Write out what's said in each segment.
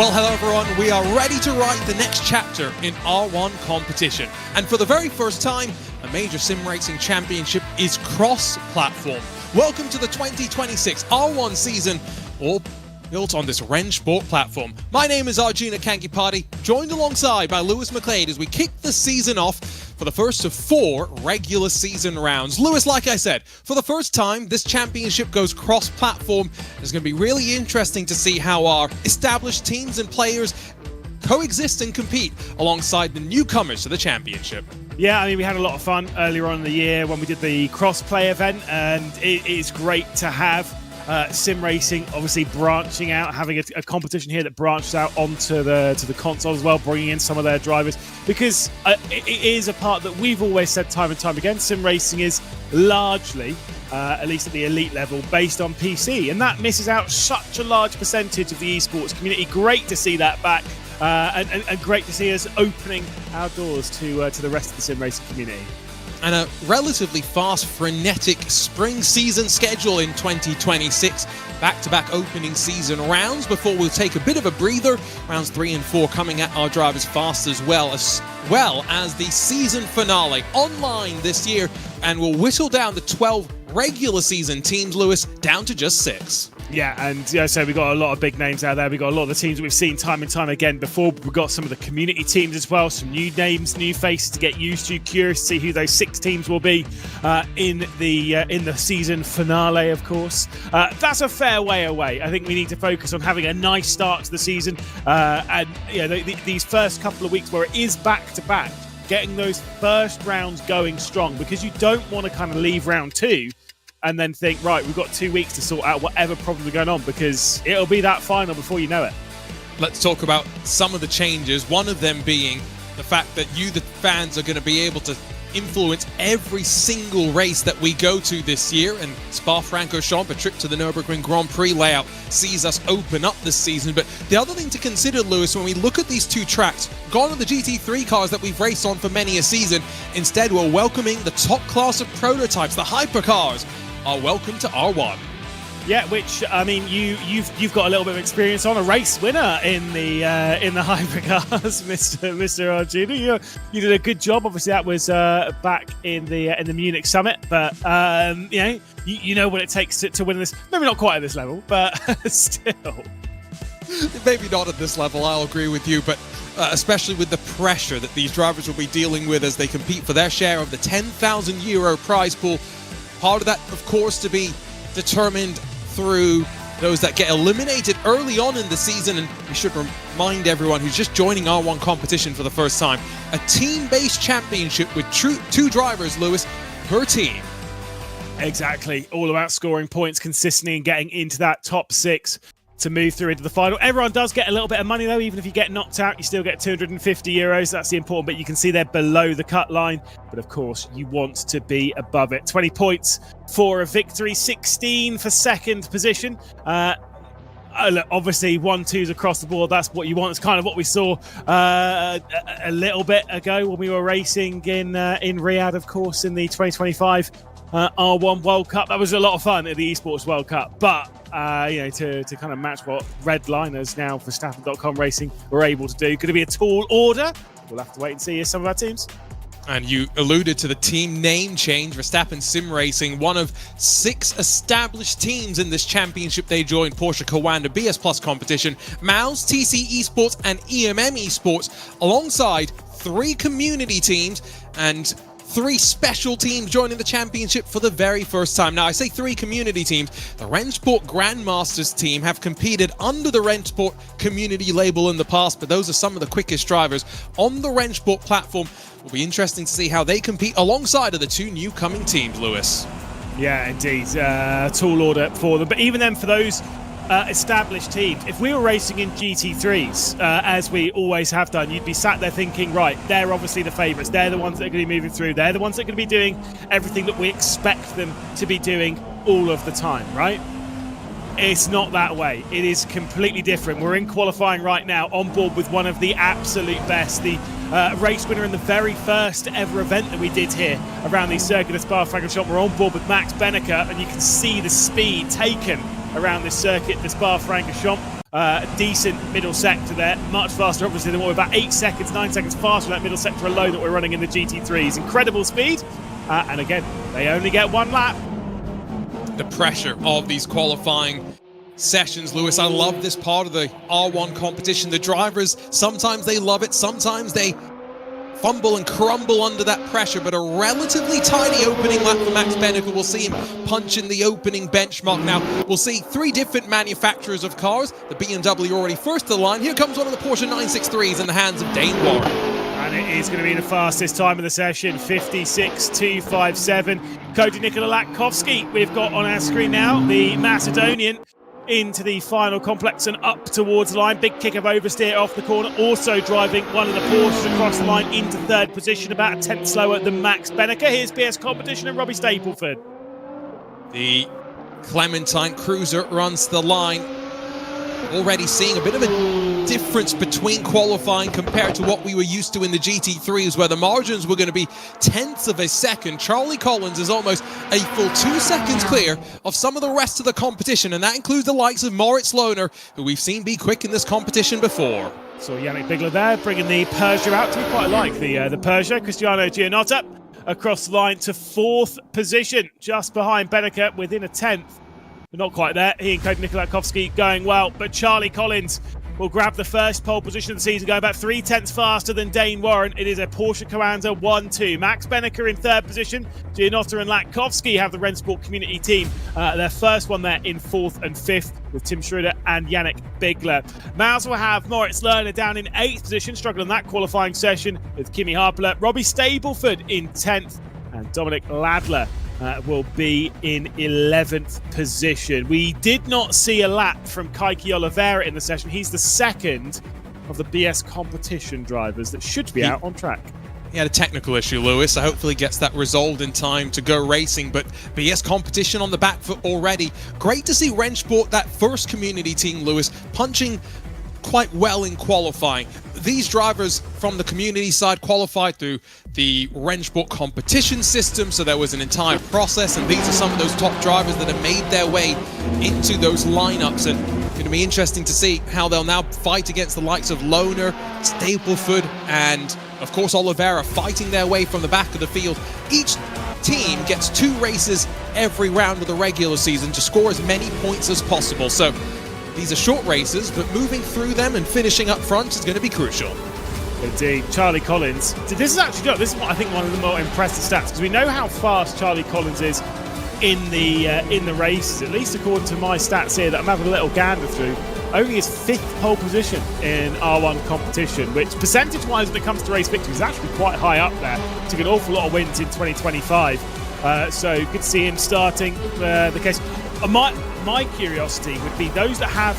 Well, hello everyone, we are ready to write the next chapter in R1 competition. And for the very first time, a major sim racing championship is cross-platform. Welcome to the 2026 R1 season, all built on this Rennsport platform. My name is Arjuna Kankipati, joined alongside by Lewis McLeod as we kick the season off for the first of 4 regular season rounds. Lewis, like I said, for the first time, this championship goes cross-platform. It's going to be really interesting to see how our established teams and players coexist and compete alongside the newcomers to the championship. Yeah, I mean, we had a lot of fun earlier on in the year when we did the cross-play event, and it is great to have sim racing obviously branching out, having a competition here that branches out onto the console as well, bringing in some of their drivers, because it is a part that we've always said time and time again. Sim racing is largely, at least at the elite level, based on PC, and that misses out such a large percentage of the esports community. Great to see that back, and great to see us opening our doors to the rest of the sim racing community. And a relatively fast, frenetic spring season schedule in 2026. Back-to-back opening season rounds before we'll take a bit of a breather. Rounds 3 and 4 coming at our drivers fast as well as the season finale online this year. And we'll whittle down the 12 regular season teams, Lewis, down to just 6. Yeah, and so we've got a lot of big names out there. We've got a lot of the teams that we've seen time and time again before. We've got some of the community teams as well, some new names, new faces to get used to. Curious to see who those 6 teams will be in the season finale, of course. That's a fair way away. I think we need to focus on having a nice start to the season. And these first couple of weeks where it is back-to-back, getting those first rounds going strong, because you don't want to kind of leave round 2 and then think, right, we've got 2 weeks to sort out whatever problems are going on, because it'll be that final before you know it. Let's talk about some of the changes, one of them being the fact that you, the fans, are going to be able to influence every single race that we go to this year, and Spa-Francorchamps, a trip to the Nürburgring Grand Prix layout, sees us open up this season. But the other thing to consider, Lewis, when we look at these 2 tracks, gone are the GT3 cars that we've raced on for many a season. Instead, we're welcoming the top class of prototypes, the hypercars, are welcome to R1. Yeah, which, I mean, you've got a little bit of experience on, a race winner in the hypercars, Mr. Arjuna. You did a good job. Obviously, that was back in the Munich Summit, but you know what it takes to win this. Maybe not quite at this level, but still. Maybe not at this level, I'll agree with you, but especially with the pressure that these drivers will be dealing with as they compete for their share of the €10,000 prize pool. Part of that, of course, to be determined through those that get eliminated early on in the season. And we should remind everyone who's just joining R1 competition for the first time, a team-based championship with 2 drivers, Lewis, per team. Exactly. All about scoring points consistently and getting into that top 6 to move through into the final. Everyone does get a little bit of money, though. Even if you get knocked out, you still get €250. That's the important bit. You can see they're below the cut line, but of course you want to be above it. 20 points for a victory, 16 for second position. Look, obviously 1-2s across the board, that's what you want. It's kind of what we saw a little bit ago when we were racing in Riyadh, of course, in the 2025 R1 World Cup. That was a lot of fun at the Esports World Cup, but to kind of match what Redliners now for Verstappen.com Racing were able to do. Going to be a tall order. We'll have to wait and see some of our teams. And you alluded to the team name change. Verstappen Sim Racing, one of 6 established teams in this championship. They joined Porsche Carwanda BS Plus competition, Mouse, TC Esports, and EMM Esports, alongside 3 community teams and 3 special teams joining the championship for the very first time. Now, I say 3 community teams. The Rennsport Grandmasters team have competed under the Rennsport community label in the past, but those are some of the quickest drivers on the Rennsport platform. It will be interesting to see how they compete alongside of the 2 new coming teams, Lewis. Yeah, indeed. Tall order for them. But even then, for those established teams, if we were racing in GT3s, as we always have done, you'd be sat there thinking, right, they're obviously the favourites. They're the ones that are going to be moving through. They're the ones that are going to be doing everything that we expect them to be doing all of the time, right? It's not that way. It is completely different. We're in qualifying right now, on board with one of the absolute best, the race winner in the very first ever event that we did here around the circuit of Spa-Francorchamps. We're on board with Max Benneker, and you can see the speed taken around this circuit, the Spa-Francorchamps. decent middle sector there. Much faster, obviously, than what we're about 8 seconds, 9 seconds faster in that middle sector alone that we're running in the GT3s. Incredible speed. And again, they only get 1 lap. The pressure of these qualifying sessions, Lewis. I love this part of the R1 competition. The drivers, sometimes they love it, sometimes they fumble and crumble under that pressure, but a relatively tiny opening lap for Max Benneker. We'll see him punch in the opening benchmark. Now, we'll see 3 different manufacturers of cars. The BMW already first to the line. Here comes one of the Porsche 963s in the hands of Dane Warren. And it is going to be the fastest time of the session, 56.257. Cody Nikolakowski, we've got on our screen now, the Macedonian, into the final complex and up towards the line. Big kick of oversteer off the corner. Also driving one of the Porsches across the line into 3rd position, about a 10th slower than Max Benneker. Here's BS Competition and Robbie Stapleford. The Clementine Cruiser runs the line. Already seeing a bit of a difference between qualifying compared to what we were used to in the GT3s, where the margins were going to be tenths of a second. Charlie Collins is almost a full 2 seconds clear of some of the rest of the competition, and that includes the likes of Moritz Lohner, who we've seen be quick in this competition before. So Yannick Bigler there, bringing the Peugeot out. We quite like the Peugeot. Cristiano Gianotta across the line to 4th position, just behind Benneker, within a 10th. But not quite there. He and Cody Nikolakowski going well, but Charlie Collins will grab the first pole position of the season, going about 3/10 faster than Dane Warren. It is a Porsche Carrera 1-2. Max Benneker in 3rd position. Gianotta and Latkovski have the Rennsport community team. Their first one there in 4th and 5th with Tim Schroeder and Yannick Bigler. Miles will have Moritz Lohner down in 8th position, struggling in that qualifying session with Kimi Harpler. Robbie Stapleford in 10th, and Dominic Ladler will be in 11th position. We did not see a lap from Kaiki Oliveira in the session. He's the 2nd of the BS competition drivers that should be out on track. He had a technical issue, Lewis, so hopefully gets that resolved in time to go racing. But BS competition on the back foot already. Great to see Rennsport, that first community team, Lewis, punching quite well in qualifying. These drivers from the community side qualified through the Rennsport competition system, so there was an entire process, and these are some of those top drivers that have made their way into those lineups, and it's going to be interesting to see how they'll now fight against the likes of Lohner, Stapleford, and of course Oliveira, fighting their way from the back of the field. Each team gets 2 races every round of the regular season to score as many points as possible, so these are short races, but moving through them and finishing up front is going to be crucial. Indeed. Charlie Collins. This is actually, this is what I think one of the more impressive stats, because we know how fast Charlie Collins is in the races, at least according to my stats here that I'm having a little gander through. Only his 5th pole position in R1 competition, which percentage-wise when it comes to race victories is actually quite high up there. Took an awful lot of wins in 2025. So good to see him starting the case. My curiosity would be those that have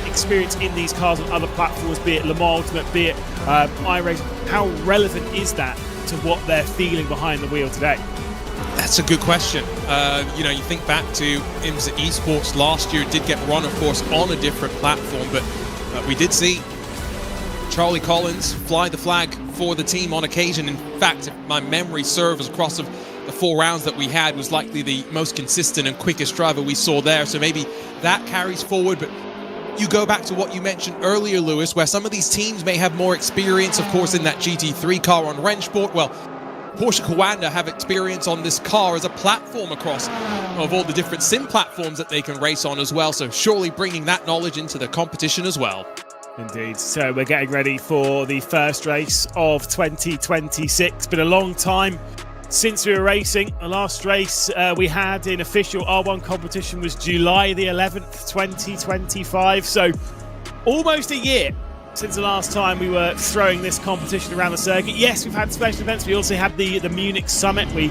experience in these cars on other platforms, be it Le Mans Ultimate, be it iRace, how relevant is that to what they're feeling behind the wheel today? That's a good question. You know, you think back to IMSA Esports last year, it did get run, of course, on a different platform, but we did see Charlie Collins fly the flag for the team on occasion. In fact, if my memory serves, across the 4 rounds that we had, was likely the most consistent and quickest driver we saw there, so maybe that carries forward. But you go back to what you mentioned earlier, Lewis, where some of these teams may have more experience, of course, in that GT3 car on Rennsport. Well, Porsche Carrera have experience on this car as a platform across of all the different sim platforms that they can race on as well, so surely bringing that knowledge into the competition as well. Indeed. So we're getting ready for the first race of 2026. Been a long time since we were racing. The last race we had in official R1 competition was July the 11th, 2025. So almost a year since the last time we were throwing this competition around the circuit. Yes, we've had special events. We also had the Munich Summit. We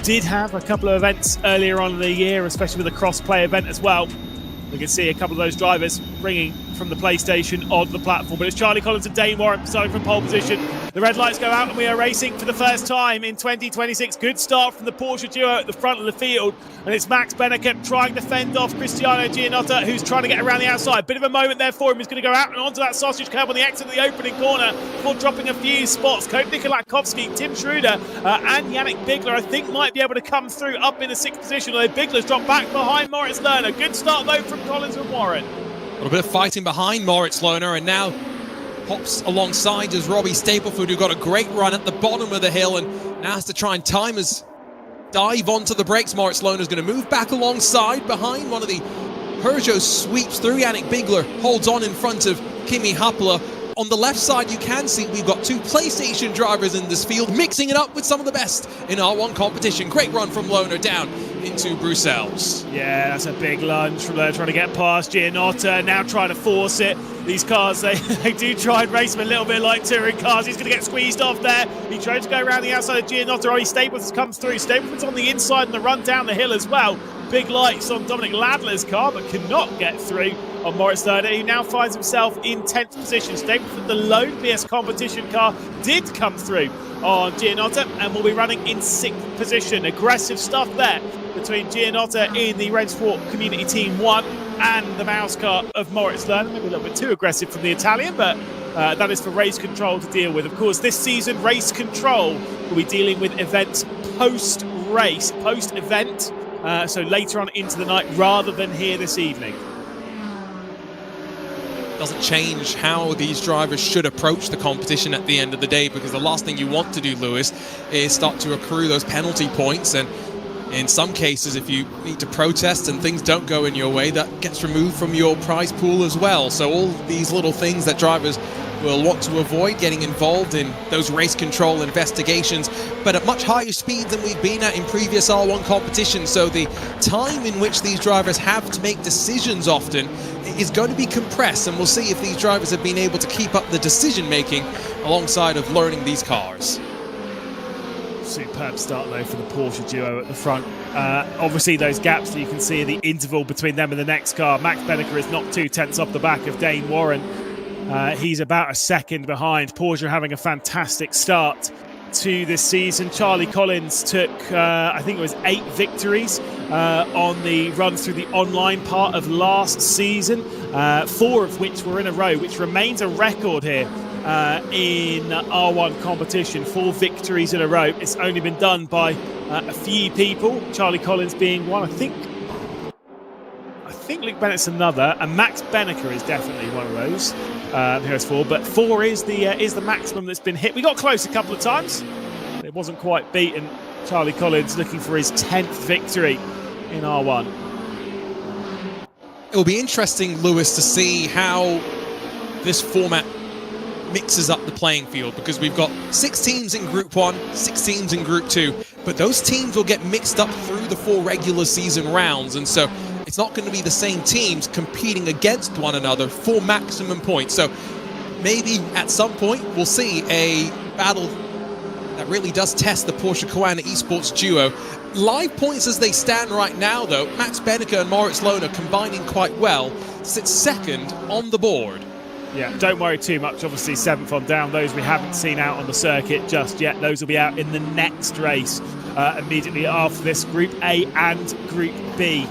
did have a couple of events earlier on in the year, especially with the cross-play event as well. We can see a couple of those drivers bringing from the PlayStation on the platform. But it's Charlie Collins and Dane Warren starting from pole position. The red lights go out and we are racing for the first time in 2026. Good start from the Porsche duo at the front of the field. And it's Max Benneker trying to fend off Cristiano Gianotta, who's trying to get around the outside. Bit of a moment there for him. He's going to go out and onto that sausage curb on the exit of the opening corner before dropping a few spots. Cody Nikolakowski, Tim Schroeder and Yannick Bigler, I think, might be able to come through up in the 6th position, although Bigler's dropped back behind Moritz Lohner. Good start, though, from Collins and Warren. little bit of fighting behind Moritz Lohner, and now hops alongside as Robbie Stapleford, who got a great run at the bottom of the hill and now has to try and time his dive onto the brakes. Moritz Lohner is going to move back alongside behind one of the Peugeot sweeps through. Yannick Bigler holds on in front of Kimi Happala. On the left side, you can see we've got two PlayStation drivers in this field, mixing it up with some of the best in R1 competition. Great run from Lohner down into Bruxelles. Yeah, that's a big lunge from there, trying to get past Gianotta, now trying to force it. These cars, they do try and race them a little bit like touring cars. He's going to get squeezed off there. He tried to go around the outside of Gianotta. Ollie Stapleton's comes through. Stapleton's on the inside and the run down the hill as well. Big lights on Dominic Ladler's car, but cannot get through on Moritz Lohner, who now finds himself in 10th position. Stapleton, the lone BS competition car, did come through on Gianotta and will be running in 6th position. Aggressive stuff there between Gianotta in the Rennsport Community Team 1 and the mouse car of Moritz Lohner. Maybe a little bit too aggressive from the Italian, but that is for Race Control to deal with. Of course, this season, Race Control will be dealing with events post-race, post-event, so later on into the night rather than here this evening. Doesn't change how these drivers should approach the competition at the end of the day, because the last thing you want to do, Lewis, is start to accrue those penalty points, and in some cases, if you need to protest and things don't go in your way, that gets removed from your prize pool as well. So all these little things that drivers will want to avoid, getting involved in those race control investigations, but at much higher speed than we've been at in previous R1 competitions. So the time in which these drivers have to make decisions often is going to be compressed, and we'll see if these drivers have been able to keep up the decision making alongside of learning these cars. Superb start though for the Porsche duo at the front. Obviously those gaps that you can see, the interval between them and the next car. Max Benneker is not 2/10 off the back of Dane Warren. He's about a second behind. Porsche having a fantastic start to this season. Charlie Collins took, I think it was 8 victories on the run through the online part of last season, 4 of which were in a row, which remains a record here in R1 competition. 4 victories in a row. It's only been done by a few people, Charlie Collins being one. I think Luke Bennett's another, and Max Benneker is definitely one of those. Who has 4, but 4 is the maximum that's been hit. We got close a couple of times. It wasn't quite beaten. Charlie Collins looking for his 10th victory in R1. It will be interesting, Lewis, to see how this format mixes up the playing field, because we've got 6 teams in Group 1, 6 teams in Group 2, but those teams will get mixed up through the 4 regular season rounds, and so it's not going to be the same teams competing against one another for maximum points. So maybe at some point we'll see a battle that really does test the Porsche Koana Esports duo. Live points as they stand right now, though, Max Benneker and Moritz Lohner combining quite well, sits second on the board. Yeah, don't worry too much. Obviously, 7th on down. Those we haven't seen out on the circuit just yet. Those will be out in the next race immediately after this, Group A and Group B.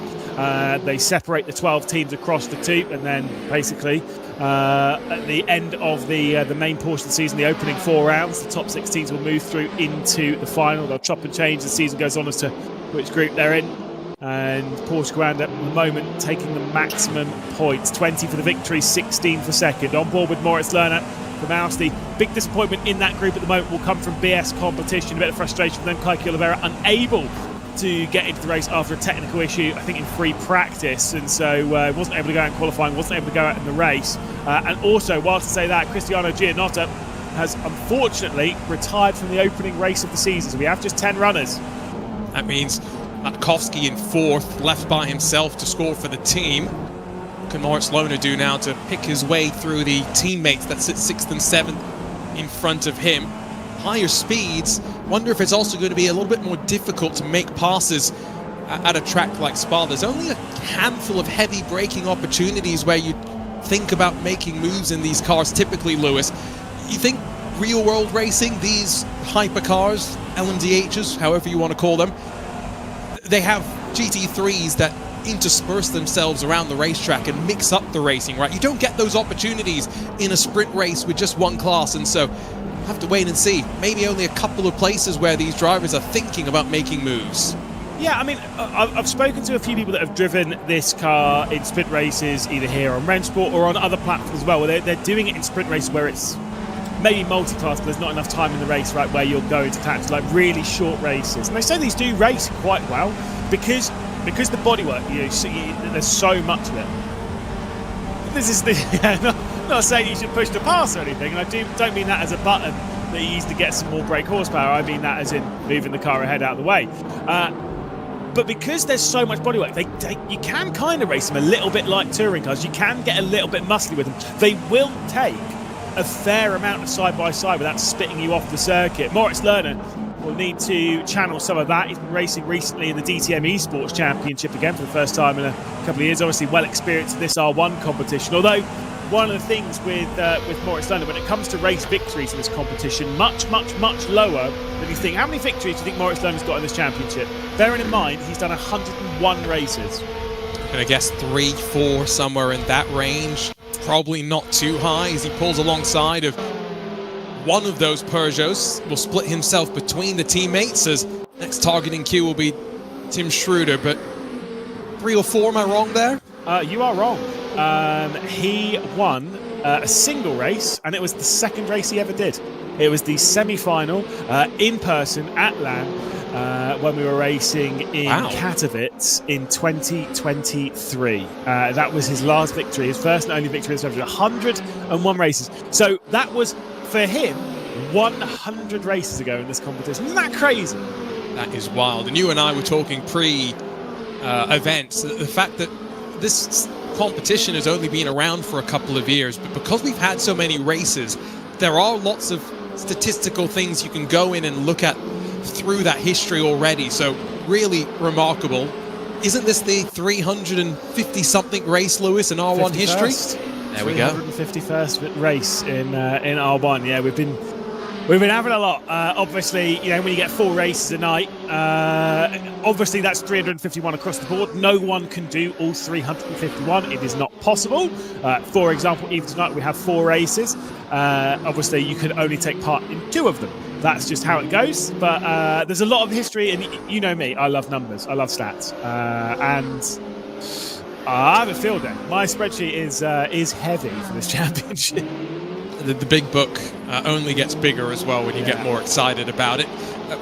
They separate the 12 teams across the 2, and then basically at the end of the main portion of the season, the opening 4 rounds, the top 6 teams will move through into the final. They'll chop and change as the season goes on as to which group they're in. And Porsche Koana at the moment taking the maximum points. 20 for the victory, 16 for second. On board with Moritz Lohner from Austria. Big disappointment in that group at the moment will come from BS competition. A bit of frustration from them. Keke Oliveira unable to get into the race after a technical issue, I think in free practice, and so wasn't able to go out in qualifying, wasn't able to go out in the race. And also, whilst to say that, Cristiano Gianotta has unfortunately retired from the opening race of the season, so we have just 10 runners. That means Matkowski in 4th, left by himself to score for the team. What can Moritz Lohner do now to pick his way through the teammates that sit 6th and 7th in front of him? Higher speeds. Wonder if it's also going to be a little bit more difficult to make passes at a track like Spa. There's only a handful of heavy braking opportunities where you think about making moves in these cars typically, Lewis. You think real world racing, these hypercars, LMDHs, however you want to call them, they have GT3s that intersperse themselves around the racetrack and mix up the racing, right? You don't get those opportunities in a sprint race with just one class, and so have to wait and see. Maybe only a couple of places where these drivers are thinking about making moves. Yeah, I mean, I've spoken to a few people that have driven this car in sprint races, either here on Rennsport or on other platforms as well, where they're doing it in sprint races where it's maybe multi-class, but there's not enough time in the race, right, where you're going to tax, like really short races. And they say these do race quite well because the bodywork, there's so much of it. This is not saying you should push to pass or anything, and I don't mean that as a button that you use to get some more brake horsepower. I mean that as in moving the car ahead out of the way. But because there's so much bodywork, you can kind of race them a little bit like touring cars. You can get a little bit muscly with them. They will take a fair amount of side-by-side without spitting you off the circuit. Moritz Lerner will need to channel some of that. He's been racing recently in the DTM Esports Championship again for the first time in a couple of years. Obviously well experienced in this R1 competition, although one of the things with Moritz Lerner, when it comes to race victories in this competition, much lower than you think. How many victories do you think Moritz Lerner's got in this championship? Bearing in mind, he's done 101 races. I'm going to guess 3, 4, somewhere in that range. Probably not too high as he pulls alongside of one of those Peugeots. Will split himself between the teammates as next targeting queue will be Tim Schroeder. But 3 or 4, am I wrong there? You are wrong. He won a single race, and it was the second race he ever did. It was the semi-final in person at LAN when we were racing in Katowice in 2023. That was his last victory, his first and only victory in this 101 races. So that was, for him, 100 races ago in this competition. Isn't that crazy? That is wild. And you and I were talking pre-events, the fact that this competition has only been around for a couple of years, but because we've had so many races, there are lots of statistical things you can go in and look at through that history already. So really remarkable. Isn't this the 350-something race, Lewis, in R1 history? There we go. 351st race in R1. Yeah, we've been having a lot. Obviously, when you get 4 races a night, obviously that's 351 across the board. No one can do all 351. It is not possible. For example, even tonight we have 4 races. Obviously, you can only take part in 2 of them. That's just how it goes. But there's a lot of history, and you know me, I love numbers. I love stats. And I have a field day. My spreadsheet is heavy for this championship. The big book only gets bigger as well when you get more excited about it.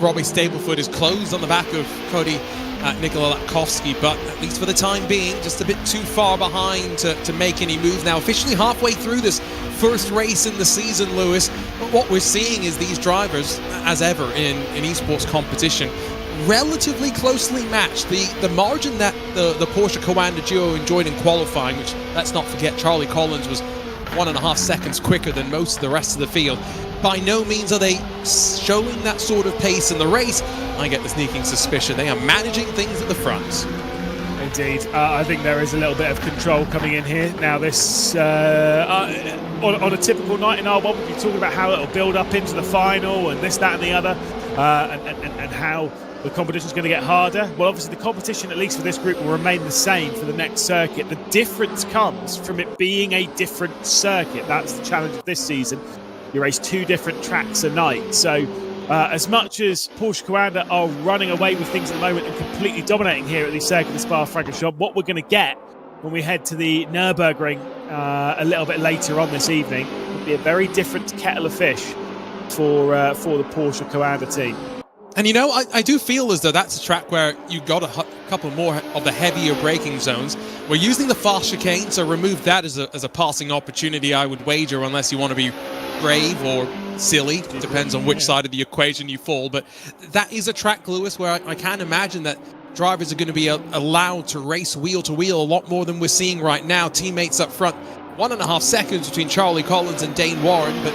Robbie Stableford is closed on the back of Cody Nikola Latkovsky, but at least for the time being, just a bit too far behind to make any moves now. Officially halfway through this first race in the season, Lewis, but what we're seeing is these drivers, as ever in esports competition, relatively closely matched. The margin that the Porsche Coanda duo enjoyed in qualifying, which, let's not forget, Charlie Collins was 1.5 seconds quicker than most of the rest of the field. By no means are they showing that sort of pace in the race. I get the sneaking suspicion they are managing things at the front. Indeed. I think there is a little bit of control coming in here. Now this, on a typical night in R1, we'll be talking about how it'll build up into the final and this, that and the other, and how the competition's going to get harder. Well, obviously the competition, at least for this group, will remain the same for the next circuit. The difference comes from it being a different circuit. That's the challenge of this season. You race 2 different tracks a night. So as much as Porsche Coanda are running away with things at the moment and completely dominating here at the circuit of Spa-Francorchamps, what we're going to get when we head to the Nürburgring a little bit later on this evening will be a very different kettle of fish for the Porsche Coanda team. And I do feel as though that's a track where you got a couple more of the heavier braking zones. We're using the fast chicane, so remove that as a passing opportunity, I would wager, unless you want to be brave or silly. It depends on which side of the equation you fall. But that is a track, Lewis, where I can imagine that drivers are going to be allowed to race wheel to wheel a lot more than we're seeing right now. Teammates up front, 1.5 seconds between Charlie Collins and Dane Warren, but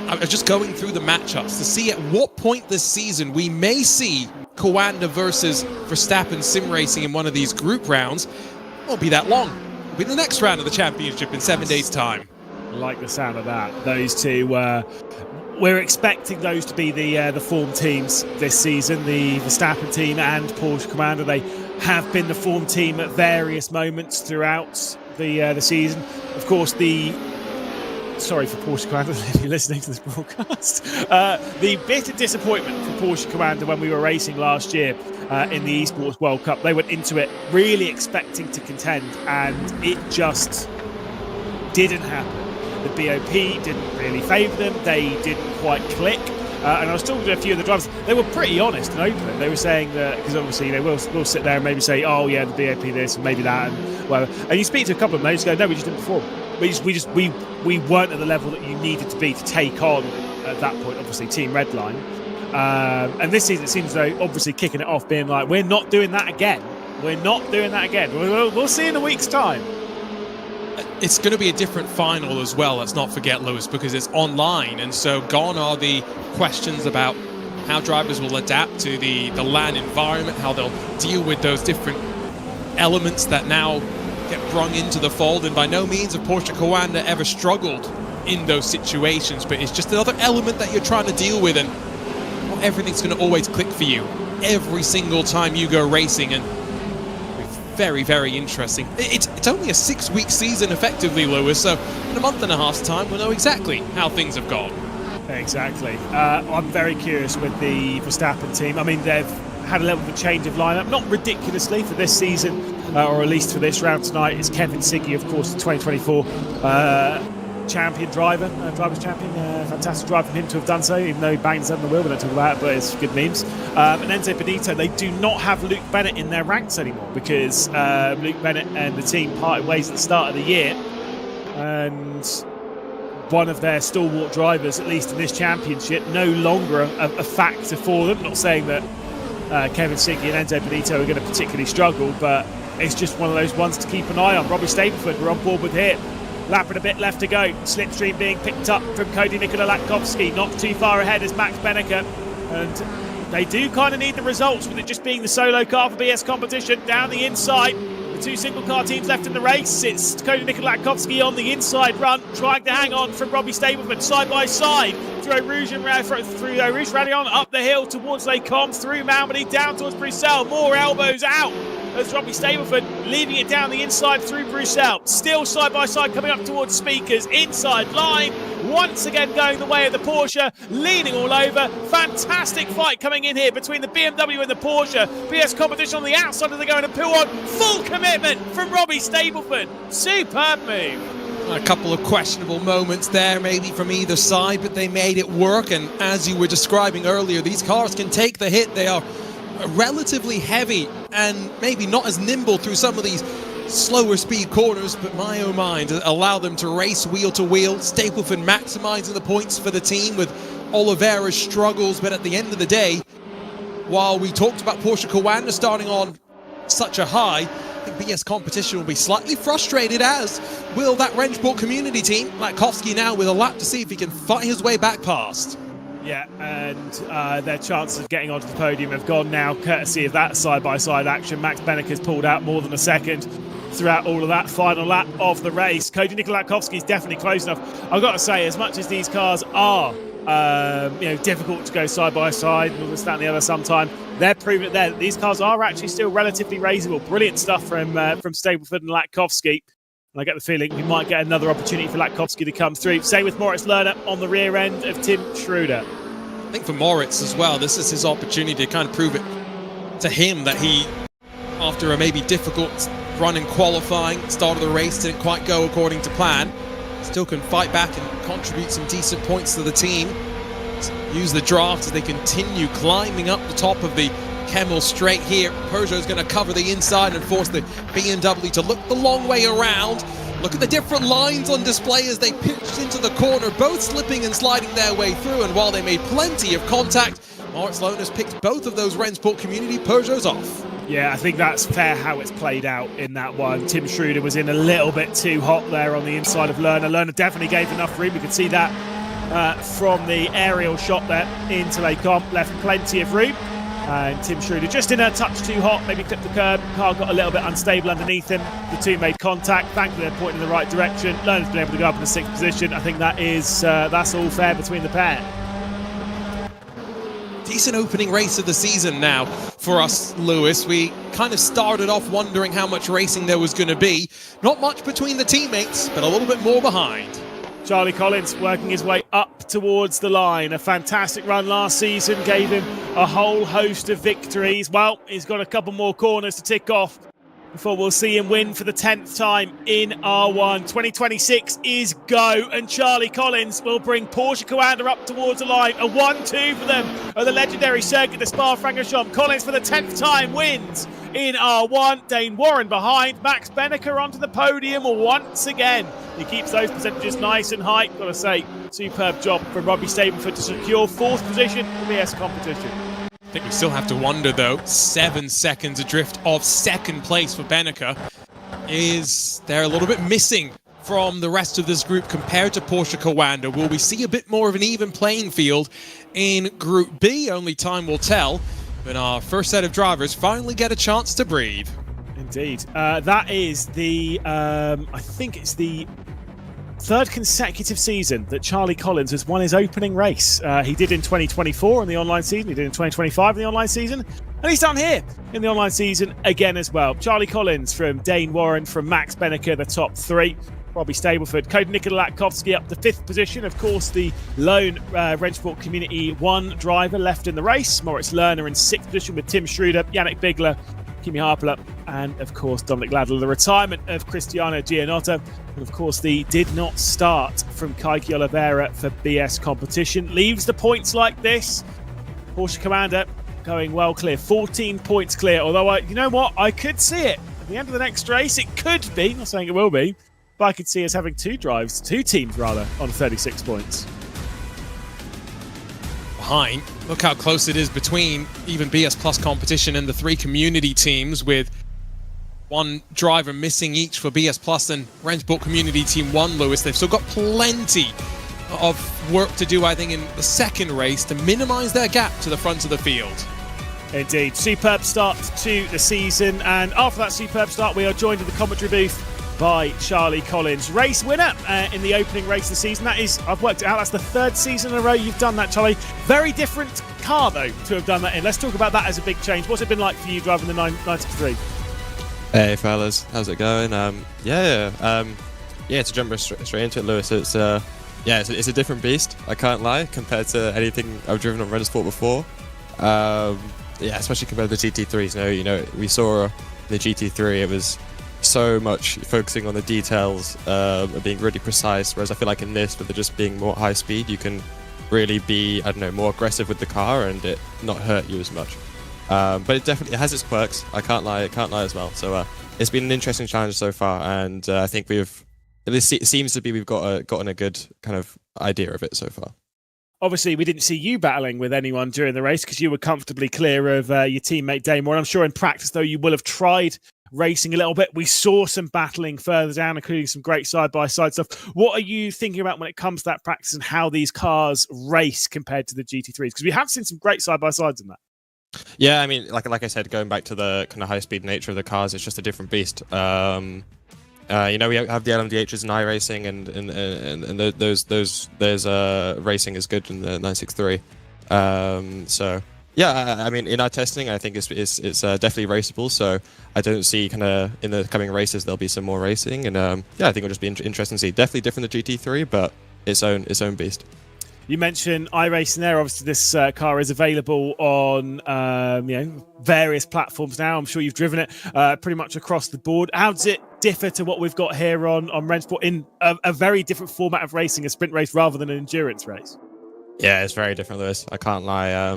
I was just going through the matchups to see at what point this season we may see Coanda versus Verstappen sim racing in one of these group rounds. It won't be that long. It'll be the next round of the championship in 7 days' time. I like the sound of that. Those two, we're expecting those to be the form teams this season, the Verstappen team and Porsche Coanda. They have been the form team at various moments throughout the season. Of course, the sorry for Porsche Commander if you're listening to this broadcast. The bitter disappointment for Porsche Commander when we were racing last year in the Esports World Cup. They went into it really expecting to contend, and it just didn't happen. The BOP didn't really favour them. They didn't quite click. And I was talking to a few of the drivers. They were pretty honest and open. They were saying that, because obviously they will sit there and maybe say, oh yeah, the BOP this and maybe that and whatever. And you speak to a couple of them, they just go, no, we just didn't perform. We weren't at the level that you needed to be to take on at that point, obviously, Team Redline. And this season it seems though, obviously kicking it off, being like, we're not doing that again. We're not doing that again. We'll see in a week's time. It's going to be a different final as well, let's not forget, Lewis, because it's online, and so gone are the questions about how drivers will adapt to the LAN environment, how they'll deal with those different elements that now get brung into the fold. And by no means have Porsche Coanda ever struggled in those situations, but it's just another element that you're trying to deal with, and not everything's going to always click for you every single time you go racing. And very, very interesting. It's only a 6-week season effectively, Lewis, so in a month and a half's time we'll know exactly how things have gone. Exactly. I'm very curious with the Verstappen team. I mean, they've had a little bit of a change of lineup, not ridiculously for this season, or at least for this round tonight. It's Kevin Siggy, of course, the 2024 champion driver, drivers champion. Fantastic drive from him to have done so, even though he bangs on the wheel. We don't talk about it, but it's good memes. And Enzo Benito, they do not have Luke Bennett in their ranks anymore, because Luke Bennett and the team parted ways at the start of the year, and one of their stalwart drivers, at least in this championship, no longer a factor for them. Not saying that Kevin Siggy and Enzo Benito are going to particularly struggle, but it's just one of those ones to keep an eye on. Robbie Stapleford, we're on board with here. Lap and a bit left to go. Slipstream being picked up from Cody Nikola Latkovsky. Not too far ahead is Max Benneker. And they do kind of need the results, with it just being the solo car for BS competition. Down the inside, the two single car teams left in the race. It's Cody Nikola Latkovsky on the inside run, trying to hang on from Robbie Stapleford side by side through Rouge Radion, up the hill towards Les Combes, through Malmedy, down towards Bruxelles. More elbows out as Robbie Stapleford leaving it down the inside through Bruxelles. Still side by side coming up towards Speakers. Inside line, once again going the way of the Porsche, leaning all over. Fantastic fight coming in here between the BMW and the Porsche. BS competition on the outside as they go in and pull on. Full commitment from Robbie Stapleford. Superb move. A couple of questionable moments there maybe from either side, but they made it work. And as you were describing earlier, these cars can take the hit. They are relatively heavy and maybe not as nimble through some of these slower speed corners, but my oh my, to allow them to race wheel to wheel. Stapleford maximizing the points for the team with Oliveira's struggles, but at the end of the day, while we talked about Porsche Coanda starting on such a high, I think BS competition will be slightly frustrated, as will that Rennsport community team. Latkovsky now with a lap to see if he can fight his way back past. Yeah, and their chances of getting onto the podium have gone now, courtesy of that side-by-side action. Max Benneker's pulled out more than a second throughout all of that final lap of the race. Cody Nikola Latkovsky is definitely close enough. I've got to say, as much as these cars are difficult to go side-by-side, and all this, that and the other sometime, they're proving that these cars are actually still relatively raceable. Brilliant stuff from Stapleford and Latkovsky. And I get the feeling we might get another opportunity for Latkovsky to come through. Same with Moritz Lerner on the rear end of Tim Schroeder. I think for Moritz as well, this is his opportunity to kind of prove it to him that he, after a maybe difficult run in qualifying, start of the race didn't quite go according to plan, still can fight back and contribute some decent points to the team. Use the draft as they continue climbing up the top of the Kemmel straight here. Peugeot's going to cover the inside and force the BMW to look the long way around. Look at the different lines on display as they pitched into the corner, both slipping and sliding their way through. And while they made plenty of contact, Moritz Lerner's picked both of those Rennsport community Peugeots off. Yeah, I think that's fair how it's played out in that one. Tim Schroeder was in a little bit too hot there on the inside of Lerner. Lerner definitely gave enough room. You could see that from the aerial shot there into Les Combes, left plenty of room. And Tim Schroeder just in a touch too hot, maybe clipped the curb. Car got a little bit unstable underneath him. The two made contact. Thankfully, they're pointing in the right direction. Lerner's been able to go up in the 6th position. I think that is that's all fair between the pair. Decent opening race of the season now for us, Lewis. We kind of started off wondering how much racing there was going to be. Not much between the teammates, but a little bit more behind. Charlie Collins working his way up towards the line. A fantastic run last season gave him a whole host of victories. Well, he's got a couple more corners to tick off before we'll see him win for the 10th time in R1. 2026 is go, and Charlie Collins will bring Porsche Coanda up towards the line. A 1-2 for them at the legendary circuit, the Spa-Francorchamps. Collins for the 10th time wins in R1. Dane Warren behind. Max Benneker onto the podium once again. He keeps those percentages nice and high. Got to say, superb job from Robbie Stableford to secure 4th position in the BS competition. I think we still have to wonder, though, 7 seconds adrift of 2nd place for Benneker. Is there a little bit missing from the rest of this group compared to Porsche Coanda? Will we see a bit more of an even playing field in Group B? Only time will tell when our first set of drivers finally get a chance to breathe. Indeed. That is the, I think it's the 3rd consecutive season that Charlie Collins has won his opening race. He did in 2024 in the online season, he did in 2025 in the online season, and he's done here in the online season again as well. Charlie Collins from Dane Warren, from Max Benneker, the top 3. Robbie Stableford, Cody Nikolakovsky up to 5th position. Of course, the lone Rennsport Community 1 driver left in the race. Moritz Lerner in 6th position with Tim Schroeder, Yannick Bigler, Kimi Harpler, and of course Dominic Laddler. The retirement of Cristiano Giannotta, and of course the did not start from Kaiki Oliveira for BS competition. Leaves the points like this. Porsche Coanda going well clear, 14 points clear. Although, you know what, I could see it at the end of the next race. It could be, not saying it will be, but I could see us having two teams rather, on 36 points. Behind, look how close it is between even BS Plus competition and the 3 community teams, with 1 driver missing each for BS Plus and Rennsport Community Team 1, Lewis. They've still got plenty of work to do, I think, in the 2nd race to minimise their gap to the front of the field. Indeed. Superb start to the season, and after that superb start, we are joined in the commentary booth by Charlie Collins. Race winner in the opening race of the season. That is, I've worked it out, that's the 3rd season in a row you've done that, Charlie. Very different car, though, to have done that in. Let's talk about that as a big change. What's it been like for you driving the 963? Hey, fellas. How's it going? To jump straight into it, Lewis, it's a different beast, I can't lie, compared to anything I've driven on Rennsport before. Especially compared to the GT3s. You know, we saw the GT3, it was so much focusing on the details, being really precise, whereas I feel like in this, with it just being more high speed, you can really be, I don't know, more aggressive with the car and it not hurt you as much. But it definitely has its quirks, I can't lie as well. So it's been an interesting challenge so far, and I think it seems to be we've gotten a good kind of idea of it so far. Obviously, we didn't see you battling with anyone during the race because you were comfortably clear of your teammate Dane Moore. I'm sure in practice, though, you will have tried racing a little bit. We saw some battling further down, including some great side-by-side stuff. What are you thinking about when it comes to that practice and how these cars race compared to the GT3s? Because we have seen some great side-by-sides in that. Yeah, I mean, like I said, going back to the kind of high-speed nature of the cars, it's just a different beast. We have the LMDHs in iRacing, and those racing is good in the 963. I mean, in our testing, I think it's definitely raceable. So I don't see kind of in the coming races there'll be some more racing, and I think it'll just be interesting to see. Definitely different than GT3, but its own beast. You mentioned iRacing there. Obviously, this car is available on various platforms now. I'm sure you've driven it pretty much across the board. How does it differ to what we've got here on Rennsport in a very different format of racing, a sprint race rather than an endurance race? Yeah, it's very different, Lewis. I can't lie. I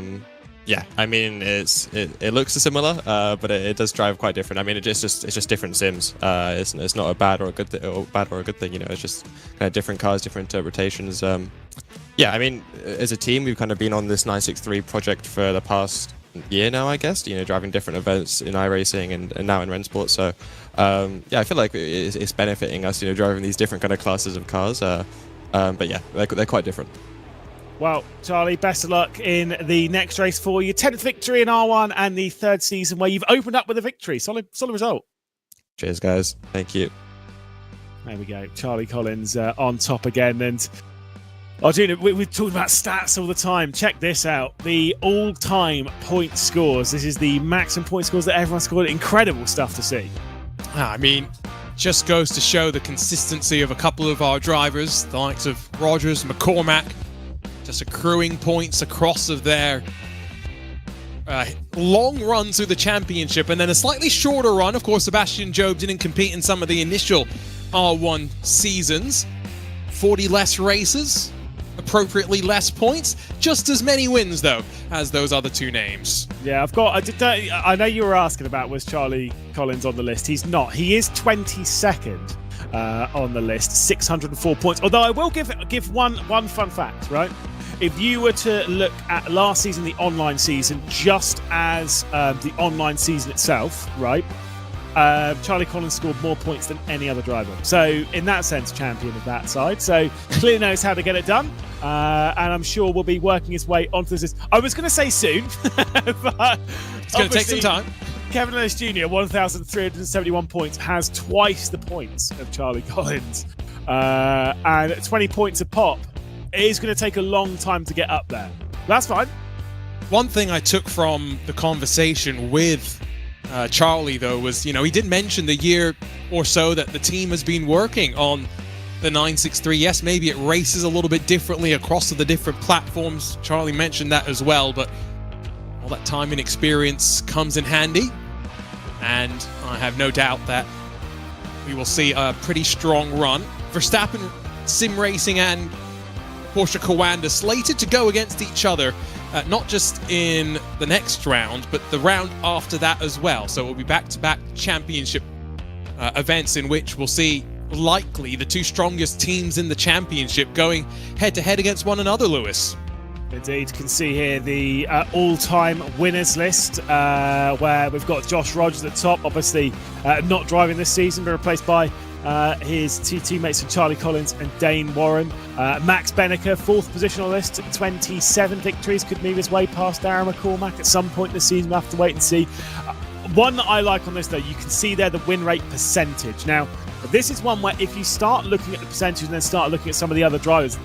mean, it looks similar, but it does drive quite different. I mean, it's just different sims. It's not a bad or a good thing. You know, it's just kind of different cars, different rotations. I mean, as a team, we've kind of been on this 963 project for the past year now, I guess. You know, driving different events in iRacing and now in Rennsport. So, I feel like it's benefiting us. You know, driving these different kind of classes of cars. But yeah, they're quite different. Well, Charlie, best of luck in the next race for you. 10th victory in R1 and the 3rd season where you've opened up with a victory. Solid result. Cheers, guys. Thank you. There we go. Charlie Collins on top again. And Arjuna, we're talking about stats all the time. Check this out. The all-time point scores. This is the maximum point scores that everyone scored. Incredible stuff to see. I mean, just goes to show the consistency of a couple of our drivers, the likes of Rogers, McCormack, just accruing points across of their long run through the championship, and then a slightly shorter run. Of course, Sebastian Job didn't compete in some of the initial R1 seasons. 40 less races, appropriately less points, just as many wins though as those other two names. Yeah, I know you were asking about was Charlie Collins on the list. He's not. He is 22nd on the list, 604 points. Although I will give one fun fact, right? If you were to look at last season, the online season, just as the online season itself, right? Charlie Collins scored more points than any other driver. So, in that sense, champion of that side. So, clearly knows how to get it done. And I'm sure will be working his way onto this list. I was going to say soon, but it's going to take some time. Kevin Lewis Jr., 1,371 points, has twice the points of Charlie Collins. And 20 points a pop. It is going to take a long time to get up there. That's fine. One thing I took from the conversation with Charlie, though, was, he did mention the year or so that the team has been working on the 963. Yes, maybe it races a little bit differently across the different platforms. Charlie mentioned that as well, but all that time and experience comes in handy. And I have no doubt that we will see a pretty strong run. Verstappen Sim Racing and Porsche Coanda slated to go against each other, not just in the next round, but the round after that as well. So it will be back-to-back championship events in which we'll see likely the two strongest teams in the championship going head-to-head against one another, Lewis. Indeed, you can see here the all-time winners list, where we've got Josh Rogers at the top, obviously not driving this season, but replaced by his two teammates from Charlie Collins and Dane Warren. Max Benneker, fourth position on the list, 27 victories, could move his way past Darren McCormack at some point this season. We'll have to wait and see. One that I like on this, though, you can see there the win rate percentage. Now, this is one where if you start looking at the percentage and then start looking at some of the other drivers,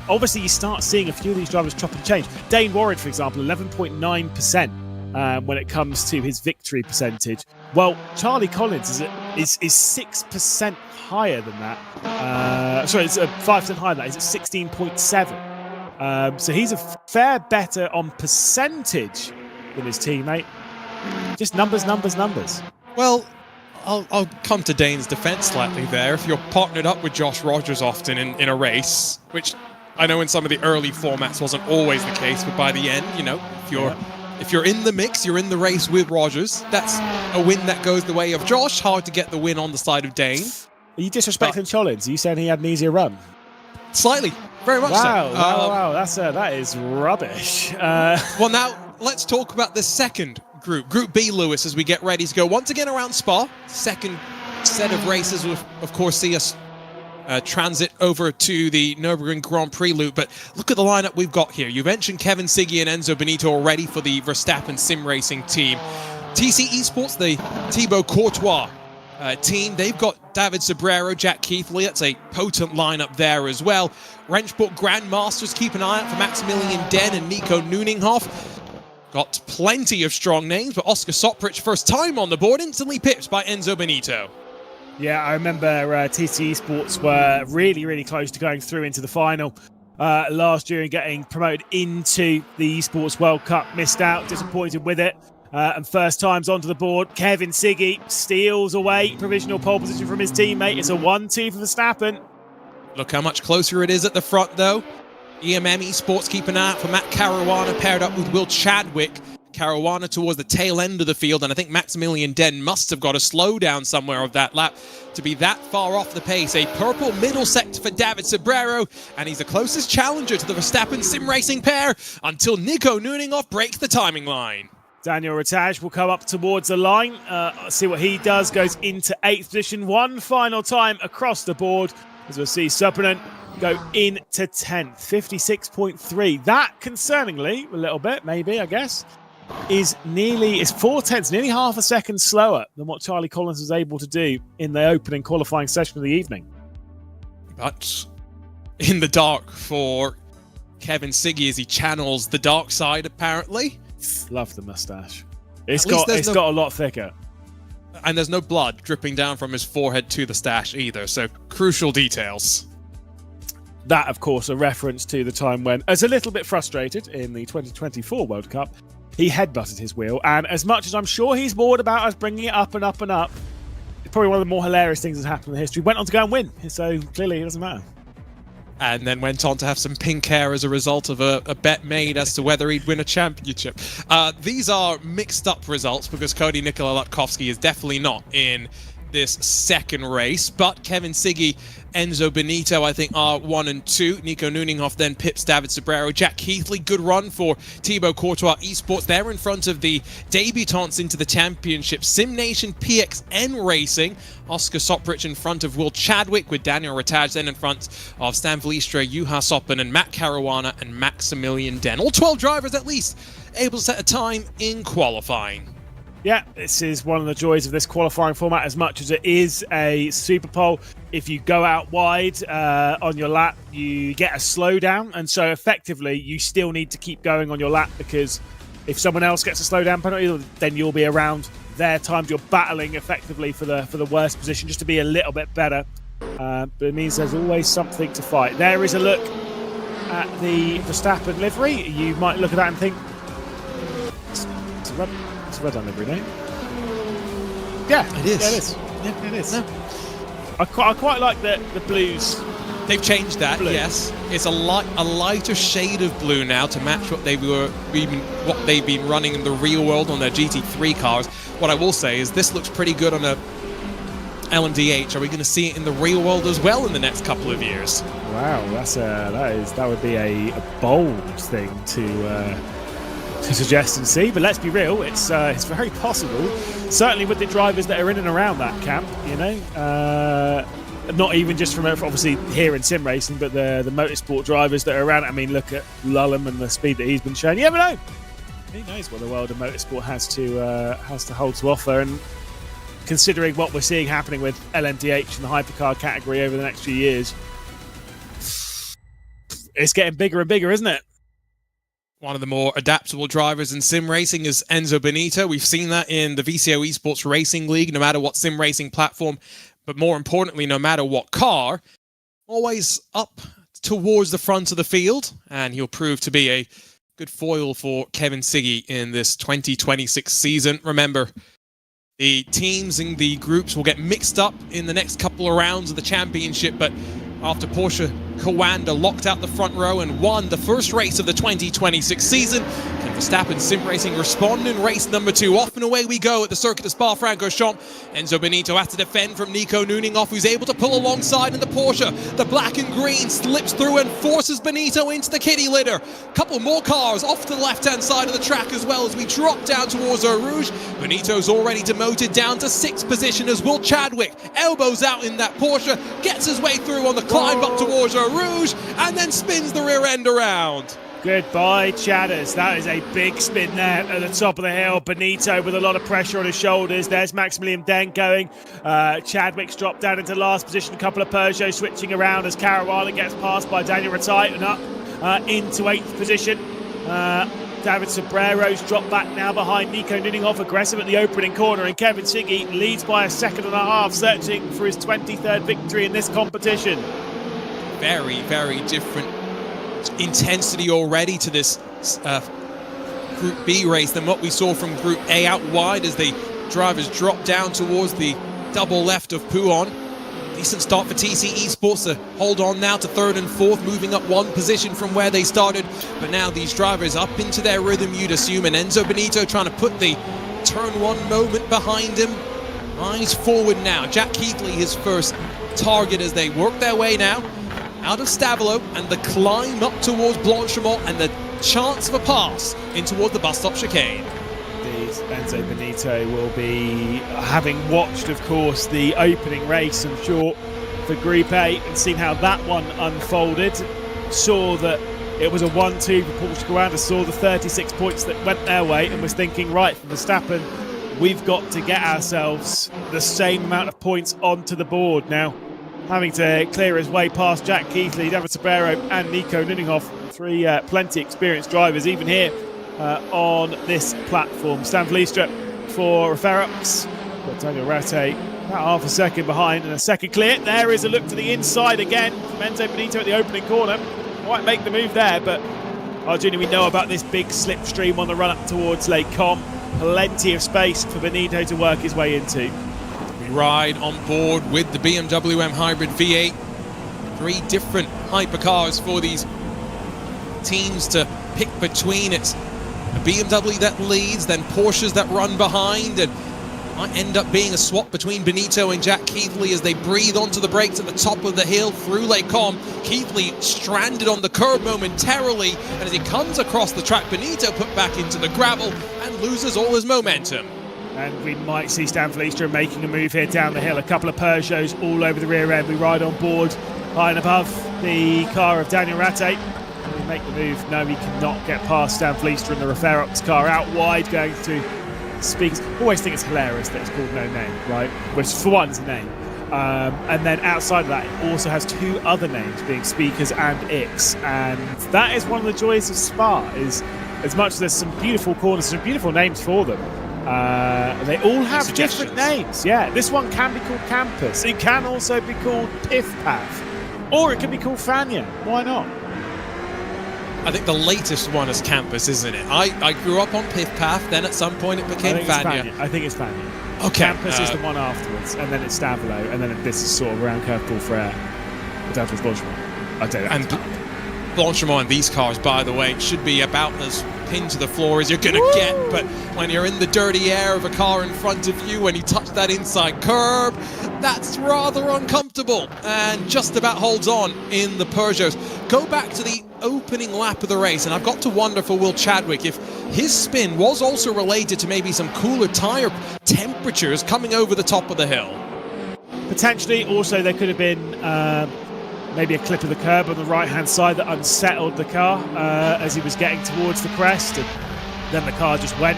obviously you start seeing a few of these drivers chop and change. Dane Warren, for example, 11.9% when it comes to his victory percentage. Well, Charlie Collins is 6% higher than that. Sorry, it's 5% higher than that. He's at 16.7. So he's a fair better on percentage than his teammate. Just numbers. Well, I'll come to Dane's defense slightly there. If you're partnered up with Josh Rogers often in a race, which I know in some of the early formats wasn't always the case, but by the end, if you're in the mix, you're in the race with Rogers, that's a win that goes the way of Josh. Hard to get the win on the side of Dane. Are you disrespecting Collins? Are you saying he had an easier run? Slightly. Very much so. Wow. That is rubbish. Well, now, let's talk about the second group. Group B, Lewis, as we get ready to go once again around Spa. Second set of races will, of course, see us transit over to the Nürburgring Grand Prix loop. But look at the lineup we've got here. You mentioned Kevin Siggy and Enzo Benito already for the Verstappen Sim Racing team. TC Esports, the Thibaut Courtois team, they've got David Sobrero, Jack Keithley. That's a potent lineup there as well. Rennsport Grandmasters, keep an eye out for Maximilian Den and Nico Nuninghoff. Got plenty of strong names, but Oscar Soprich, first time on the board, instantly pipped by Enzo Benito. Yeah, I remember TC Esports were really, really close to going through into the final last year and getting promoted into the Esports World Cup. Missed out, disappointed with it. And first time's onto the board. Kevin Siggy steals away provisional pole position from his teammate. It's a 1-2 for Verstappen. Look how much closer it is at the front, though. EMM Esports keep an eye out for Matt Caruana, paired up with Will Chadwick. Caruana towards the tail end of the field, and I think Maximilian Den must have got a slowdown somewhere of that lap to be that far off the pace. A purple middle sector for David Sobrero, and he's the closest challenger to the Verstappen Sim Racing pair until Nico Nuninghoff breaks the timing line. Daniel Rataj will come up towards the line. See what he does. Goes into 8th position. One final time across the board, as we'll see Supinen go into 10th. 56.3. That, concerningly, a little bit, maybe, I guess, is 4/10, nearly half a second slower than what Charlie Collins was able to do in the opening qualifying session of the evening. But in the dark for Kevin Siggy as he channels the dark side, apparently. Love the moustache. It's got a lot thicker. And there's no blood dripping down from his forehead to the stash either, so crucial details. That, of course, a reference to the time when, as a little bit frustrated in the 2024 World Cup, he headbutted his wheel. And as much as I'm sure he's bored about us bringing it up and up and up, it's probably one of the more hilarious things that's happened in history. Went on to go and win, so clearly it doesn't matter. And then went on to have some pink hair as a result of a bet made as to whether he'd win a championship. These are mixed up results because Cody Nikola Latkovsky is definitely not in this second race, but Kevin Siggy, Enzo Benito, I think, are 1 and 2. Nico Nuninghoff then pips David Sobrero. Jack Keithley, good run for Thibaut Courtois Esports. They're in front of the debutants into the championship. SimNation PXN Racing. Oscar Soprich in front of Will Chadwick, with Daniel Rataj then in front of Stan Vlistra, Juha Soppen, and Matt Caruana and Maximilian Den. All 12 drivers at least able to set a time in qualifying. Yeah, this is one of the joys of this qualifying format, as much as it is a super pole. If you go out wide on your lap, you get a slowdown, and so effectively you still need to keep going on your lap, because if someone else gets a slowdown penalty, then you'll be around their times. You're battling effectively for the worst position, just to be a little bit better. But it means there's always something to fight. There is a look at the Verstappen livery. You might look at that and think, it's a red on livery, don't you? Yeah, it is. Yeah, it is. Yeah, it is. No. I quite like the blues. They've changed that, blue. Yes. It's a lighter shade of blue now to match what they've been running in the real world on their GT3 cars. What I will say is this looks pretty good on a LMDH. Are we going to see it in the real world as well in the next couple of years? Wow, that would be a bold thing to suggest and see, but let's be real, it's very possible, certainly with the drivers that are in and around that camp, you know, not even just from obviously here in sim racing, but the motorsport drivers that are around. I mean, look at Lullum and the speed that he's been showing. You never know, who knows what the world of motorsport has to hold to offer. And considering what we're seeing happening with LMDH and the hypercar category over the next few years, it's getting bigger and bigger, isn't it? One of the more adaptable drivers in sim racing is Enzo Benito. We've seen that in the VCO Esports Racing League, no matter what sim racing platform, but more importantly, no matter what car, always up towards the front of the field, and he'll prove to be a good foil for Kevin Siggy in this 2026 season. Remember, the teams and the groups will get mixed up in the next couple of rounds of the championship, but after Porsche Coanda locked out the front row and won the first race of the 2026 season, can Verstappen Sim Racing respond in race number 2? Off and away we go at the circuit of Spa-Francorchamps. Enzo Benito has to defend from Nico Nuninghoff, who's able to pull alongside in the Porsche. The black and green slips through and forces Benito into the kitty litter. Couple more cars off to the left-hand side of the track as well as we drop down towards Eau Rouge. Benito's already demoted down to 6th position as Will Chadwick elbows out in that Porsche, gets his way through on the climb up towards Eau Rouge, and then spins the rear end around. Goodbye, Chadders. That is a big spin there at the top of the hill. Benito with a lot of pressure on his shoulders. There's Maximilian Den going. Chadwick's dropped down into last position. A couple of Peugeot switching around as Caruana gets passed by Daniel Rataj and up into 8th position. David Sobrero's dropped back now behind Nico Nuninghoff, aggressive at the opening corner, and Kevin Siggy leads by a second and a half, searching for his 23rd victory in this competition. Very, very different intensity already to this Group B race than what we saw from Group A out wide as the drivers drop down towards the double left of Pouon. Decent start for TC Esports to hold on now to 3rd and 4th, moving up 1 position from where they started. But now these drivers up into their rhythm, you'd assume, and Enzo Benito trying to put the turn 1 moment behind him. Eyes forward now. Jack Keithley, his first target as they work their way now out of Stavolo, and the climb up towards Blanchimont and the chance of a pass in towards the bus stop chicane. Enzo Benito will be, having watched, of course, the opening race, I'm sure, for Group A and seen how that one unfolded. Saw that it was a 1-2 for Porsche Coanda, saw the 36 points that went their way and was thinking, right, for Verstappen, we've got to get ourselves the same amount of points onto the board now. Having to clear his way past Jack Keithley, David Sobrero and Nico Nuninghoff, 3 plenty experienced drivers, even here on this platform. Stan Vlistra for Ferox, Got Daniel Rattay about half a second behind and a second clear. There is a look to the inside again from Enzo Benito at the opening corner. Might make the move there, but Arjuna, we know about this big slipstream on the run up towards Lake Com. Plenty of space for Benito to work his way into. We ride on board with the BMW M Hybrid V8. 3 different hypercars for these teams to pick between. It's a BMW that leads, then Porsches that run behind, and might end up being a swap between Benito and Jack Keithley as they breathe onto the brakes at the top of the hill through Lake Com. Keithley stranded on the curb momentarily, and as he comes across the track, Benito put back into the gravel and loses all his momentum. And we might see Stan Vliestra making a move here down the hill. A couple of Peugeots all over the rear end. We ride on board high and above the car of Daniel Rattay. Can we make the move? No, he cannot get past Stan Vliestra and the Referox car out wide going through speakers. Always think it's hilarious that it's called No Name, right? Which for one is a name. And then outside of that, it also has 2 other names, being Speakers and Ix. And that is one of the joys of Spa, is as much as there's some beautiful corners, some beautiful names for them, they all have different names. Yeah, this one can be called Campus. It can also be called Piff Paff. Or it can be called Fania. Why not? I think the latest one is Campus, isn't it? I grew up on Piff Paff, then at some point it became Fania. I think it's Fania. Okay. Campus is the one afterwards, and then it's Stavilo, and then this is sort of around curveball for air. That was Blanchimont. I don't know. And Blanchimont and these cars, by the way, should be about as pinned to the floor as you're going to get, but when you're in the dirty air of a car in front of you, when you touch that inside curb, that's rather uncomfortable, and just about holds on in the Peugeots. Go back to the opening lap of the race, and I've got to wonder for Will Chadwick if his spin was also related to maybe some cooler tyre temperatures coming over the top of the hill. Potentially. Also, there could have been maybe a clip of the curb on the right-hand side that unsettled the car as he was getting towards the crest, and then the car just went.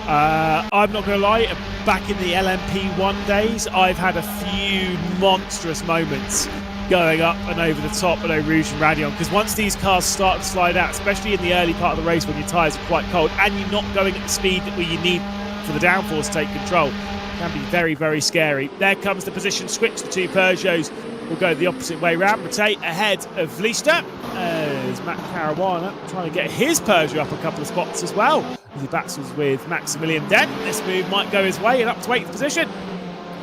I'm not going to lie, back in the LMP1 days, I've had a few monstrous moments going up and over the top at Eau Rouge and Radion, because once these cars start to slide out, especially in the early part of the race when your tyres are quite cold and you're not going at the speed that you need for the downforce to take control, it can be very, very scary. There comes the position switch. The 2 Peugeots will go the opposite way round. Rattay ahead of Vliestra as Matt Caruana trying to get his Peugeot up a couple of spots as well as he battles with Maximilian Dent. This move might go his way and up to 8th position.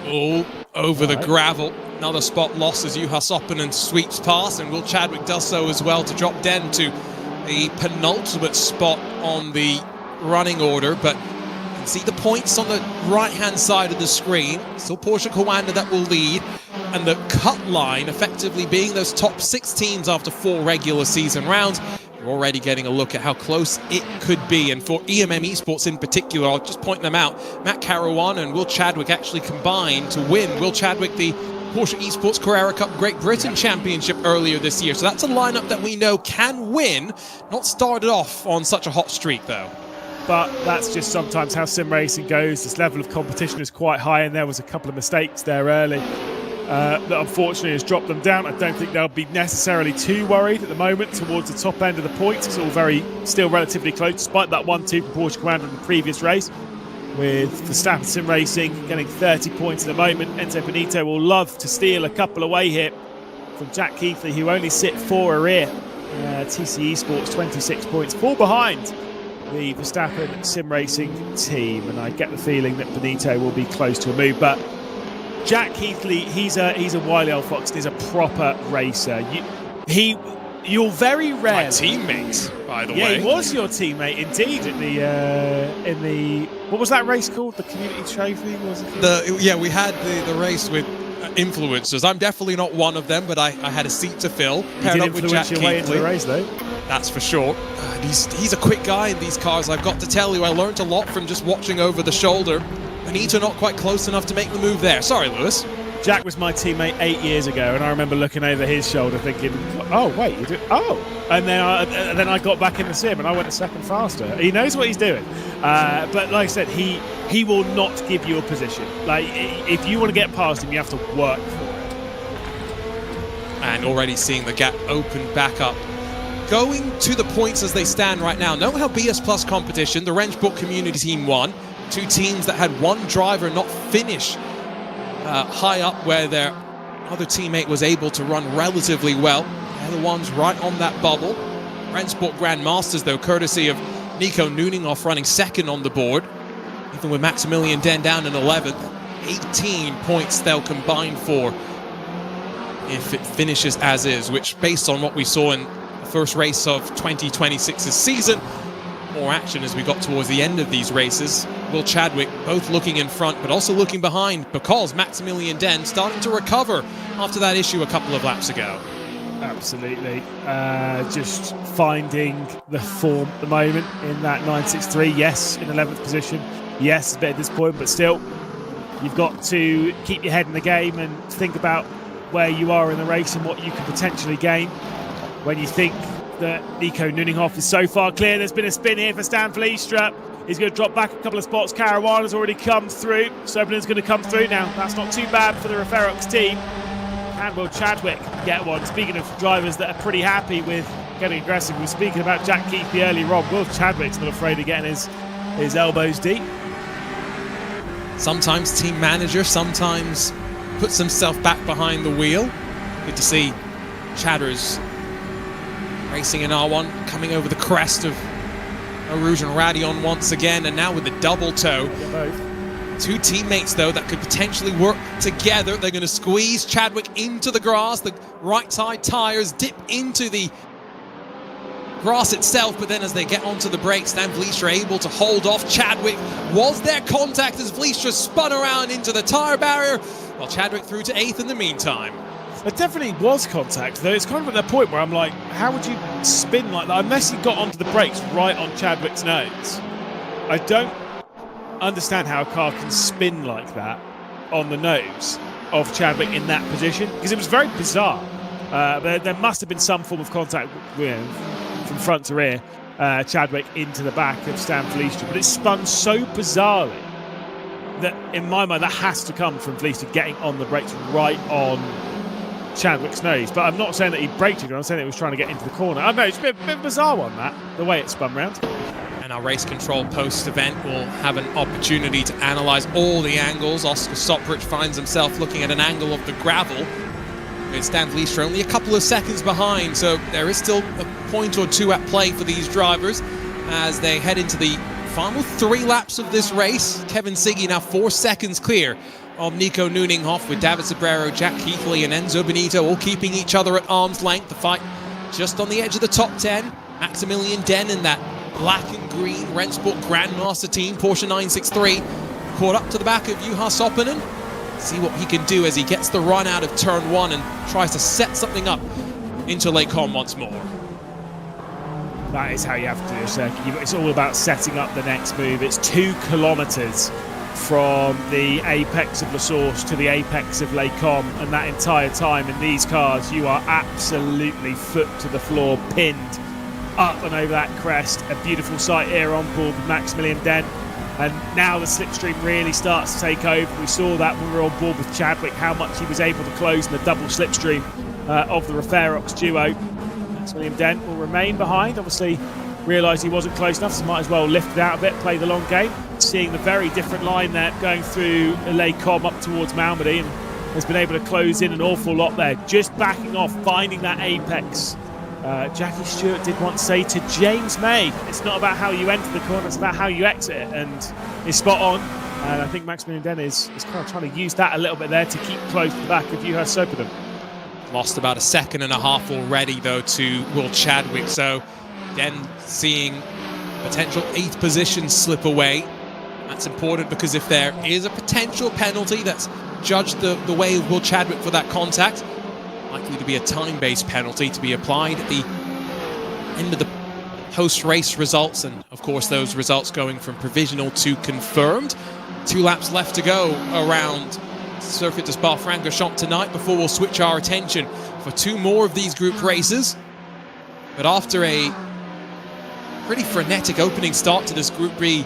All over the gravel. Another spot lost as Juha Soppanen sweeps past, and Will Chadwick does so as well to drop Den to the penultimate spot on the running order. But you can see the points on the right-hand side of the screen. Still Porsche Coanda that will lead, and the cut line effectively being those top 6 teams after 4 regular season rounds. You're already getting a look at how close it could be, and for EMM Esports in particular, I'll just point them out. Matt Caruana and Will Chadwick actually combined to win. Will Chadwick, the Porsche Esports Carrera Cup Great Britain Championship earlier this year, so that's a lineup that we know can win. Not started off on such a hot streak though. But that's just sometimes how sim racing goes. This level of competition is quite high, and there was a couple of mistakes there early that unfortunately has dropped them down. I don't think they'll be necessarily too worried at the moment towards the top end of the points. It's all still relatively close, despite that 1-2 from Porsche Coanda in the previous race. With Verstappen Sim Racing getting 30 points at the moment. Enzo Benito will love to steal a couple away here from Jack Keithley, who only sit 4 rear. TC Esports 26 points, 4 behind the Verstappen Sim Racing team, and I get the feeling that Benito will be close to a move. But Jack Keithley, he's a wily old fox. He's a proper racer. You're very rare. My teammate, by the way. Yeah, he was your teammate indeed at in the what was that race called? The Community Trophy, was it? We had the race with influencers. I'm definitely not one of them, but I had a seat to fill. Paired up with Jack Keithley. Way into the race, though. That's for sure. He's a quick guy in these cars. I've got to tell you, I learned a lot from just watching over the shoulder. Benito not quite close enough to make the move there. Sorry, Lewis. Jack was my teammate 8 years ago, and I remember looking over his shoulder thinking, oh, wait, you do? Oh. And then I got back in the sim, and I went a second faster. He knows what he's doing. But like I said, he will not give you a position. Like, if you want to get past him, you have to work for it. And already seeing the gap open back up. Going to the points as they stand right now. Know how BS Plus competition, the Rennsport community team won. Two teams that had one driver not finish high up where their other teammate was able to run relatively well. They're the ones right on that bubble. Rennsport Grandmasters, though, courtesy of Nico Nuninghoff running second on the board. Even with Maximilian Den down in 11th, 18 points they'll combine for if it finishes as is, which, based on what we saw in the first race of 2026's season, more action as we got towards the end of these races. Will Chadwick both looking in front but also looking behind, because Maximilian Den starting to recover after that issue a couple of laps ago. Absolutely. Just finding the form at the moment in that 963. Yes, in 11th position. Yes, it's a bit of disappointment, but still, you've got to keep your head in the game and think about where you are in the race and what you can potentially gain. When you think that Nico Nuninghoff is so far clear, there's been a spin here for Stan Vliestra. He's going to drop back a couple of spots. Caruana's already come through. Sobinen's going to come through now. That's not too bad for the Referox team. And will Chadwick get one? Speaking of drivers that are pretty happy with getting aggressive, we were speaking about Jack Keithley earlier on. Will Chadwick's not afraid of getting his elbows deep. Sometimes team manager, sometimes puts himself back behind the wheel. Good to see Chadders racing in R1, coming over the crest of Rouge and Radion once again, and now with the double toe. Two teammates, though, that could potentially work together. They're going to squeeze Chadwick into the grass. The right side tires dip into the grass itself, but then as they get onto the brakes, Stan Vliestra able to hold off Chadwick. Was there contact as Vliestra spun around into the tire barrier, while Chadwick through to 8th in the meantime? There definitely was contact, though. It's kind of at that point where I'm like, how would you spin like that unless he got onto the brakes right on Chadwick's nose? I don't understand how a car can spin like that on the nose of Chadwick in that position, because it was very bizarre. There must have been some form of contact from front to rear, Chadwick into the back of Stan Vliestra, but it spun so bizarrely that in my mind that has to come from Vliestra getting on the brakes right on Chadwick's nose. But I'm not saying that he braked it, I'm saying that he was trying to get into the corner. I don't know, it's a bit of a bizarre one, that, the way it spun round. And our race control post-event will have an opportunity to analyse all the angles. Oscar Soprich finds himself looking at an angle of the gravel, with Stan Vliestra only a couple of seconds behind, so there is still a point or two at play for these drivers as they head into the final 3 laps of this race. Kevin Siggy now 4 seconds clear of Nico Nuninghoff, with David Sobrero, Jack Keithley and Enzo Benito all keeping each other at arm's length. The fight just on the edge of the top 10. Maximilian Den in that black and green Rennsport Grandmaster team, Porsche 963, caught up to the back of Juha Sopinen. See what he can do as he gets the run out of turn 1 and tries to set something up into Les Combes once more. That is how you have to do a circuit. It's all about setting up the next move. It's 2 kilometres from the apex of La Source to the apex of Les Combes, and that entire time in these cars you are absolutely foot to the floor, pinned up and over that crest. A beautiful sight here on board with Maximilian Den, and now the slipstream really starts to take over. We saw that when we were on board with Chadwick, how much he was able to close in the double slipstream of the Referox duo. Maximilian Den will remain behind, obviously realised he wasn't close enough, so might as well lift it out a bit, play the long game. Seeing the very different line there going through Les Combes up towards Malmedy, and has been able to close in an awful lot there, just backing off, finding that apex. Jackie Stewart did once say to James May, it's not about how you enter the corner, it's about how you exit it, and he's spot on. And I think Maximilian Den is kind of trying to use that a little bit there to keep close to the back of Juha Sopinen. Lost about 1.5 seconds already, though, to Will Chadwick, so Den seeing potential 8th position slip away. That's important, because if there is a potential penalty that's judged the way of Will Chadwick for that contact, likely to be a time-based penalty to be applied at the end of the post-race results, and of course those results going from provisional to confirmed. 2 laps left to go around Circuit de Spa-Francorchamps tonight before we'll switch our attention for 2 more of these group races. But after a pretty frenetic opening start to this Group B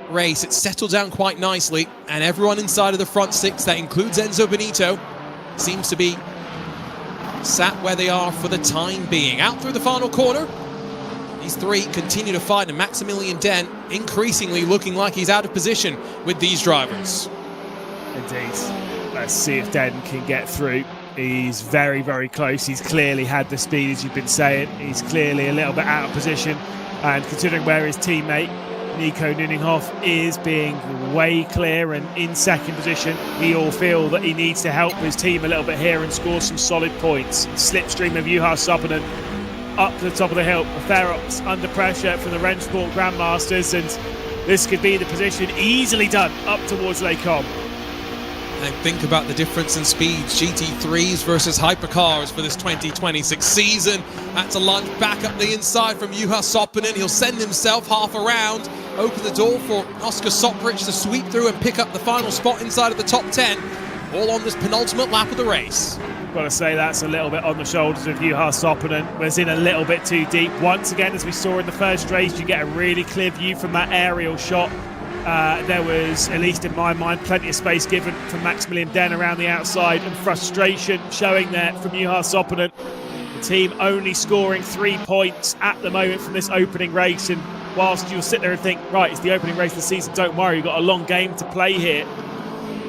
race, it's settled down quite nicely, and everyone inside of the front 6, that includes Enzo Benito, seems to be sat where they are for the time being. Out through the final corner, These three continue to fight, and Maximilian Den increasingly looking like he's out of position with these drivers. Indeed. Let's see if Den can get through. He's very, very close. He's clearly had the speed, as you've been saying. He's clearly a little bit out of position. And considering where his teammate, Nico Nuninghoff, is being way clear and in second position, we all feel that he needs to help his team a little bit here and score some solid points. Slipstream of Juha Soppanen up to the top of the hill. Ferox under pressure from the Rennsport Grandmasters, and this could be the position easily done up towards Les Combes. And think about the difference in speeds, GT3s versus hypercars for this 2026 season. That's a lunge back up the inside from Juha Soppanen. He'll send himself half around, open the door for Oscar Soprich to sweep through and pick up the final spot inside of the top 10, all on this penultimate lap of the race. Got to say that's a little bit on the shoulders of Juha Soppanen. Was in a little bit too deep. Once again, as we saw in the first race, you get a really clear view from that aerial shot. There was, at least in my mind, plenty of space given from Maximilian Den around the outside, and frustration showing there from Juha Soppanen. The team only scoring 3 points at the moment from this opening race, and whilst you'll sit there and think, right, it's the opening race of the season, don't worry, you've got a long game to play here.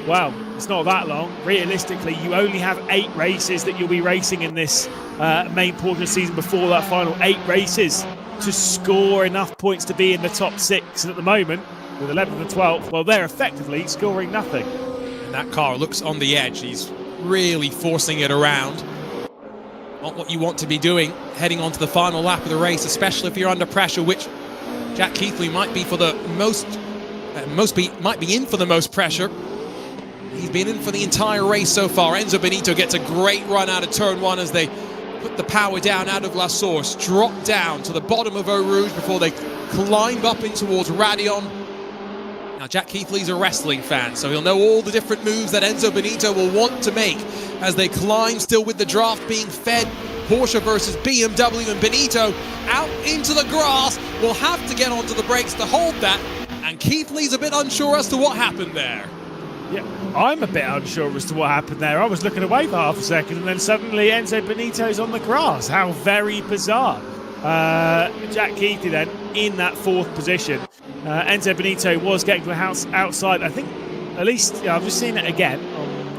Well, it's not that long. Realistically, you only have 8 races that you'll be racing in this main portion of the season before that final 8 races to score enough points to be in the top 6. And at the moment, with 11th and 12th, well, they're effectively scoring nothing. And that car looks on the edge. He's really forcing it around. Not what you want to be doing heading onto the final lap of the race, especially if you're under pressure, which Jack Keithley might be for the might be in for the most pressure. He's been in for the entire race so far. Enzo Benito gets a great run out of turn 1 as they put the power down out of La Source, drop down to the bottom of Eau Rouge before they climb up in towards Radion. Now, Jack Keithley's a wrestling fan, so he'll know all the different moves that Enzo Benito will want to make as they climb, still with the draft being fed. Porsche versus BMW, and Benito out into the grass. Will have to get onto the brakes to hold that, and Keithley's a bit unsure as to what happened there. Yeah, I'm a bit unsure as to what happened there. I was looking away for half a second, and then suddenly Enzo Benito's on the grass. How very bizarre. Jack Keithley then in that 4th position. Enzo Benito was getting to the house outside. I think, at least, I've just seen it again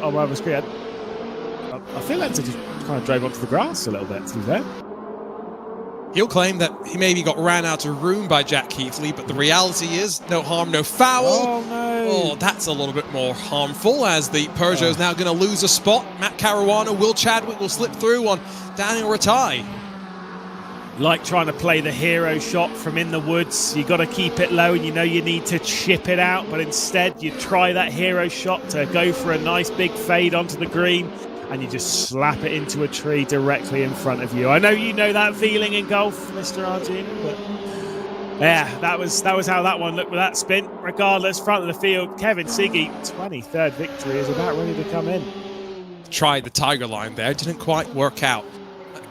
on my other screen. I feel Enzo just kind of drove onto the grass a little bit, to be fair. He'll claim that he maybe got ran out of room by Jack Keithley, but the reality is no harm, no foul. Oh, no. Oh, that's a little bit more harmful, as the Peugeot's now going to lose a spot. Matt Caruana, Will Chadwick will slip through on Daniel Ratai. Like trying to play the hero shot from in the woods. You got to keep it low, and you know you need to chip it out, but instead you try that hero shot to go for a nice big fade onto the green, and you just slap it into a tree directly in front of you. I know you know that feeling in golf, Mr. Arjun, but yeah, that was how that one looked with that spin. Regardless, front of the field, Kevin Siggy, 23rd victory, is about ready to come in. Tried the Tiger line there, didn't quite work out.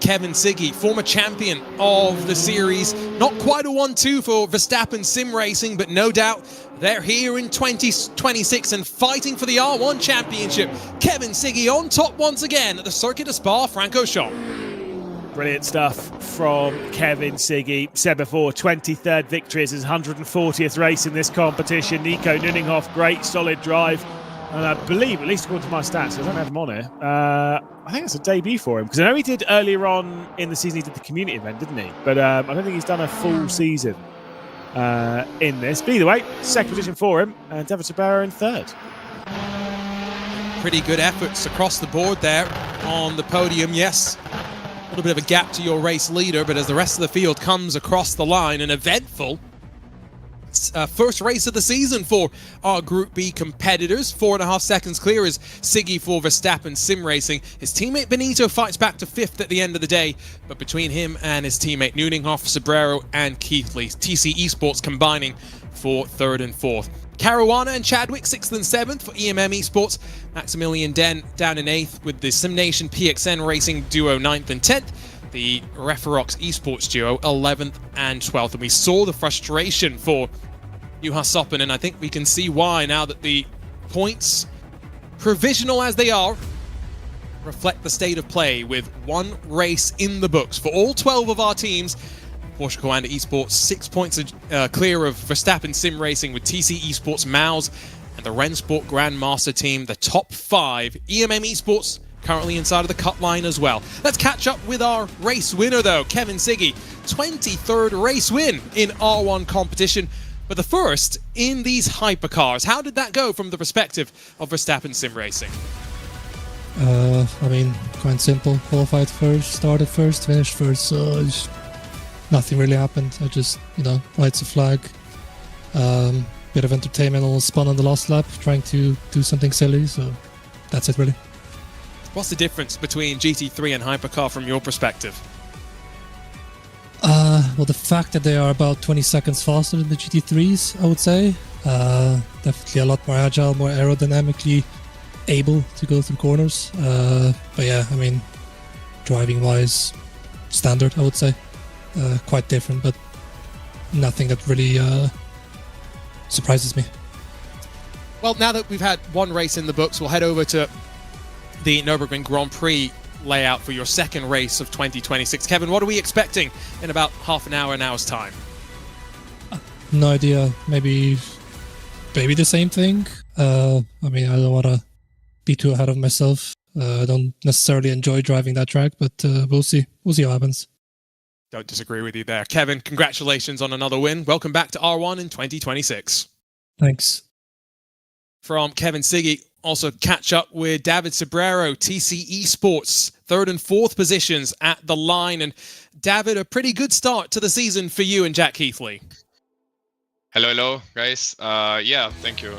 Kevin Siggy, former champion of the series. Not quite a 1-2 for Verstappen Sim Racing, but no doubt they're here in 2026 and fighting for the R1 Championship. Kevin Siggy on top once again at the circuit of Spa-Francorchamps. Brilliant stuff from Kevin Siggy. Said before, 23rd victory is his 140th race in this competition. Nico Nuninghoff, great solid drive. And I believe, at least according to my stats, I don't have him on here, I think it's a debut for him. Because I know he did earlier on in the season, he did the community event, didn't he? But I don't think he's done a full season in this. But either way, second position for him, and David Sabara in 3rd. Pretty good efforts across the board there on the podium. Yes, a little bit of a gap to your race leader, but as the rest of the field comes across the line, an eventful first race of the season for our Group B competitors. 4.5 seconds clear is Siggy for Verstappen Sim Racing. His teammate Benito fights back to 5th at the end of the day, but between him and his teammate Nuninghoff, Sobrero and Keithley, TC Esports combining for 3rd and 4th. Caruana and Chadwick 6th and 7th for EMM Esports. Maximilian Den down in 8th with the SimNation PXN Racing duo 9th and 10th. The Referox Esports duo 11th and 12th. And we saw the frustration for Juha Soppanen, and I think we can see why now that the points, provisional as they are, reflect the state of play with one race in the books for all 12 of our teams. Porsche Coanda Esports 6 points clear of Verstappen Sim Racing with TC Esports Mouse and the Rennsport Grandmaster team, the top 5. EMM Esports currently inside of the cut line as well. Let's catch up with our race winner though, Kevin Siggy. 23rd race win in R1 competition, but the first in these hypercars. How did that go from the perspective of Verstappen Sim Racing? I mean, quite simple. Qualified first, started first, finished first, so nothing really happened. I just, lights a flag, bit of entertainment, almost spun on the last lap, trying to do something silly, so that's it really. What's the difference between GT3 and hypercar from your perspective? Well, the fact that they are about 20 seconds faster than the GT3s, I would say. Definitely a lot more agile, more aerodynamically able to go through corners. But yeah, I mean, driving-wise, standard, I would say. Quite different, but nothing that really surprises me. Well, now that we've had one race in the books, we'll head over to the Nürburgring Grand Prix layout for your second race of 2026. Kevin, what are we expecting in about half an hour, an hour's time? No idea. Maybe the same thing. I mean, I don't want to be too ahead of myself. I don't necessarily enjoy driving that track, but we'll see. We'll see what happens. Don't disagree with you there. Kevin, congratulations on another win. Welcome back to R1 in 2026. Thanks. From Kevin Siggy, also catch up with David Sobrero, TC Esports, 3rd and 4th positions at the line. And David, a pretty good start to the season for you and Jack Heathley. Hello, guys. Yeah, thank you.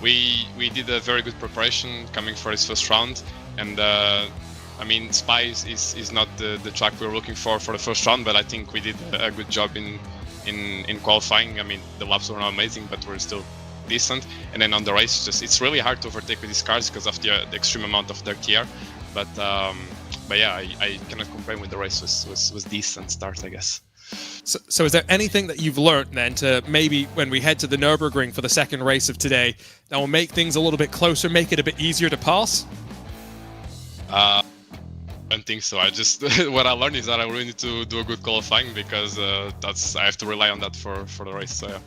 We did a very good preparation coming for this first round, and I mean, Spa is not the track we were looking for the first round, but I think we did a good job in qualifying. I mean, the laps were not amazing, but we're still decent. And then on the race, it's really hard to overtake with these cars because of the extreme amount of dirt here. But yeah, I cannot complain with the race. Was decent start, I guess. So is there anything that you've learned then to maybe when we head to the Nürburgring for the second race of today that will make things a little bit closer, make it a bit easier to pass? I don't think so. I just what I learned is that I really need to do a good qualifying because I have to rely on that for the race. So yeah.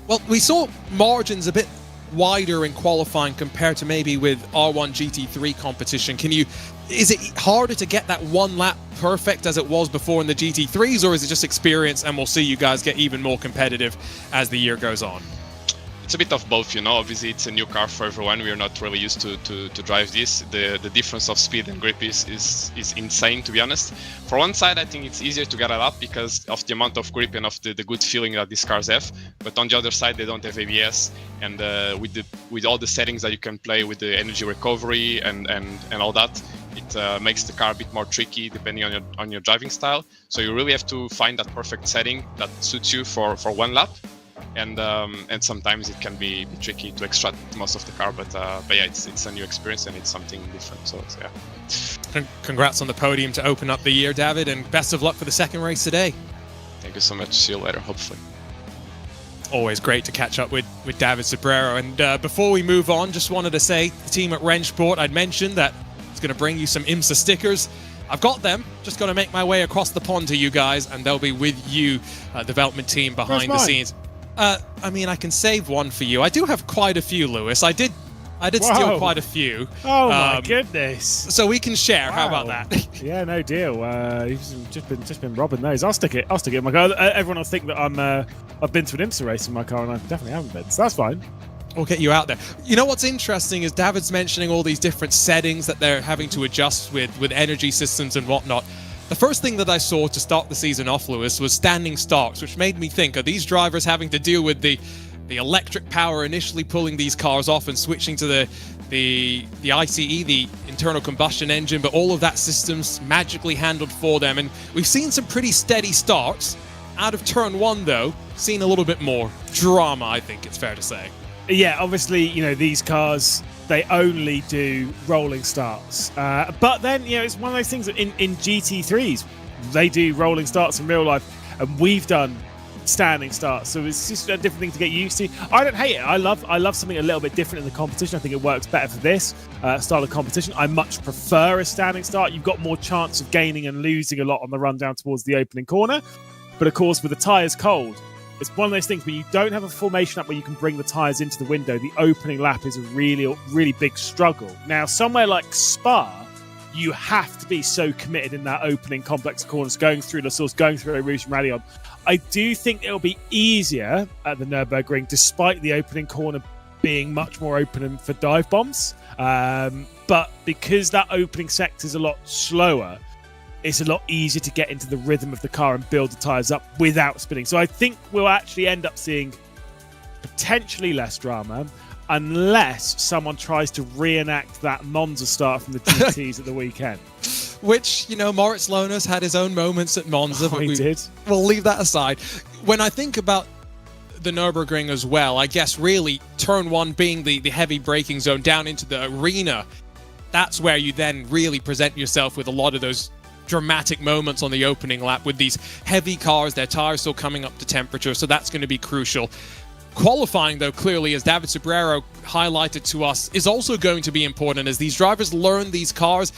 Well, we saw margins a bit wider in qualifying compared to maybe with R1 GT3 competition. Is it harder to get that one lap perfect as it was before in the GT3s, or is it just experience and we'll see you guys get even more competitive as the year goes on? It's a bit of both, Obviously, it's a new car for everyone. We are not really used to drive this. The difference of speed and grip is insane, to be honest. For one side, I think it's easier to get it up because of the amount of grip and of the good feeling that these cars have. But on the other side, they don't have ABS, and with all the settings that you can play with the energy recovery and all that, it makes the car a bit more tricky depending on your driving style. So you really have to find that perfect setting that suits you for one lap. And sometimes it can be tricky to extract most of the car, but yeah, it's a new experience and it's something different. So yeah. Congrats on the podium to open up the year, David, and best of luck for the second race today. Thank you so much. See you later, hopefully. Always great to catch up with David Sobrero. And before we move on, just wanted to say the team at Rennsport, I'd mentioned that it's going to bring you some IMSA stickers. I've got them, just got to make my way across the pond to you guys, and they'll be with you, development team behind the scenes. I mean, I can save one for you. I do have quite a few, Lewis. I did steal quite a few. Oh my goodness! So we can share. Wow. How about that? Yeah, no deal. You've just been robbing those. I'll stick it in my car. Everyone will think that I've been to an IMSA race in my car, and I definitely haven't been. So that's fine. We'll get you out there. You know what's interesting is David's mentioning all these different settings that they're having to adjust with energy systems and whatnot. The first thing that I saw to start the season off, Lewis, was standing starts, which made me think, are these drivers having to deal with the electric power initially pulling these cars off and switching to the ICE, the internal combustion engine, but all of that system's magically handled for them. And we've seen some pretty steady starts. Out of turn one, though, seen a little bit more drama, I think it's fair to say. Yeah, obviously, these cars, they only do rolling starts. But then, it's one of those things that in GT3s, they do rolling starts in real life. And we've done standing start, so it's just a different thing to get used to. I don't hate it. I love something a little bit different in the competition. I think it works better for this style of competition. I much prefer a standing start. You've got more chance of gaining and losing a lot on the run down towards the opening corner, but of course with the tyres cold, it's one of those things where you don't have a formation up where you can bring the tyres into the window. The opening lap is a really big struggle. Now somewhere like Spa, you have to be so committed in that opening complex corners, going through the source, going through a Rouge and Rallye on. I do think it'll be easier at the Nürburgring, despite the opening corner being much more open for dive bombs. But because that opening sector is a lot slower, it's a lot easier to get into the rhythm of the car and build the tyres up without spinning. So I think we'll actually end up seeing potentially less drama, unless someone tries to reenact that Monza start from the GTs at the weekend. Which, you know, Moritz Lohnes had his own moments at Monza. But he did. We'll leave that aside. When I think about the Nürburgring as well, I guess really turn one being the heavy braking zone down into the arena, that's where you then really present yourself with a lot of those dramatic moments on the opening lap with these heavy cars, their tires still coming up to temperature, so that's going to be crucial. Qualifying, though, clearly, as David Sobrero highlighted to us, is also going to be important as these drivers learn these cars,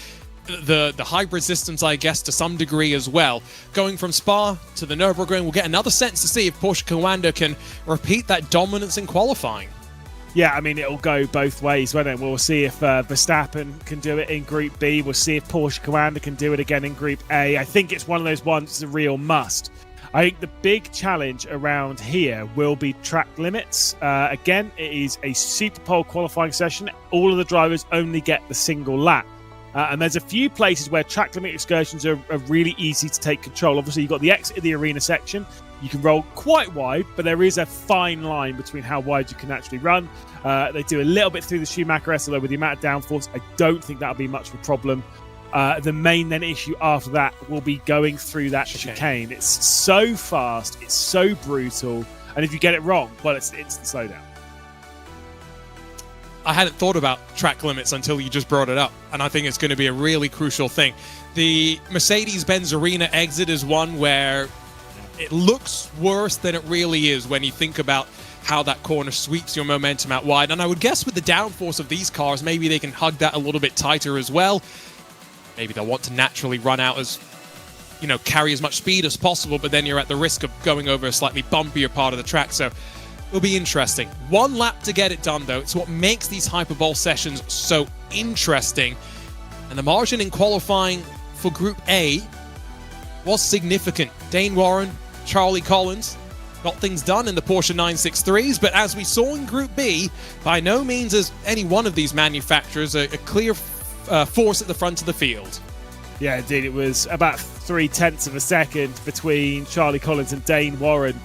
the hybrid systems, I guess, to some degree as well. Going from Spa to the Nürburgring, we'll get another sense to see if Porsche Commando can repeat that dominance in qualifying. Yeah, I mean, it'll go both ways, won't it? We'll see if Verstappen can do it in Group B. We'll see if Porsche Commando can do it again in Group A. I think it's one of those ones that's a real must. I think the big challenge around here will be track limits. Again, it is a Super Pole qualifying session. All of the drivers only get the single lap. And there's a few places where track limit excursions are really easy to take control. Obviously, you've got the exit of the arena section. You can roll quite wide, but there is a fine line between how wide you can actually run. They do a little bit through the Schumacher S, although with the amount of downforce, I don't think that'll be much of a problem. The main then issue after that will be going through that chicane. It's so fast, it's so brutal, and if you get it wrong, well, it's the slowdown. I hadn't thought about track limits until you just brought it up, and I think it's going to be a really crucial thing. The Mercedes-Benz Arena exit is one where it looks worse than it really is when you think about how that corner sweeps your momentum out wide. And I would guess with the downforce of these cars, maybe they can hug that a little bit tighter as well. Maybe they'll want to naturally run out as, you know, carry as much speed as possible, but then you're at the risk of going over a slightly bumpier part of the track. So it'll be interesting. One lap to get it done, though. It's what makes these Hyperbole sessions so interesting. And the margin in qualifying for Group A was significant. Dane Warren, Charlie Collins got things done in the Porsche 963s, but as we saw in Group B, by no means is any one of these manufacturers a clear force at the front of the field. Yeah, indeed. It was about 0.3 of a second between Charlie Collins and Dane Warren.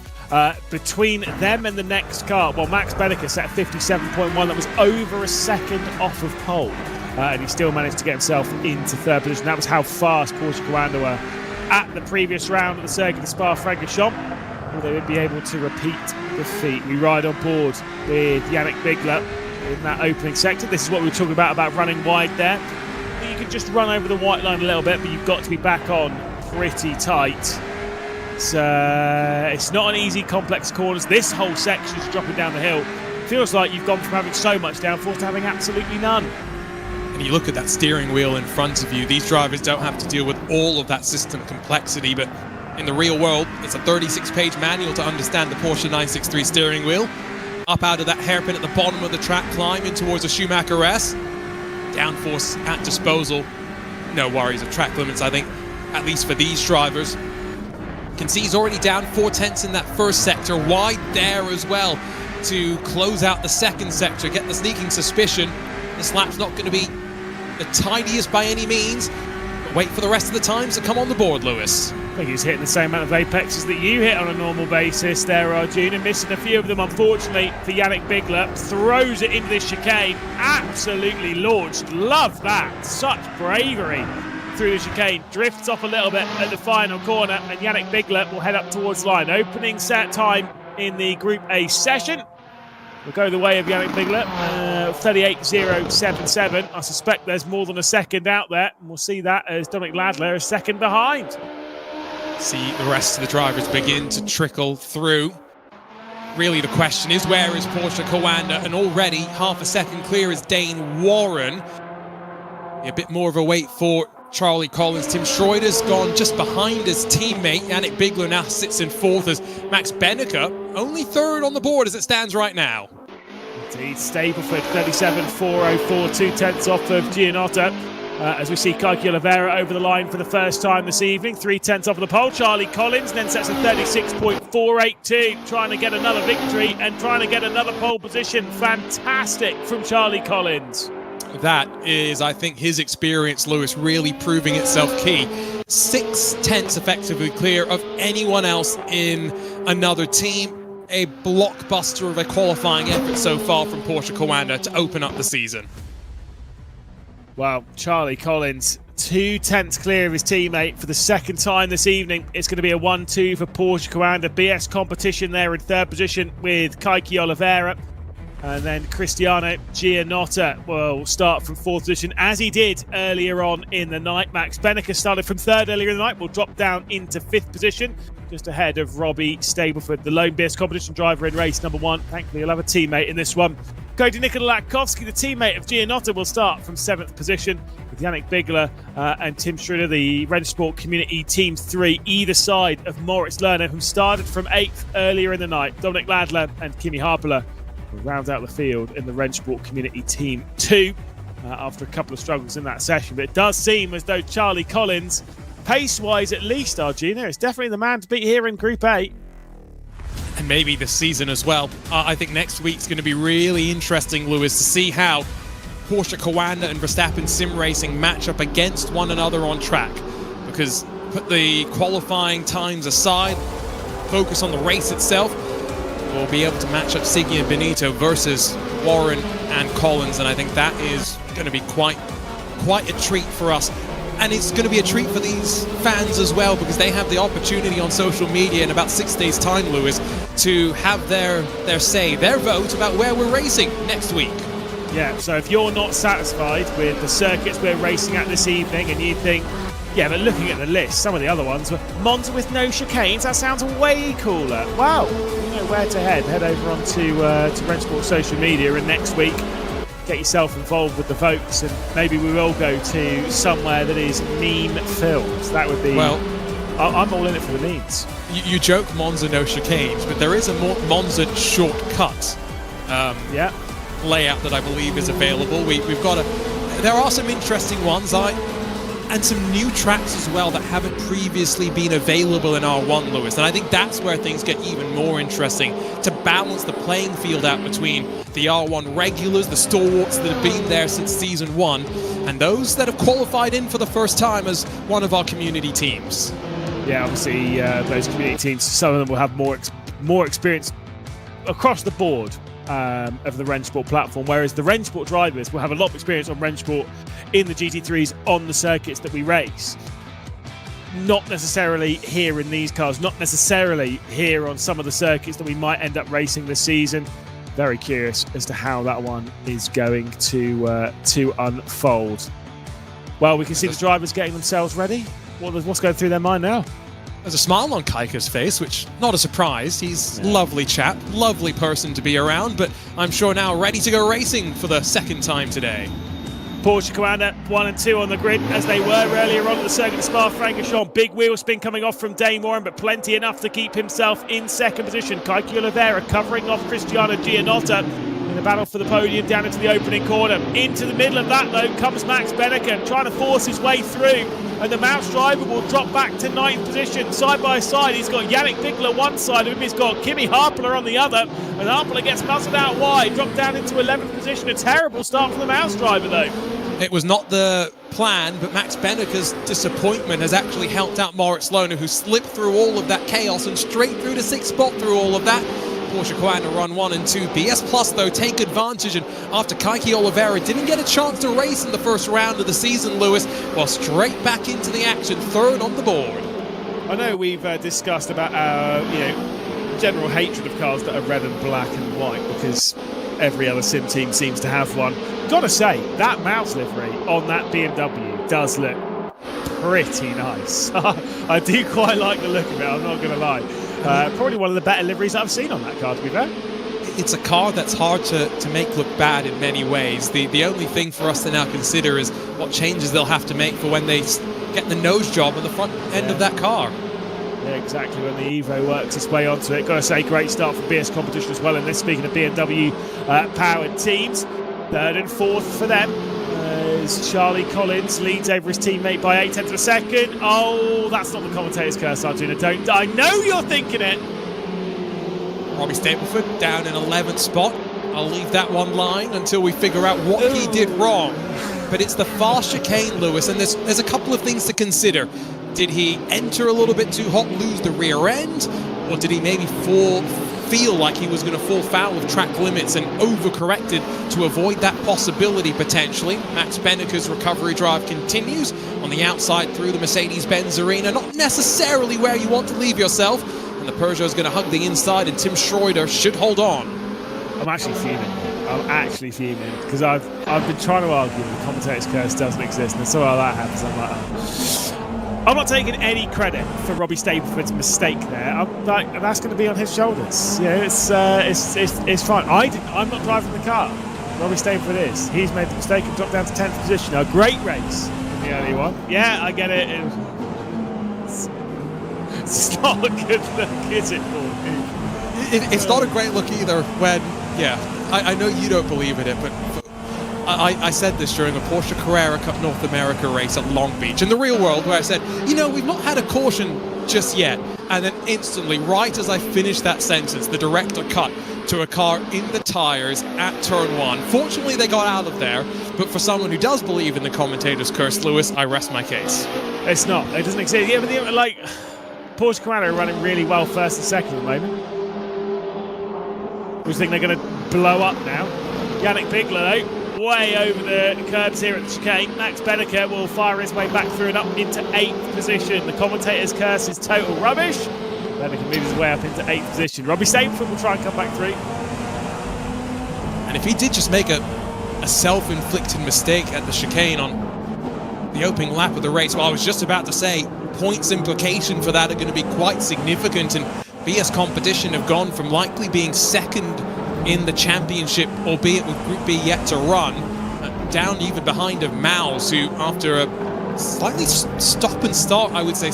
Between them and the next car, well, Max Benneker set 57.1. That was over a second off of pole. And he still managed to get himself into third position. That was how fast Porsche Commando were at the previous round at the circuit of Spa-Francorchamps. Will they be able to repeat the feat? We ride on board with Yannick Bigler in that opening sector. This is what we were talking about running wide there. You can just run over the white line a little bit, but you've got to be back on pretty tight. It's not an easy, complex corners. This whole section is dropping down the hill. Feels like you've gone from having so much downforce to having absolutely none. And you look at that steering wheel in front of you. These drivers don't have to deal with all of that system complexity, but in the real world, it's a 36-page manual to understand the Porsche 963 steering wheel. Up out of that hairpin at the bottom of the track, climbing towards the Schumacher S. Downforce at disposal. No worries of track limits, I think, at least for these drivers. Can see he's already down 0.4 in that first sector, wide there as well to close out the second sector, get the sneaking suspicion. This lap's not going to be the tidiest by any means, but wait for the rest of the times to come on the board, Lewis. I think he's hitting the same amount of apexes that you hit on a normal basis there, Arjun, and missing a few of them, unfortunately, for Yannick Bigler. Throws it into this chicane, absolutely launched. Love that, such bravery through the chicane. Drifts off a little bit at the final corner, and Yannick Bigler will head up towards the line. Opening set time in the Group A session will go the way of Yannick Bigler, 38.077. I suspect there's more than a second out there, and we'll see that as Dominic Ladler is second behind. See the rest of the drivers begin to trickle through. Really the question is, where is Porsche Coanda? And already half a second clear is Dane Warren. A bit more of a wait for Charlie Collins. Tim Schroeder's gone just behind his teammate. Yannick Bigler now sits in fourth as Max Benneker only third on the board as it stands right now. Indeed, Stableford 37.404, 2/10 off of Gianotta. As we see Kaiki Oliveira over the line for the first time this evening, 3/10 off of the pole. Charlie Collins then sets a 36.482, trying to get another victory and trying to get another pole position. Fantastic from Charlie Collins. That is, I think, his experience, Lewis, really proving itself key. 6/10 effectively clear of anyone else in another team. A blockbuster of a qualifying effort so far from Porsche Coanda to open up the season. Well, Charlie Collins, 2/10 clear of his teammate for the second time this evening. It's going to be a 1-2 for Porsche Coanda. BS competition there in third position with Kaiki Oliveira. And then Cristiano Gianotta will start from fourth position, as he did earlier on in the night. Max Benneker started from third earlier in the night, will drop down into fifth position, just ahead of Robbie Stableford, the lone BS competition driver in race number one. Thankfully, he'll have a teammate in this one. Cody Nikolakowski, the teammate of Gianotta, will start from seventh position, with Yannick Bigler and Tim Schroeder, the Rennsport Community Team 3, either side of Moritz Lerner, who started from eighth earlier in the night. Dominic Ladler and Kimi Harpela will round out the field in the Rennsport Community Team 2 after a couple of struggles in that session. But it does seem as though Charlie Collins, pace-wise at least, Argina, is definitely the man to beat here in Group 8. And maybe this season as well. I think next week's going to be really interesting, Lewis, to see how Porsche Coanda and Verstappen Sim Racing match up against one another on track. Because put the qualifying times aside, focus on the race itself, we'll be able to match up Siggy and Benito versus Warren and Collins, and I think that is going to be quite a treat for us. And it's going to be a treat for these fans as well, because they have the opportunity on social media in about 6 days' time, Lewis, to have their say, their vote about where we're racing next week. Yeah, so if you're not satisfied with the circuits we're racing at this evening and you think, yeah, but looking at the list, some of the other ones were Monza with no chicanes, that sounds way cooler. Wow, you know where to head. Head over onto to Rennsport social media, and next week get yourself involved with the votes, and maybe we will go to somewhere that is meme-filled. That would be... Well, I'm all in it for the memes. You joke Monza no chicanes, but there is a Monza shortcut layout that I believe is available. We've got there are some interesting ones, and some new tracks as well that haven't previously been available in R1, Lewis. And I think that's where things get even more interesting, to balance the playing field out between the R1 regulars, the stalwarts that have been there since season 1, and those that have qualified in for the first time as one of our community teams. Yeah, obviously those community teams, some of them will have more experience across the board of the Rennsport platform, whereas the Rennsport drivers will have a lot of experience on Rennsport in the GT3s on the circuits that we race. Not necessarily here in these cars, not necessarily here on some of the circuits that we might end up racing this season. Very curious as to how that one is going to unfold. Well, we can see the drivers getting themselves ready. What's going through their mind now? There's a smile on Kaika's face, which, not a surprise. He's a lovely chap, lovely person to be around, but I'm sure now ready to go racing for the second time today. Porsche Coanda 1 and 2 on the grid, as they were earlier on at the circuit of Spa-Francorchamps. Big wheel spin coming off from Dane Warren, but plenty enough to keep himself in second position. Kaiki Oliveira covering off Cristiano Gianotta in the battle for the podium down into the opening corner. Into the middle of that, though, comes Max Benneker, trying to force his way through, and the Mouse driver will drop back to 9th position. Side by side, he's got Yannick Bigler one side of him, he's got Kimi Harpela on the other, and Harpela gets muzzled out wide, dropped down into 11th position. A terrible start for the Mouse driver, though. It was not the plan, but Max Benneker's disappointment has actually helped out Moritz Lerner, who slipped through all of that chaos and straight through to 6th spot through all of that. Porsche Coanda run 1 and 2. BS Plus, though, take advantage, and after Kaiki Oliveira didn't get a chance to race in the first round of the season, Lewis, well, straight back into the action, third on the board. I know we've discussed about our, general hatred of cars that are red and black and white, because every other sim team seems to have one. Gotta say, that Mouse livery on that BMW does look pretty nice. I do quite like the look of it, I'm not going to lie. Probably one of the better liveries I've seen on that car, to be fair. It's a car that's hard to make look bad in many ways. The only thing for us to now consider is what changes they'll have to make for when they get the nose job on the front end of that car. Yeah, exactly, when the Evo works its way onto it. Got to say, great start for BS competition as well in this. Speaking of BMW powered teams, third and fourth for them. As Charlie Collins leads over his teammate by 0.8 of a second. Oh, that's not the commentator's curse, Arjuna. Don't. I know you're thinking it. Robbie Stapleford down in 11th spot. I'll leave that one line until we figure out what he did wrong. But it's the fast chicane, Lewis, and there's a couple of things to consider. Did he enter a little bit too hot, lose the rear end? Or did he maybe feel like he was going to fall foul of track limits and overcorrected to avoid that possibility potentially? Max Benneke's recovery drive continues on the outside through the Mercedes-Benz arena. Not necessarily where you want to leave yourself. And the Peugeot's going to hug the inside, and Tim Schroeder should hold on. I'm actually fuming because I've been trying to argue that the commentator's curse doesn't exist, and so that happens. I'm like, oh. I'm not taking any credit for Robbie Stapleford's mistake there. I'm like, that's going to be on his shoulders. Yeah, it's fine. I'm not driving the car. Robbie Stapleford is. He's made the mistake and dropped down to 10th position. A great race in the early one. Yeah, I get it. It's not a good look, is it, Paul? It's not a great look either when, I know you don't believe in it, but I said this during a Porsche Carrera Cup North America race at Long Beach in the real world, where I said, we've not had a caution just yet. And then instantly, right as I finished that sentence, the director cut to a car in the tyres at turn 1. Fortunately, they got out of there, but for someone who does believe in the commentator's curse, Lewis, I rest my case. It's not. It doesn't exist. Yeah, but like, Porsche Carrera are running really well first and second at the moment. We think they're going to blow up now. Yannick Bigler, though, way over the curbs here at the chicane. Max Benneke will fire his way back through and up into 8th position. The commentator's curse is total rubbish. Benneke moves his way up into 8th position. Robbie Stapleford will try and come back through. And if he did just make a self-inflicted mistake at the chicane on the opening lap of the race, well, I was just about to say, points implication for that are going to be quite significant, and BS competition have gone from likely being second in the championship, albeit with Group B yet to run, down even behind of Maus, who after a slightly stop and start, I would say,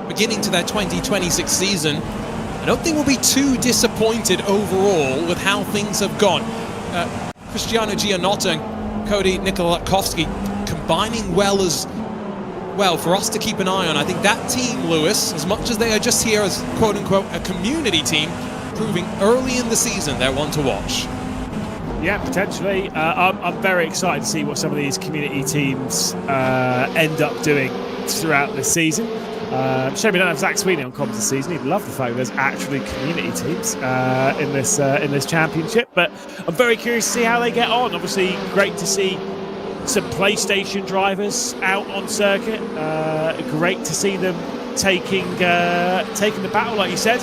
beginning to their 2026 season, I don't think we'll be too disappointed overall with how things have gone. Cristiano Gianotta and Cody Nikolakowski combining well as well for us to keep an eye on. I think that team, Lewis, as much as they are just here as quote-unquote a community team, proving early in the season they're one to watch. Yeah, potentially. I'm very excited to see what some of these community teams end up doing throughout this season. Shame we don't have Zach Sweeney on comms this season. He'd love the fact there's actually community teams in this championship. But I'm very curious to see how they get on. Obviously, great to see some PlayStation drivers out on circuit. Great to see them taking the battle, like you said.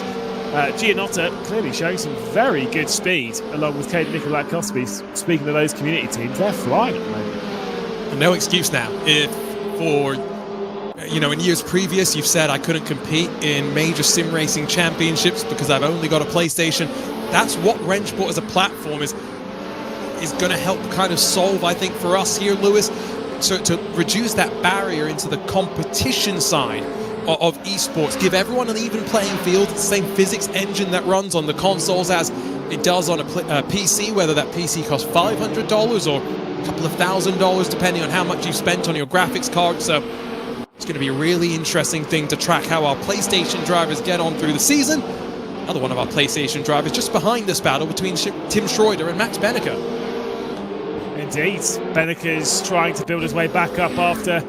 Gianotta clearly showing some very good speed, along with Cade Nikolakowski. Speaking of those community teams, they're flying at the moment. No excuse now. If for in years previous you've said I couldn't compete in major sim racing championships because I've only got a PlayStation, that's what Rennsport as a platform is going to help kind of solve, I think, for us here, Lewis, to reduce that barrier into the competition side of esports, give everyone an even playing field, the same physics engine that runs on the consoles as it does on a PC, whether that PC costs $500 or a couple of $1,000 depending on how much you've spent on your graphics card. So it's going to be a really interesting thing to track how our PlayStation drivers get on through the season. Another one of our PlayStation drivers just behind this battle between Tim Schroeder and Max Benneke. Indeed, Benneke's trying to build his way back up after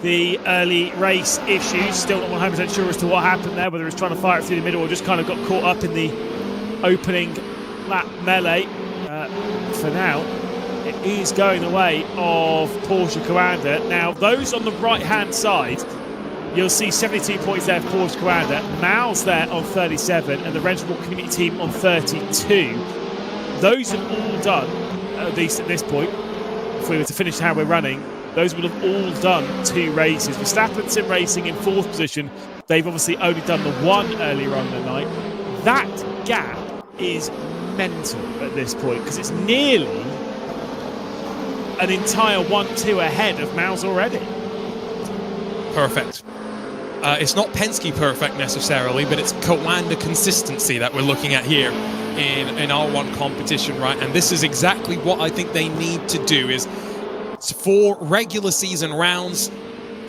the early race issues. Still not 100% sure as to what happened there, whether he's trying to fire it through the middle or just kind of got caught up in the opening lap melee. For now, it is going the way of Porsche Commander. Now, those on the right-hand side, you'll see 72 points there for Porsche Commander. Maus there on 37, and the Rennsport Community Team on 32. Those have all done, at least at this point, if we were to finish how we're running, those will have all done 2 races. Verstappen Sim Racing in 4th position. They've obviously only done the 1 earlier on in the night. That gap is mental at this point because it's nearly an entire 1-2 ahead of Mouse already. Perfect. It's not Penske perfect necessarily, but it's Coanda consistency that we're looking at here in R1 competition, right? And this is exactly what I think they need to do is 4 regular season rounds,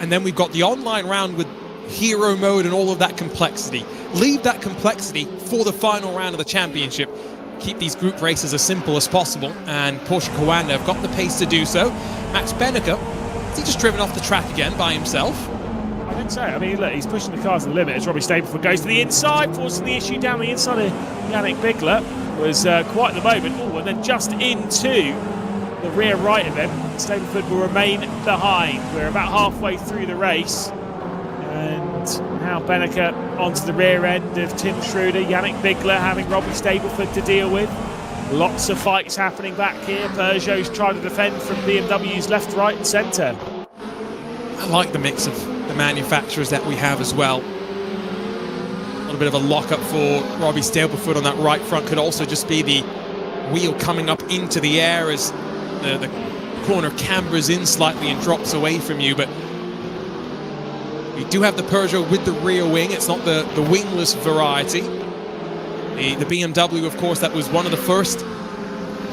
and then we've got the online round with hero mode and all of that complexity. Leave that complexity for the final round of the championship. Keep these group races as simple as possible, and Porsche Coanda have got the pace to do so. Max Benneker, has he just driven off the track again by himself? I think so. I mean, look, he's pushing the cars to the limit as Robbie Stableford goes to the inside, forcing the issue down the inside of Yannick Bigler. Was quite the moment. Oh, and then just into the rear right of him. Stableford will remain behind. We're about halfway through the race. And now Benneker onto the rear end of Tim Schroeder. Yannick Bigler having Robbie Stableford to deal with. Lots of fights happening back here. Peugeot's trying to defend from BMW's left, right and centre. I like the mix of the manufacturers that we have as well. A little bit of a lock-up for Robbie Stableford on that right front. Could also just be the wheel coming up into the air as the corner cambers in slightly and drops away from you. But we do have the Peugeot with the rear wing. It's not the wingless variety. The BMW, of course, that was one of the first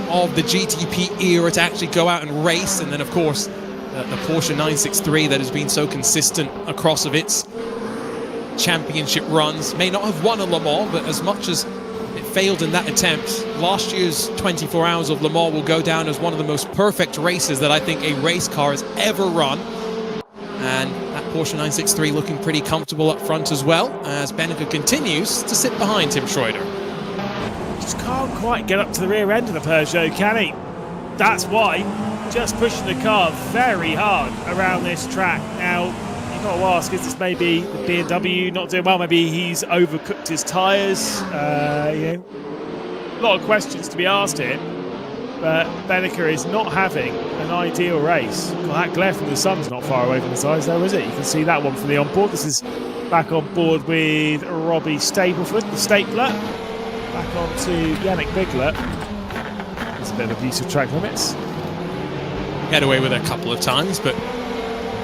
of the GTP era to actually go out and race. And then, of course, the Porsche 963 that has been so consistent across of its championship runs. May not have won a Le Mans, but as much as it failed in that attempt, last year's 24 Hours of Le Mans will go down as one of the most perfect races that I think a race car has ever run. And that Porsche 963 looking pretty comfortable up front as well, as Benneker continues to sit behind Tim Schroeder. Just can't quite get up to the rear end of the Peugeot, can he? That's why. Just pushing the car very hard around this track. Now, you've got to ask, is this maybe the BMW not doing well? Maybe he's overcooked his tyres? A lot of questions to be asked here. But Benneker is not having an ideal race. Well, that glare from the sun's not far away from the sides though, is it? You can see that one from the onboard. This is back on board with Robbie Stableford, the stapler. Back on to Yannick Bigler. There's a bit of abuse of track limits. Get away with it a couple of times, but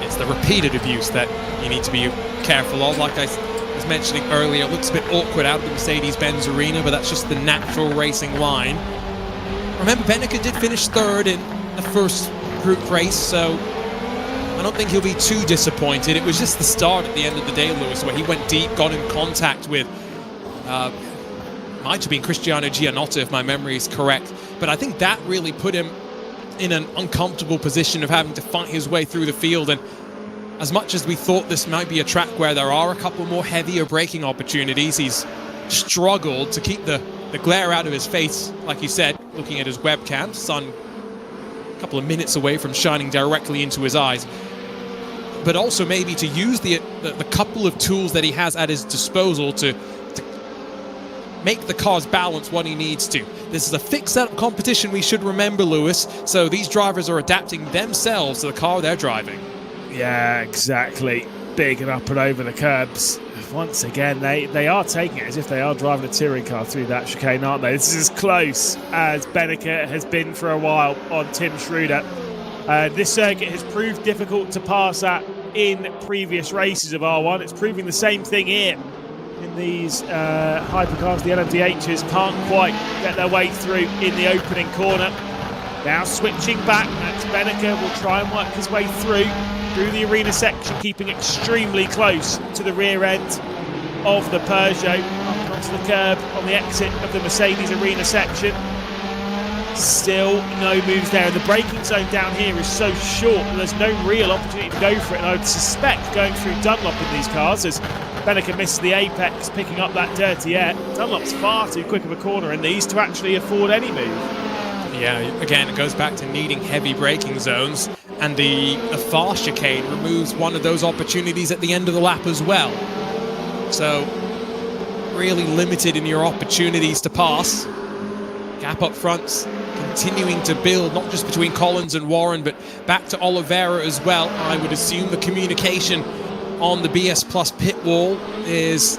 it's the repeated abuse that you need to be careful of. Like I was mentioning earlier, it looks a bit awkward out of the Mercedes-Benz arena, but that's just the natural racing line. Remember, Benneker did finish 3rd in the first group race, so I don't think he'll be too disappointed. It was just the start at the end of the day, Lewis, where he went deep, got in contact with, might have been Cristiano Giannotta, if my memory is correct, but I think that really put him in an uncomfortable position of having to fight his way through the field. And as much as we thought this might be a track where there are a couple more heavier braking opportunities, he's struggled to keep the glare out of his face, like you said, looking at his webcam, sun a couple of minutes away from shining directly into his eyes. But also maybe to use the couple of tools that he has at his disposal to make the cars balance what he needs to. This is a fixed setup competition, we should remember, Lewis, so these drivers are adapting themselves to the car they're driving. Yeah, exactly. Big and up and over the curbs. Once again, they are taking it as if they are driving a touring car through that chicane, aren't they? This is as close as Benneker has been for a while on Tim Schroeder. This circuit has proved difficult to pass at in previous races of R1. It's proving the same thing here in these hypercars. The LMDHs can't quite get their way through in the opening corner. Now switching back, Max Benneker will try and work his way through the arena section, keeping extremely close to the rear end of the Peugeot, up onto the curb on the exit of the Mercedes arena section. Still no moves there, and the braking zone down here is so short that there's no real opportunity to go for it, and I would suspect going through Dunlop in these cars, as Benneker misses the apex, picking up that dirty air. Dunlop's far too quick of a corner in these to actually afford any move. Yeah, again, it goes back to needing heavy braking zones, and the fast chicane removes one of those opportunities at the end of the lap as well. So, really limited in your opportunities to pass. Gap up front, continuing to build, not just between Collins and Warren, but back to Oliveira as well. I would assume the communication on the BS Plus pit wall is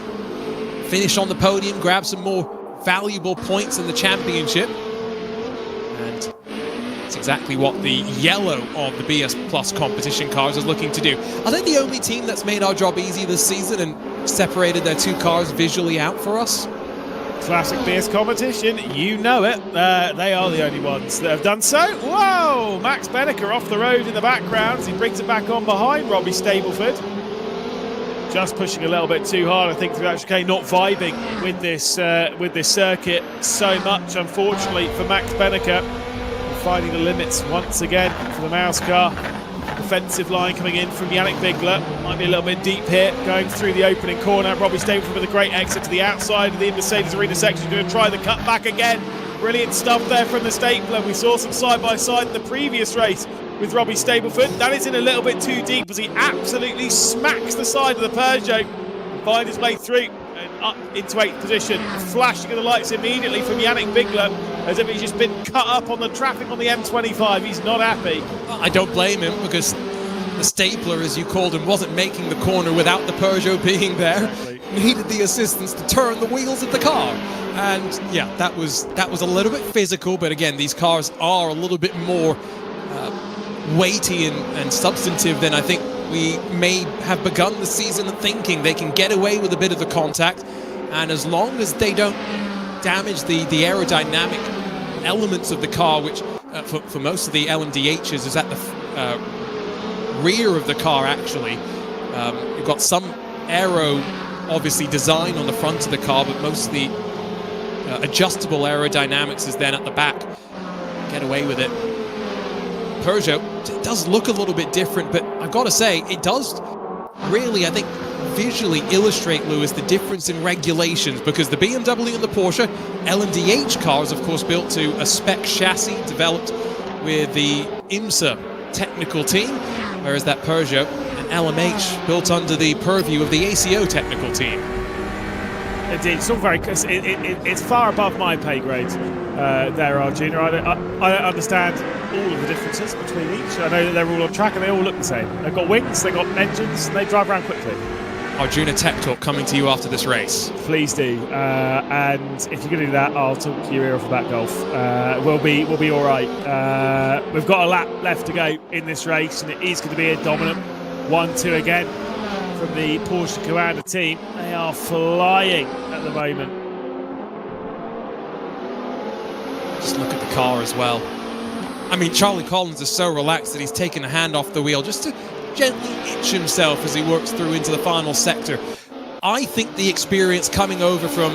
finish on the podium, grab some more valuable points in the championship. And it's exactly what the yellow of the BS Plus competition cars is looking to do. Are they the only team that's made our job easy this season and separated their two cars visually out for us? Classic BS competition, you know it. They are the only ones that have done so. Whoa! Max Benneker off the road in the background. He brings it back on behind Robbie Stableford. Just pushing a little bit too hard, I think, through that chicane, not vibing with this circuit so much, unfortunately, for Max Benneker. Finding the limits once again for the Mouse car. Defensive line coming in from Yannick Bigler. Might be a little bit deep here, going through the opening corner. Robbie Stableford with a great exit to the outside of the Mercedes Arena section. Going to try the cut back again. Brilliant stuff there from the Stapler. We saw some side-by-side in the previous race with Robbie Stableford. That is in a little bit too deep as he absolutely smacks the side of the Peugeot. Find his way through and up into 8th position. Flashing of the lights immediately from Yannick Bigler, as if he's just been cut up on the traffic on the M25. He's not happy. I don't blame him, because the Stapler, as you called him, wasn't making the corner without the Peugeot being there. Needed the assistance to turn the wheels of the car. And yeah, that was a little bit physical, but again, these cars are a little bit more weighty and substantive than I think we may have begun the season thinking. They can get away with a bit of the contact, and as long as they don't damage the aerodynamic elements of the car, which for most of the LMDHs is at the rear of the car actually. You've got some aero obviously design on the front of the car, but most of the adjustable aerodynamics is then at the back. Get away with it. Peugeot, it does look a little bit different, but I've got to say, it does really, I think, visually illustrate, Lewis, the difference in regulations, because the BMW and the Porsche LMDH cars, of course, built to a spec chassis developed with the IMSA technical team, whereas that Peugeot and LMH built under the purview of the ACO technical team. Indeed, it's all very. It's far above my pay grade. There, Arjuna. I don't understand all of the differences between each. I know that they're all on track and they all look the same. They've got wings, they've got engines, and they drive around quickly. Arjuna Tech Talk coming to you after this race. Please do. And if you're going to do that, I'll talk your ear off about golf. We'll be all right. We've got a lap left to go in this race, and it is going to be a dominant 1-2 again from the Porsche Commander team. They are flying at the moment. Just look at the car as well. I mean, Charlie Collins is so relaxed that he's taken a hand off the wheel just to gently itch himself as he works through into the final sector. I think the experience coming over from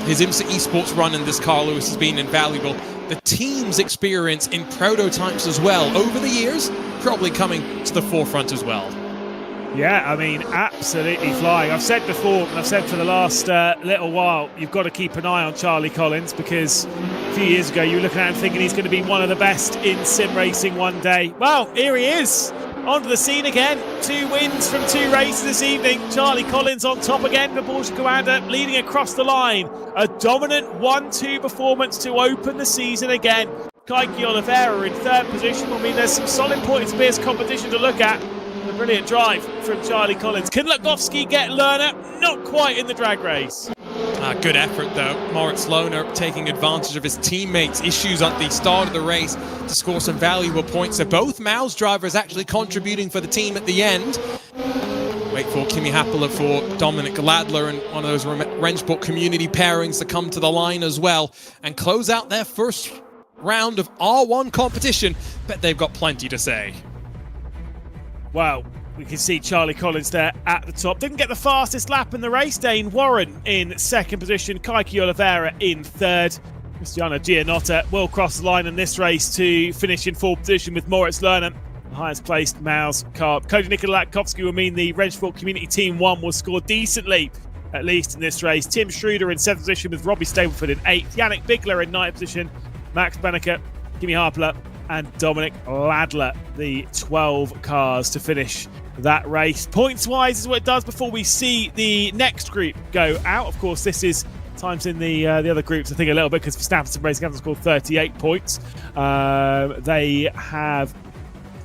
his IMSA Esports run in this car, Lewis, has been invaluable. The team's experience in prototypes as well over the years, probably coming to the forefront as well. Yeah, I mean, absolutely flying. I've said before, and I've said for the last little while, you've got to keep an eye on Charlie Collins, because a few years ago you were looking at him thinking he's going to be one of the best in sim racing one day. Well, here he is, onto the scene again. 2 wins from 2 races this evening. Charlie Collins on top again, the Porsche Commander, leading across the line. A dominant 1-2 performance to open the season again. Kaiki Oliveira in 3rd position. I mean, there's some solid points for this competition to look at. A brilliant drive from Charlie Collins. Can Lukowski get Lerner? Not quite in the drag race. Good effort though. Moritz Lohner taking advantage of his teammates' issues at the start of the race to score some valuable points. So both Maus drivers actually contributing for the team at the end. Wait for Kimi Happala for Dominic Ladler and one of those Rennsport community pairings to come to the line as well and close out their first round of R1 competition. Bet they've got plenty to say. Well, we can see Charlie Collins there at the top. Didn't get the fastest lap in the race. Dane Warren in 2nd position. Kaiki Oliveira in 3rd. Cristiano Gianotta will cross the line in this race to finish in 4th position with Moritz Lerner, the highest placed Maus car. Cody Nikolatkovsky will mean the Rennsport Community Team 1 will score decently, at least in this race. Tim Schroeder in 7th position with Robbie Stableford in 8th. Yannick Bigler in 9th position. Max Benneker, Kimi Harpler and Dominic Ladler, the 12 cars to finish that race. Points-wise is what it does before we see the next group go out. Of course, this is times in the other groups, I think a little bit, because Verstappen and Racing haven't scored 38 points. They have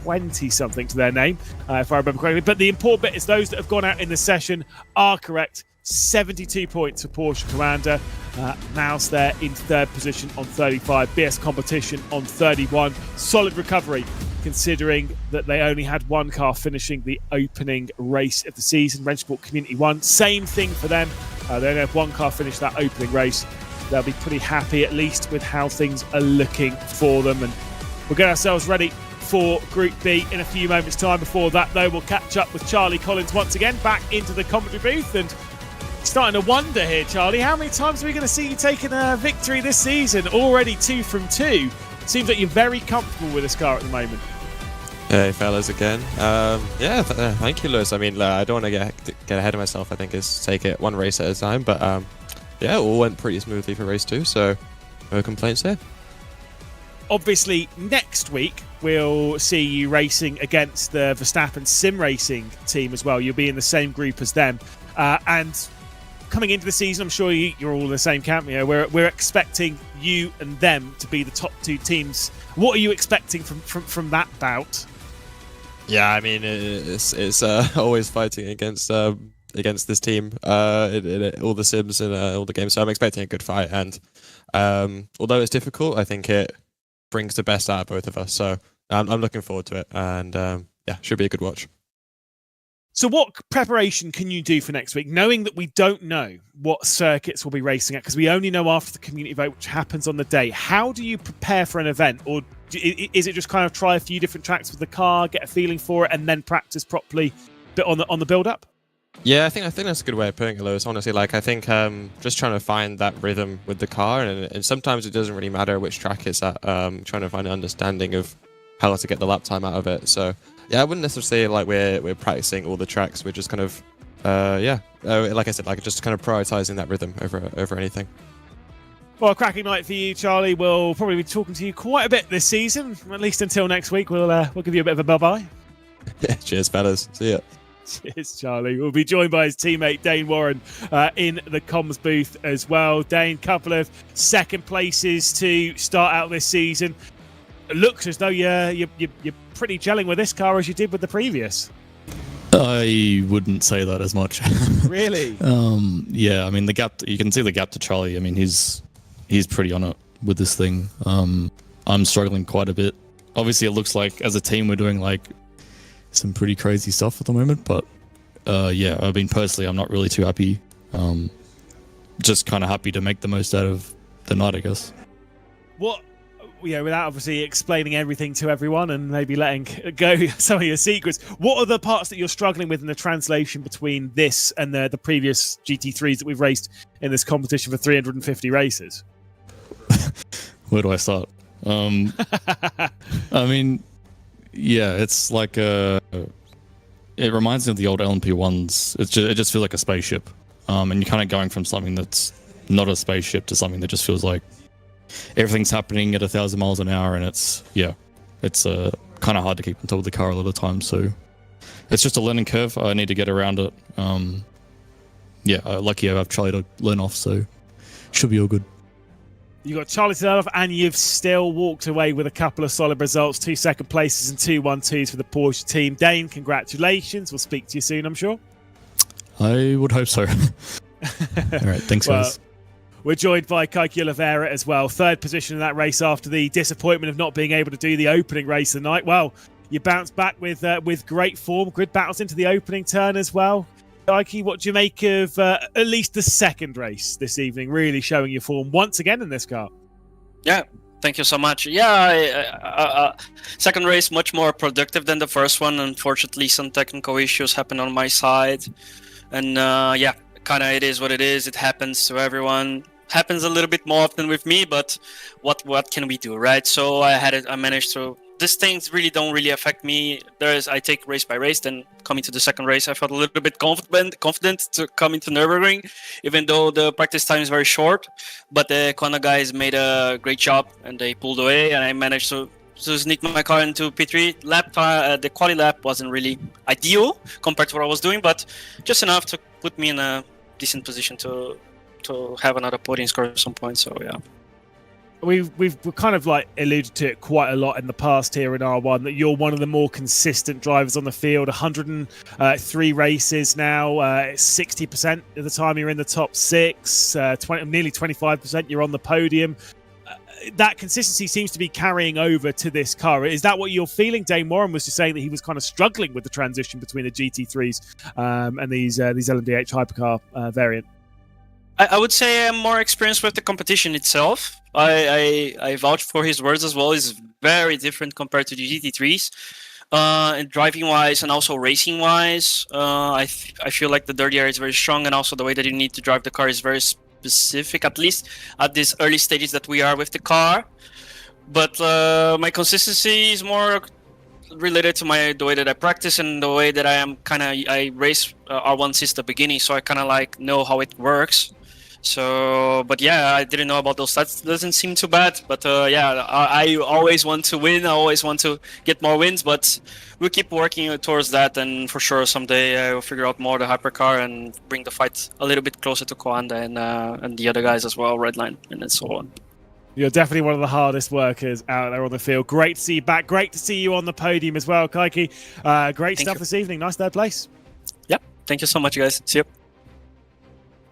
20-something to their name, if I remember correctly. But the important bit is those that have gone out in the session are correct. 72 points for Porsche Commander. Mouse there in third position on 35. BS Competition on 31. Solid recovery, considering that they only had one car finishing the opening race of the season. Rennsport Community 1, same thing for them. They only have one car finish that opening race. They'll be pretty happy, at least, with how things are looking for them. And we'll get ourselves ready for Group B in a few moments' time. Before that, though, we'll catch up with Charlie Collins once again, back into the commentary booth. And starting to wonder here, Charlie, how many times are we going to see you taking a victory this season? Already 2 from 2. Seems like you're very comfortable with this car at the moment. Hey, fellas, again. Thank you, Lewis. I mean, I don't want to get ahead of myself. I think is take it one race at a time. But it all went pretty smoothly for race 2, so no complaints there. Obviously, next week we'll see you racing against the Verstappen Sim Racing team as well. You'll be in the same group as them, and coming into the season, I'm sure you're all in the same camp. You know, we're expecting you and them to be the top 2 teams. What are you expecting from that bout? Yeah, I mean, it's always fighting against this team in all the sims and all the games. So I'm expecting a good fight, and although it's difficult, I think it brings the best out of both of us. So I'm looking forward to it, and should be a good watch. So what preparation can you do for next week, knowing that we don't know what circuits we'll be racing at, because we only know after the community vote, which happens on the day? How do you prepare for an event? Or is it just kind of try a few different tracks with the car, get a feeling for it, and then practice properly bit on the build-up? Yeah, I think that's a good way of putting it, Lewis. Honestly, I think just trying to find that rhythm with the car, and sometimes it doesn't really matter which track it's at. Trying to find an understanding of how to get the lap time out of it. So yeah, I wouldn't necessarily say we're practicing all the tracks. We're just kind of like I said, just kind of prioritizing that rhythm over anything. Well, a cracking night for you, Charlie. We'll probably be talking to you quite a bit this season, at least until next week. We'll give you a bit of a bye-bye. Yeah, cheers, fellas. See ya. Cheers, Charlie. We'll be joined by his teammate Dane Warren in the comms booth as well. Dane, couple of second places to start out this season. It looks as though you're pretty gelling with this car as you did with the previous. I wouldn't say that as much. Really? Yeah, I mean, the gap. You can see the gap to Charlie. I mean, he's pretty on it with this thing. I'm struggling quite a bit. Obviously, it looks like as a team we're doing some pretty crazy stuff at the moment. But yeah, I mean, personally, I'm not really too happy. Just kind of happy to make the most out of the night, I guess. What? Without obviously explaining everything to everyone and maybe letting go some of your secrets, what are the parts that you're struggling with in the translation between this and the previous GT3s that we've raced in this competition for 350 races? Where do I start? I mean, yeah, it's like it reminds me of the old LMP1s. It just feels like a spaceship, and you're kind of going from something that's not a spaceship to something that just feels like everything's happening at 1,000 miles an hour, and it's kind of hard to keep on top of the car a lot of times. So it's just a learning curve. I need to get around it. Lucky I have Charlie to learn off, so should be all good. You got Charlie to learn off, and you've still walked away with a couple of solid results, 2 second places and 2 1-2s for the Porsche team. Dane, congratulations. We'll speak to you soon, I'm sure. I would hope so. All right, thanks, guys. We're joined by Kaiki Oliveira as well. 3rd position in that race after the disappointment of not being able to do the opening race of the night. Well, you bounced back with great form. Good battles into the opening turn as well. Kaiki, what do you make of at least the 2nd race this evening? Really showing your form once again in this car. Yeah, thank you so much. Yeah, 2nd race much more productive than the first one. Unfortunately, some technical issues happened on my side. And kind of it is what it is. It happens to everyone. Happens a little bit more often with me, but what can we do, right? So I managed to. These things really don't affect me. I take race by race. Then coming to the 2nd race, I felt a little bit confident to come into Nürburgring, even though the practice time is very short. But the Kona guys made a great job, and they pulled away, and I managed to sneak my car into P3. The quali lap wasn't really ideal compared to what I was doing, but just enough to put me in a decent position to to have another podium score at some point. So yeah. We've kind of like alluded to it quite a lot in the past here in R1 that you're one of the more consistent drivers on the field. 103 races now, 60% of the time you're in the top 6, nearly 25% you're on the podium. That consistency seems to be carrying over to this car. Is that what you're feeling? Dane Warren was just saying that he was kind of struggling with the transition between the GT3s and these LMDH hypercar variant. I would say I'm more experienced with the competition itself. I vouch for his words as well. It's very different compared to the GT3s. And driving-wise and also racing-wise, I feel like the dirty air is very strong, and also the way that you need to drive the car is very specific, at least at these early stages that we are with the car. But my consistency is more related to the way that I practice and the way that I race R1 since the beginning, so I kind of like know how it works. So, but yeah, I didn't know about those stats. Doesn't seem too bad, but yeah, I always want to win. I always want to get more wins, but we'll keep working towards that, and for sure someday I will figure out more the hypercar and bring the fight a little bit closer to Coanda and the other guys as well, Redline and so on. You're definitely one of the hardest workers out there on the field. Great to see you back. Great to see you on the podium as well, Kaiki. Great stuff this evening. Nice third place. Yep. Thank you so much, guys. See you.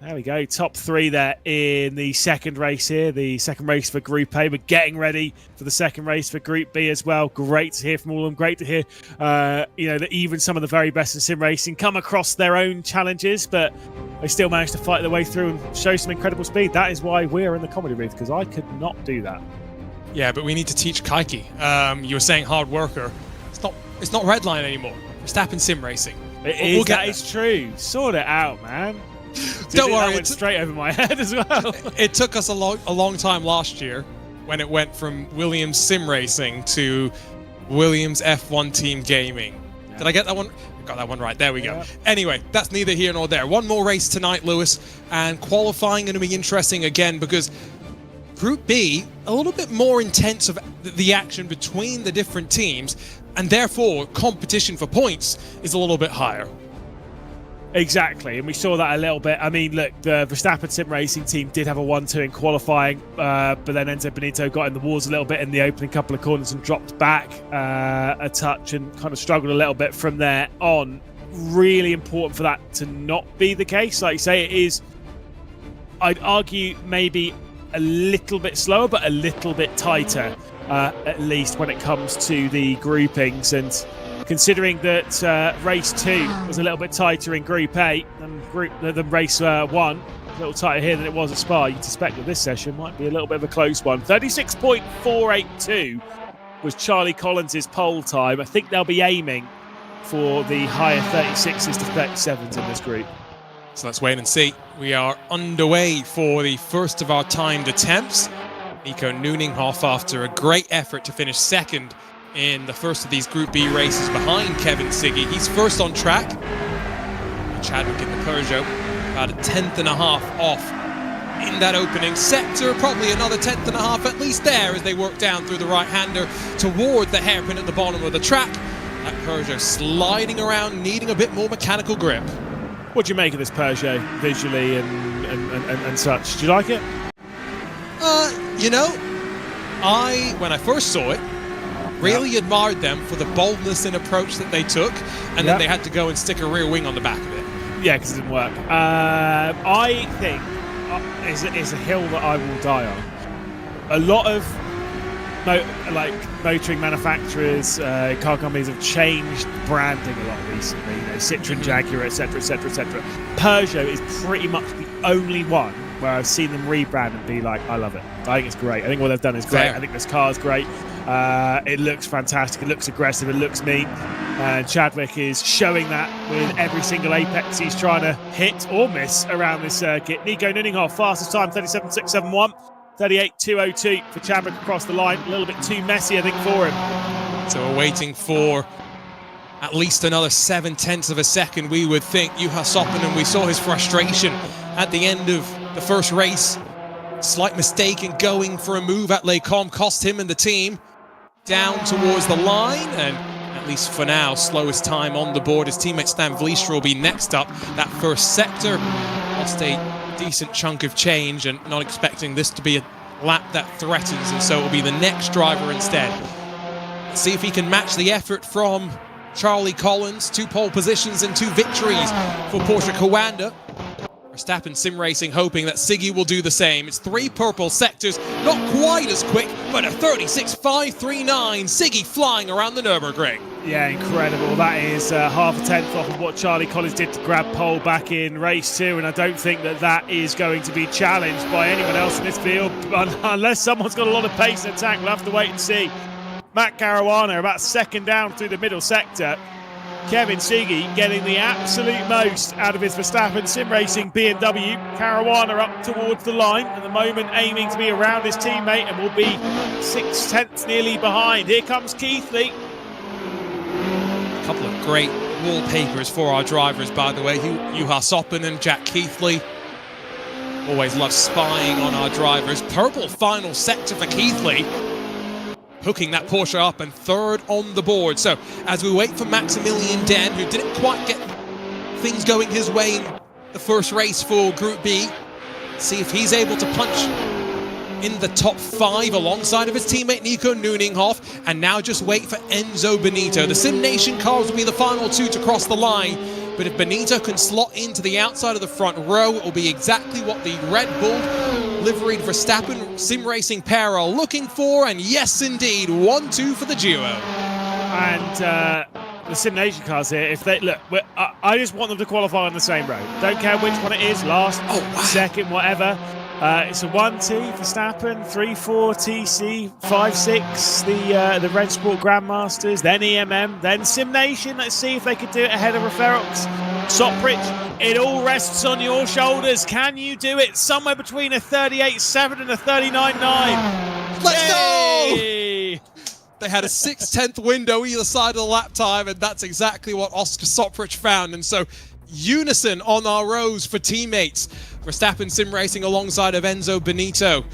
There we go. Top 3 there in the second race here. The second race for Group A. We're getting ready for the second race for Group B as well. Great to hear from all of them. Great to hear, that even some of the very best in sim racing come across their own challenges, but they still managed to fight their way through and show some incredible speed. That is why we're in the comedy booth, because I could not do that. Yeah, but we need to teach Kaiki. You were saying hard worker. It's not Redline anymore. Verstappen sim racing. That is true. Sort it out, man. Don't worry, it went straight over my head as well. It took us a long time last year when it went from Williams Sim Racing to Williams F1 Team Gaming. Yeah. Did I get that one? I got that one right. There we go. Anyway, that's neither here nor there. One more race tonight, Lewis, and qualifying going to be interesting again because Group B, a little bit more intense of the action between the different teams, and therefore competition for points is a little bit higher. Exactly, and we saw that a little bit. I mean, look, the Verstappen Sim Racing team did have a 1-2 in qualifying, but then Enzo Benito got in the walls a little bit in the opening couple of corners and dropped back a touch and kind of struggled a little bit from there on. Really important for that to not be the case. Like you say, it is, I'd argue, maybe a little bit slower, but a little bit tighter, at least when it comes to the groupings. And considering that race 2 was a little bit tighter in Group A than race 1, a little tighter here than it was at Spa, you'd suspect that this session might be a little bit of a close one. 36.482 was Charlie Collins' pole time. I think they'll be aiming for the higher 36s to 37s in this group. So let's wait and see. We are underway for the first of our timed attempts. Nico Nuninghoff, after a great effort to finish second in the first of these Group B races behind Kevin Siggy. He's first on track. Chadwick in the Peugeot, about a 10th and a half off in that opening sector. Probably another 10th and a half at least there as they work down through the right-hander toward the hairpin at the bottom of the track. That Peugeot sliding around, needing a bit more mechanical grip. What do you make of this Peugeot visually and such? Do you like it? When I first saw it, really admired them for the boldness and approach that they took, and then they had to go and stick a rear wing on the back of it. Yeah, because it didn't work. I think it's a hill that I will die on. A lot of motoring manufacturers, car companies have changed branding a lot recently. Citroen, Jaguar, etc., etc., etc. Peugeot is pretty much the only one where I've seen them rebrand and be like, I love it. I think it's great. I think what they've done is great. Fair. I think this car's great. It looks fantastic. It looks aggressive. It looks mean. And Chadwick is showing that with every single apex he's trying to hit or miss around this circuit. Nico Nuninghoff, fastest time, 37.671. 38.202 for Chadwick across the line. A little bit too messy, I think, for him. So we're waiting for at least another 0.7 of a second, we would think. Juha Soppinen, we saw his frustration at the end of the first race. Slight mistake in going for a move at Les Combes cost him and the team down towards the line, and at least for now, slowest time on the board. His teammate Stan Vliestra will be next up. That first sector lost a decent chunk of change and not expecting this to be a lap that threatens, and so it will be the next driver instead. Let's see if he can match the effort from Charlie Collins. 2 pole positions and 2 victories for Porsche Coanda. Verstappen Sim Racing hoping that Siggy will do the same. It's 3 purple sectors, not quite as quick, but a 36.539. Siggy flying around the Nürburgring. Yeah, incredible. That is half a tenth off of what Charlie Collins did to grab pole back in race 2, and I don't think that is going to be challenged by anyone else in this field, unless someone's got a lot of pace and attack. We'll have to wait and see. Matt Caruana about second down through the middle sector. Kevin Siggy getting the absolute most out of his Verstappen Sim Racing BMW. Caruana up towards the line at the moment, aiming to be around his teammate, and will be 6 tenths nearly behind. Here comes Keithley. A couple of great wallpapers for our drivers, by the way. Juha Soppen and Jack Keithley. Always love spying on our drivers. Purple final sector for Keithley, hooking that Porsche up and 3rd on the board. So as we wait for Maximilian Den, who didn't quite get things going his way in the first race for Group B, see if he's able to punch in the top 5 alongside of his teammate Nico Nuninghoff, and now just wait for Enzo Benito. The Sim Nation cars will be the final 2 to cross the line, but if Benito can slot into the outside of the front row, it will be exactly what the Red Bull liveried Verstappen Sim Racing pair are looking for, and yes indeed, 1-2 for the duo. And the Sim Nation cars here, if they look, I just want them to qualify on the same road. Don't care which one it is, last, second, whatever. It's a 1-2 Verstappen, 3-4 TC, 5-6 the Rennsport Grandmasters, then EMM, then Sim Nation. Let's see if they could do it ahead of Referox. Sopridge, it all rests on your shoulders. Can you do it somewhere between a 38.7 and a 39.9? Let's go! Yay! They had a 6/10 window either side of the lap time, and that's exactly what Oscar Sopridge found. And so unison on our rows for teammates. Verstappen Sim Racing alongside of Enzo Benito.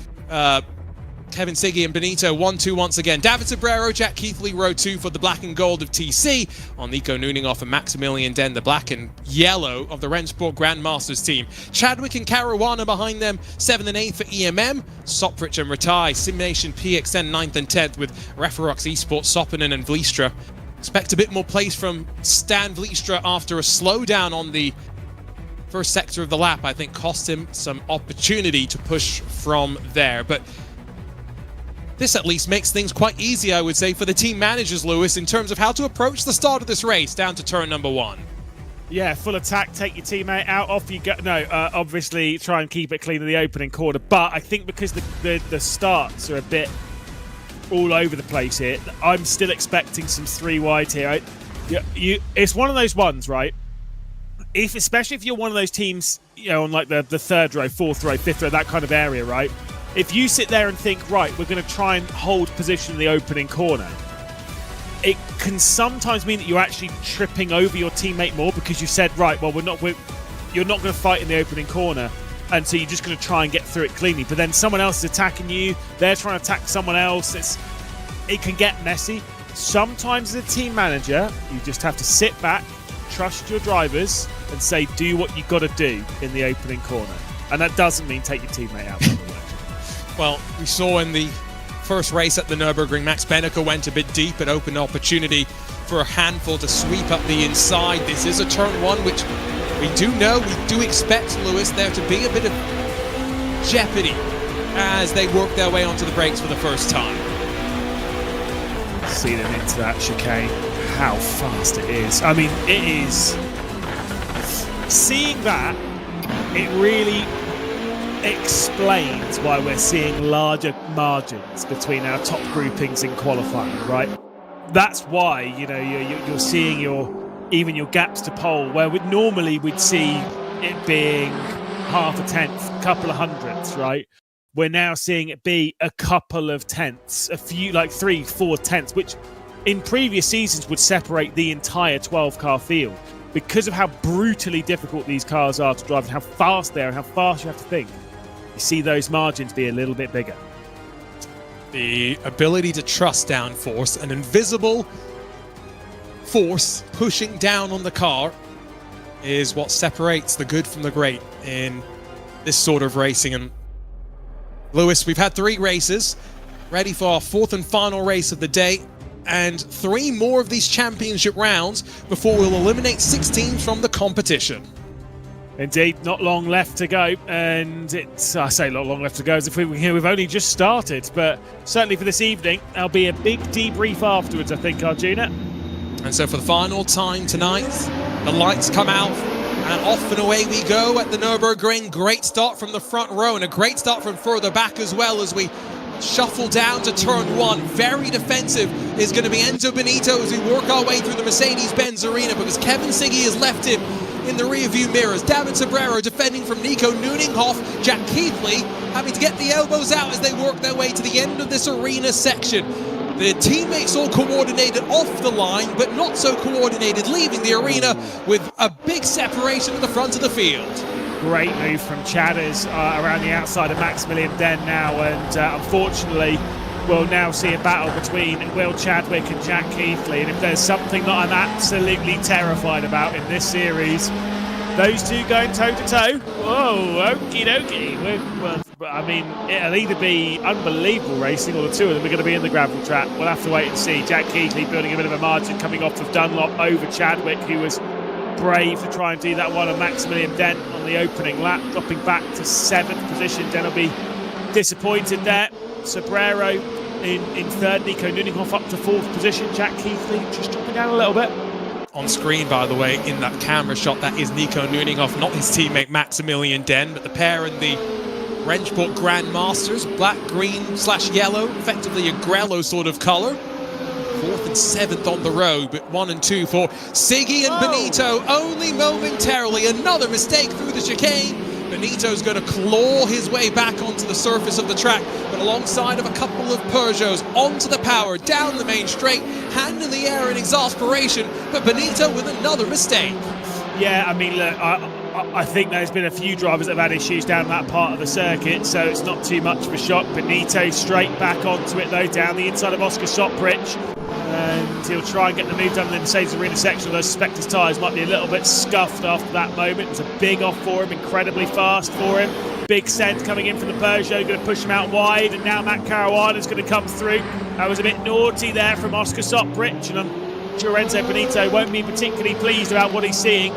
Kevin Siggy and Benito 1-2 once again. David Sobrero, Jack Keithley, row 2 for the black and gold of TC. On Nico Nuninghoff and Maximilian Den, the black and yellow of the Rennsport Grandmasters team. Chadwick and Caruana behind them, 7th and 8th for EMM. Sopridge and Ratai, Simnation PXN 9th and 10th with Referox Esports, Soppinen and Vliestra. Expect a bit more place from Stan Vliestra after a slowdown on the first sector of the lap. I think cost him some opportunity to push from there. But this at least makes things quite easy, I would say, for the team managers, Lewis, in terms of how to approach the start of this race down to turn number 1. Yeah, full attack, take your teammate out, off you go. No, obviously try and keep it clean in the opening quarter. But I think because the starts are a bit all over the place here, I'm still expecting some 3 wide here. It's one of those ones, right? Especially if you're one of those teams, you know, on like the 3rd row, 4th row, 5th row, that kind of area, right? If you sit there and think, right, we're going to try and hold position in the opening corner, it can sometimes mean that you're actually tripping over your teammate more because you said, right, well, you're not going to fight in the opening corner, and so you're just going to try and get through it cleanly. But then someone else is attacking you, they're trying to attack someone else. It can get messy. Sometimes as a team manager, you just have to sit back, trust your drivers, and say, do what you got to do in the opening corner. And that doesn't mean take your teammate out. Well, we saw in the first race at the Nürburgring, Max Benecke went a bit deep and opened opportunity for a handful to sweep up the inside. This is a turn 1, which we do expect, Lewis, there to be a bit of jeopardy as they work their way onto the brakes for the first time. See them into that chicane, how fast it is. I mean, it is. Seeing that, it really explains why we're seeing larger margins between our top groupings in qualifying, right? That's why, you know, you're seeing even your gaps to pole, where normally we'd see it being half a tenth, couple of hundredths, right? We're now seeing it be a couple of tenths, a few, like 3-4 tenths, which in previous seasons would separate the entire 12-car field. Because of how brutally difficult these cars are to drive and how fast they are and how fast you have to think, you see those margins be a little bit bigger. The ability to trust downforce, an invisible force pushing down on the car, is what separates the good from the great in this sort of racing. And Lewis, we've had 3 races, ready for our 4th and final race of the day, and 3 more of these championship rounds before we'll eliminate 6 teams from the competition. Indeed, not long left to go, and I say not long left to go as if we've only just started, but certainly for this evening, there'll be a big debrief afterwards, I think, Arjuna. And so for the final time tonight, the lights come out, and off and away we go at the Nürburgring. Great start from the front row, and a great start from further back as well as we shuffle down to turn 1. Very defensive is going to be Enzo Benito as we work our way through the Mercedes-Benz arena, because Kevin Siggy has left him in the rear-view mirrors. Davin Sobrero defending from Nico Nuninghoff. Jack Keithley having to get the elbows out as they work their way to the end of this arena section. The teammates all coordinated off the line, but not so coordinated leaving the arena, with a big separation at the front of the field. Great move from Chadders around the outside of Maximilian Den now, and unfortunately we'll now see a battle between Will Chadwick and Jack Keithley, and if there's something that I'm absolutely terrified about in this series, those two going toe-to-toe. Whoa, okie dokie. Well, I mean, it'll either be unbelievable racing, or the two of them are going to be in the gravel trap. We'll have to wait and see. Jack Keithley building a bit of a margin coming off of Dunlop over Chadwick, who was brave to try and do that one on Maximilian Dent on the opening lap, dropping back to 7th position. Dent will be disappointed there. Sobrero in 3rd, Nico Nuninghoff up to 4th position. Jack Keithley just dropping down a little bit. On screen, by the way, in that camera shot, that is Nico Nuninghoff, not his teammate Maximilian Den, but the pair in the Rennsport Grandmasters, black, green / yellow, effectively a Grello sort of colour. 4th and 7th on the road, but 1 and 2 for Siggy and Benito, only momentarily. Another mistake through the chicane. Benito's going to claw his way back onto the surface of the track, but alongside of a couple of Peugeots, onto the power, down the main straight, hand in the air in exasperation, but Benito with another mistake. Yeah, I mean, look, I think there's been a few drivers that have had issues down that part of the circuit, so it's not too much of a shock. Benito straight back onto it, though, down the inside of Oscar Soprych, and he'll try and get the move done in the Mercedes Arena section, although I suspect his tyres might be a little bit scuffed after that moment. It was a big off for him, incredibly fast for him. Big send coming in from the Peugeot, going to push him out wide, and now Matt Caruana is going to come through. That was a bit naughty there from Oscar Soprych, and I'm sure Enzo Benito won't be particularly pleased about what he's seeing.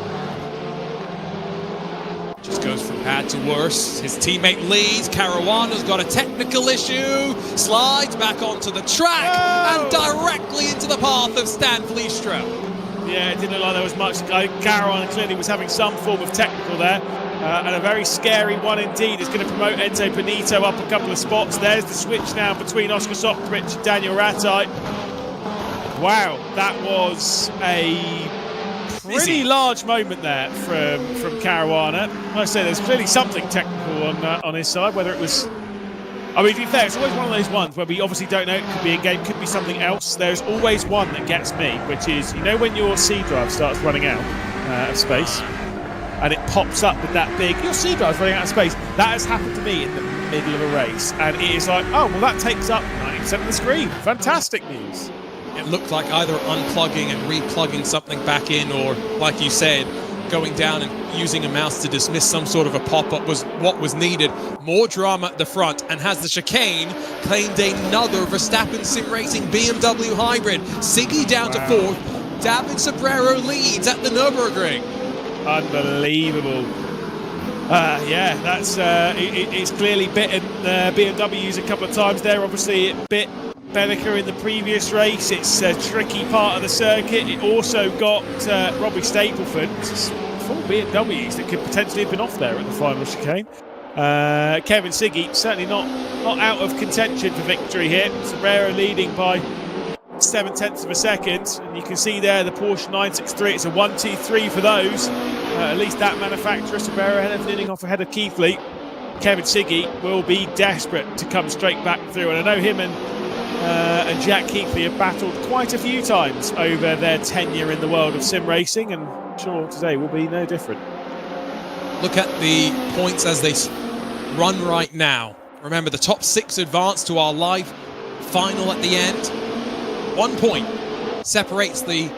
Just goes from bad to worse. His teammate leads. Caruana's got a technical issue. Slides back onto the track and directly into the path of Stan Fleestro. Yeah, it didn't look like there was much. Caruana clearly was having some form of technical there. And a very scary one indeed. Is going to promote Enzo Benito up a couple of spots. There's the switch now between Oscar Soprych and Daniel Rattay. Wow, that was a pretty large moment there from Caruana. Like I say, there's clearly something technical on his side. Whether it was, I mean, to be fair, it's always one of those ones where we obviously don't know. It could be in game, could be something else. There's always one that gets me, which is, you know, when your C drive starts running out of space, and it pops up with that big, your C drive's running out of space. That has happened to me in the middle of a race, and it is like, oh well, that takes up 90% of the screen. Fantastic news. It looked like either unplugging and replugging something back in, or, like you said, going down and using a mouse to dismiss some sort of a pop-up was what was needed. More drama at the front, and has the chicane claimed another Verstappen Sim Racing BMW hybrid. Siggy down to 4th. Davin Sobrero leads at the Nürburgring. Unbelievable. Yeah, that's it's clearly bitten BMWs a couple of times there. Obviously, it bit Beneker in the previous race. It's a tricky part of the circuit. It also got Robbie Stapleford. 4 BMWs that could potentially have been off there at the final chicane. Kevin Siggy certainly not out of contention for victory here. Sobrero leading by 7/10 of a second, and you can see there the Porsche 963. It's a 1-2-3 for those. At least that manufacturer. Sobrero ahead of Keithley. Kevin Siggy will be desperate to come straight back through, and I know him and Jack Keithley have battled quite a few times over their tenure in the world of sim racing, and I'm sure today will be no different. Look at the points as they run right now. Remember, the top 6 advance to our live final at the end. 1 point separates the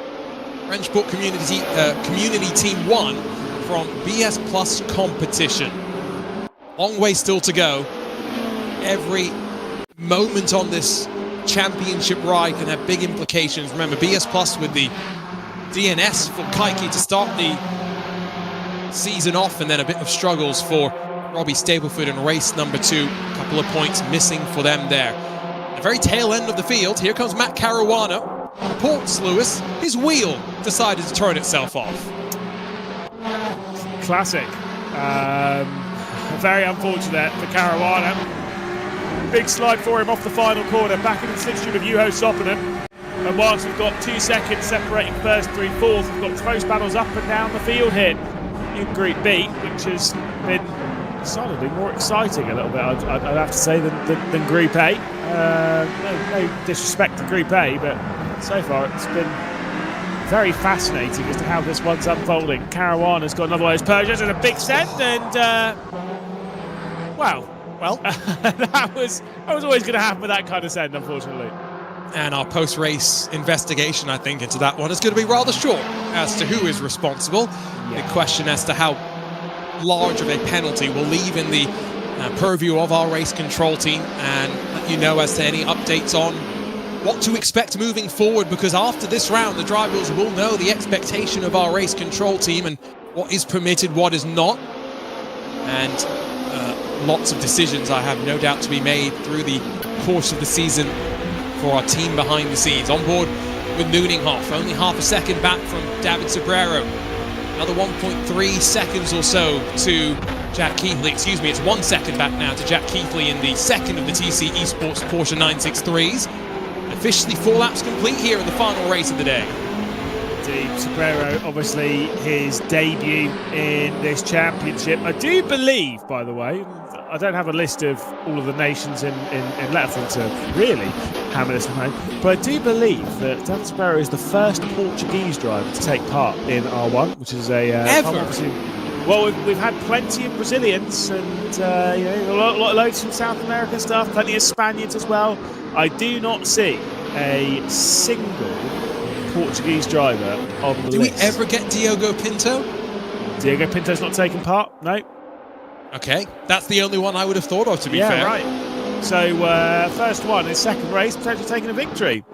Rennsport Community Team 1 from BS Plus competition. Long way still to go. Every moment on this championship ride can have big implications. Remember, BS Plus with the DNS for Kaiki to start the season off, and then a bit of struggles for Robbie Stableford in race number 2. A couple of points missing for them there. The very tail end of the field, here comes Matt Caruana. Reports, Lewis, his wheel decided to turn itself off. Classic. Very unfortunate for Caruana. Big slide for him off the final corner, back in the slipstream of Juho Soppinen. And whilst we've got 2 seconds separating first, 3, 4th, we've got close battles up and down the field here in Group B, which has been decidedly more exciting a little bit, I'd have to say, than Group A. No disrespect to Group A, but so far it's been very fascinating as to how this one's unfolding. Caruana's got another one of those Peugeots and a big send, and well, that was always going to happen with that kind of send, unfortunately. And our post-race investigation, I think, into that one is going to be rather short as to who is responsible. The question as to how large of a penalty will leave in the purview of our race control team, and let you know as to any updates on what to expect moving forward, because after this round the drivers will know the expectation of our race control team and what is permitted, what is not, and lots of decisions I have no doubt to be made through the course of the season for our team behind the scenes. On board with Nuninghoff, only half a second back from David Sobrero. Another 1.3 seconds or so to Jack Keithley. Excuse me, it's 1 second back now to Jack Keithley in the second of the TC Esports Porsche 963s. Officially 4 laps complete here in the final race of the day. Indeed, Sobrero, obviously his debut in this championship. I do believe, by the way, I don't have a list of all of the nations in Letterfront to really hammer this home, but I do believe that Dan Sobrero is the first Portuguese driver to take part in R1, which is a... Ever? Well, we've had plenty of Brazilians and loads from South America stuff, plenty of Spaniards as well. I do not see a single Portuguese driver on the list. Do we ever get Diogo Pinto? Diogo Pinto's not taken part, no. Okay, that's the only one I would have thought of, to be fair. Yeah, right. So, first one in second race, potentially taking a victory.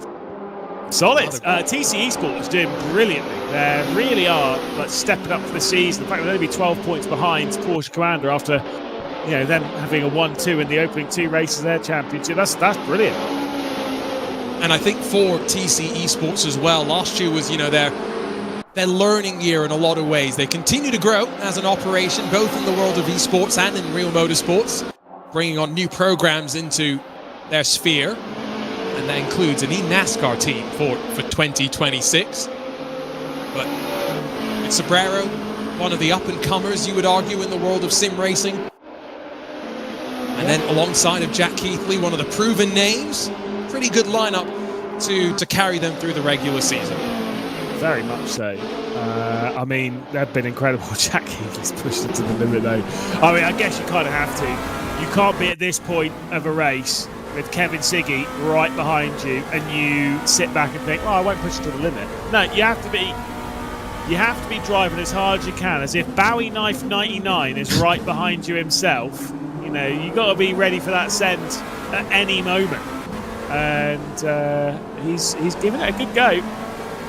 Solid. TC Esports doing brilliantly. They really are stepping up for the season. In fact, they'll only be 12 points behind Porsche Commander after them having a 1-2 in the opening 2 races of their championship. That's brilliant. And I think for TC Esports as well, last year was their learning year in a lot of ways. They continue to grow as an operation, both in the world of esports and in real motorsports, bringing on new programs into their sphere, and that includes an e-NASCAR team for 2026. But it's Sobrero, one of the up-and-comers, you would argue, in the world of sim racing. And then alongside of Jack Keithley, one of the proven names. Pretty good lineup to carry them through the regular season. Very much so. I mean, they've been incredible. Jack Keithley's pushed it to the limit, though. I mean, I guess you kind of have to. You can't be at this point of a race with Kevin Siggy right behind you and you sit back and think, well, I won't push it to the limit. No, you have to be driving as hard as you can, as if Bowie Knife 99 is right behind you himself. You got to be ready for that send at any moment. And he's given it a good go.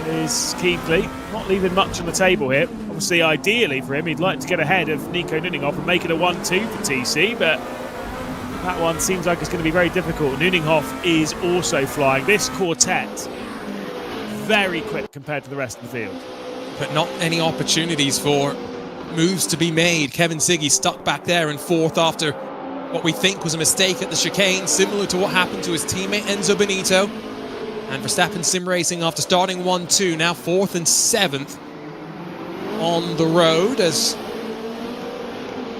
Is Keithley not leaving much on the table here? Obviously, ideally for him, he'd like to get ahead of Nico Nuninghoff and make it a 1-2 for TC, but that one seems like it's going to be very difficult. Nuninghoff is also flying. This quartet, very quick compared to the rest of the field. But not any opportunities for moves to be made. Kevin Siggy stuck back there in 4th after what we think was a mistake at the chicane, similar to what happened to his teammate Enzo Benito. And Verstappen Sim Racing, after starting 1-2, now 4th and 7th on the road, as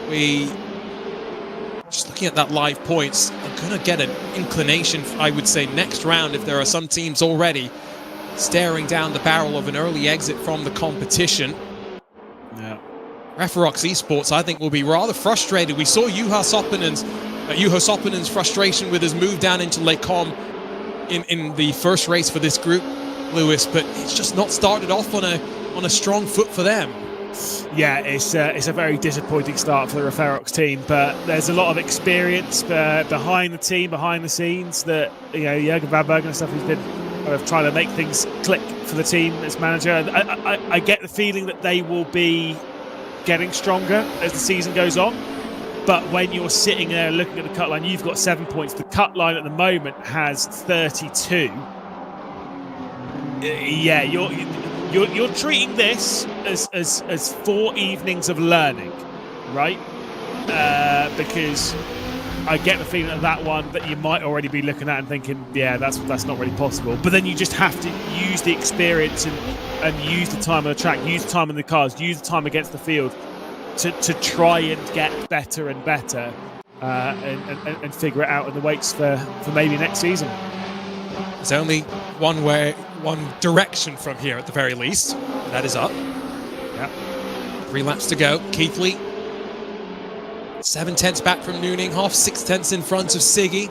we, just looking at that live points, I'm going to get an inclination, I would say, next round, if there are some teams already staring down the barrel of an early exit from the competition. Yeah. Referox Esports, I think, will be rather frustrated. We saw Juho Soppinen's frustration with his move down into Les Combes in the first race for this group, Lewis, but it's just not started off on a strong foot for them. Yeah, it's a very disappointing start for the Racespot team, but there's a lot of experience behind the team, behind the scenes, that Jürgen Van Bergen and stuff, he's been trying to make things click for the team as manager. And I get the feeling that they will be getting stronger as the season goes on. But when you're sitting there looking at the cut line, you've got 7 points. The cut line at the moment has 32. Yeah, you're treating this as 4 evenings of learning, right? Because I get the feeling that one that you might already be looking at and thinking, yeah, that's not really possible. But then you just have to use the experience and use the time on the track, use the time on the cars, use the time against the field to try and get better and better and figure it out in the weights for maybe next season. There's only one direction from here at the very least. That is up. Yeah. 3 laps to go. Keithley, 7 tenths back from Nüninghoff, 6 tenths in front of Siggy.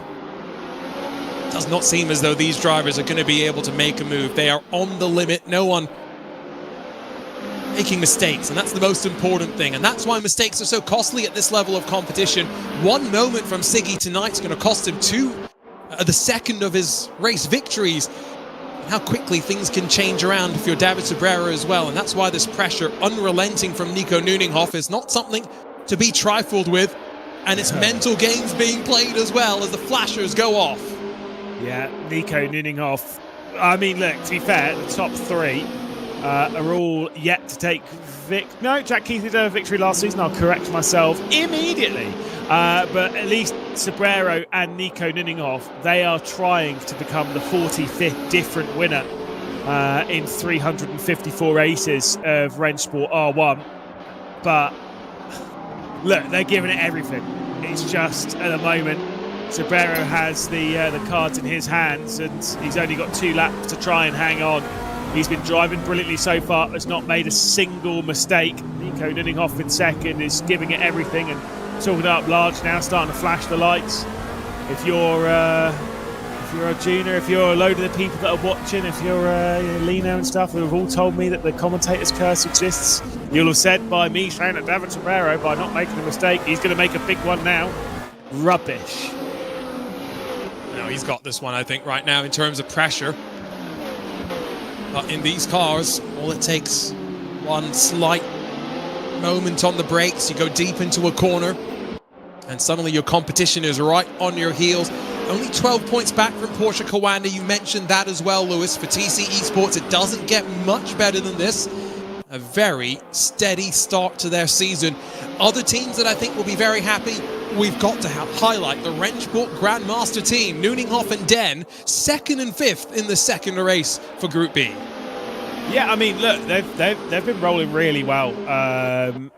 Does not seem as though these drivers are going to be able to make a move. They are on the limit. No one making mistakes, and that's the most important thing, and that's why mistakes are so costly at this level of competition. One moment from Siggy tonight is going to cost him the second of his race victories. And how quickly things can change around if you're David Sobrero as well, and that's why this pressure, unrelenting from Nico Nüninghoff, is not something to be trifled with, and it's mental games being played as well as the flashers go off. Yeah, Nico Nüninghoff. I mean, look, to be fair, the top 3 are all yet to take No, Jack Keithley did a victory last season. I'll correct myself immediately. But at least Sobrero and Nico Nüninghoff, they are trying to become the 45th different winner in 354 races of Rennsport R1. But look, they're giving it everything. It's just, at the moment, Sobrero has the cards in his hands, and he's only got 2 laps to try and hang on. He's been driving brilliantly so far, has not made a single mistake. Nico Nüninghoff in second is giving it everything and talking up large now, starting to flash the lights. If you're a junior, if you're a load of the people that are watching, if you're Lino and stuff who have all told me that the commentator's curse exists, you'll have said by me saying that David Sobrero, by not making a mistake, he's going to make a big one now. Rubbish. No, he's got this one, I think, right now in terms of pressure. But in these cars, all it takes one slight moment on the brakes, you go deep into a corner, and suddenly your competition is right on your heels. Only 12 points back from Porsche Kawanda. You mentioned that as well, Lewis. For TC Esports, it doesn't get much better than this. A very steady start to their season. Other teams that I think will be very happy, we've got to highlight the Rennsport Grandmaster team. Nüninghoff and Den, 2nd and 5th in the second race for Group B. Yeah, I mean, look, they've been rolling really well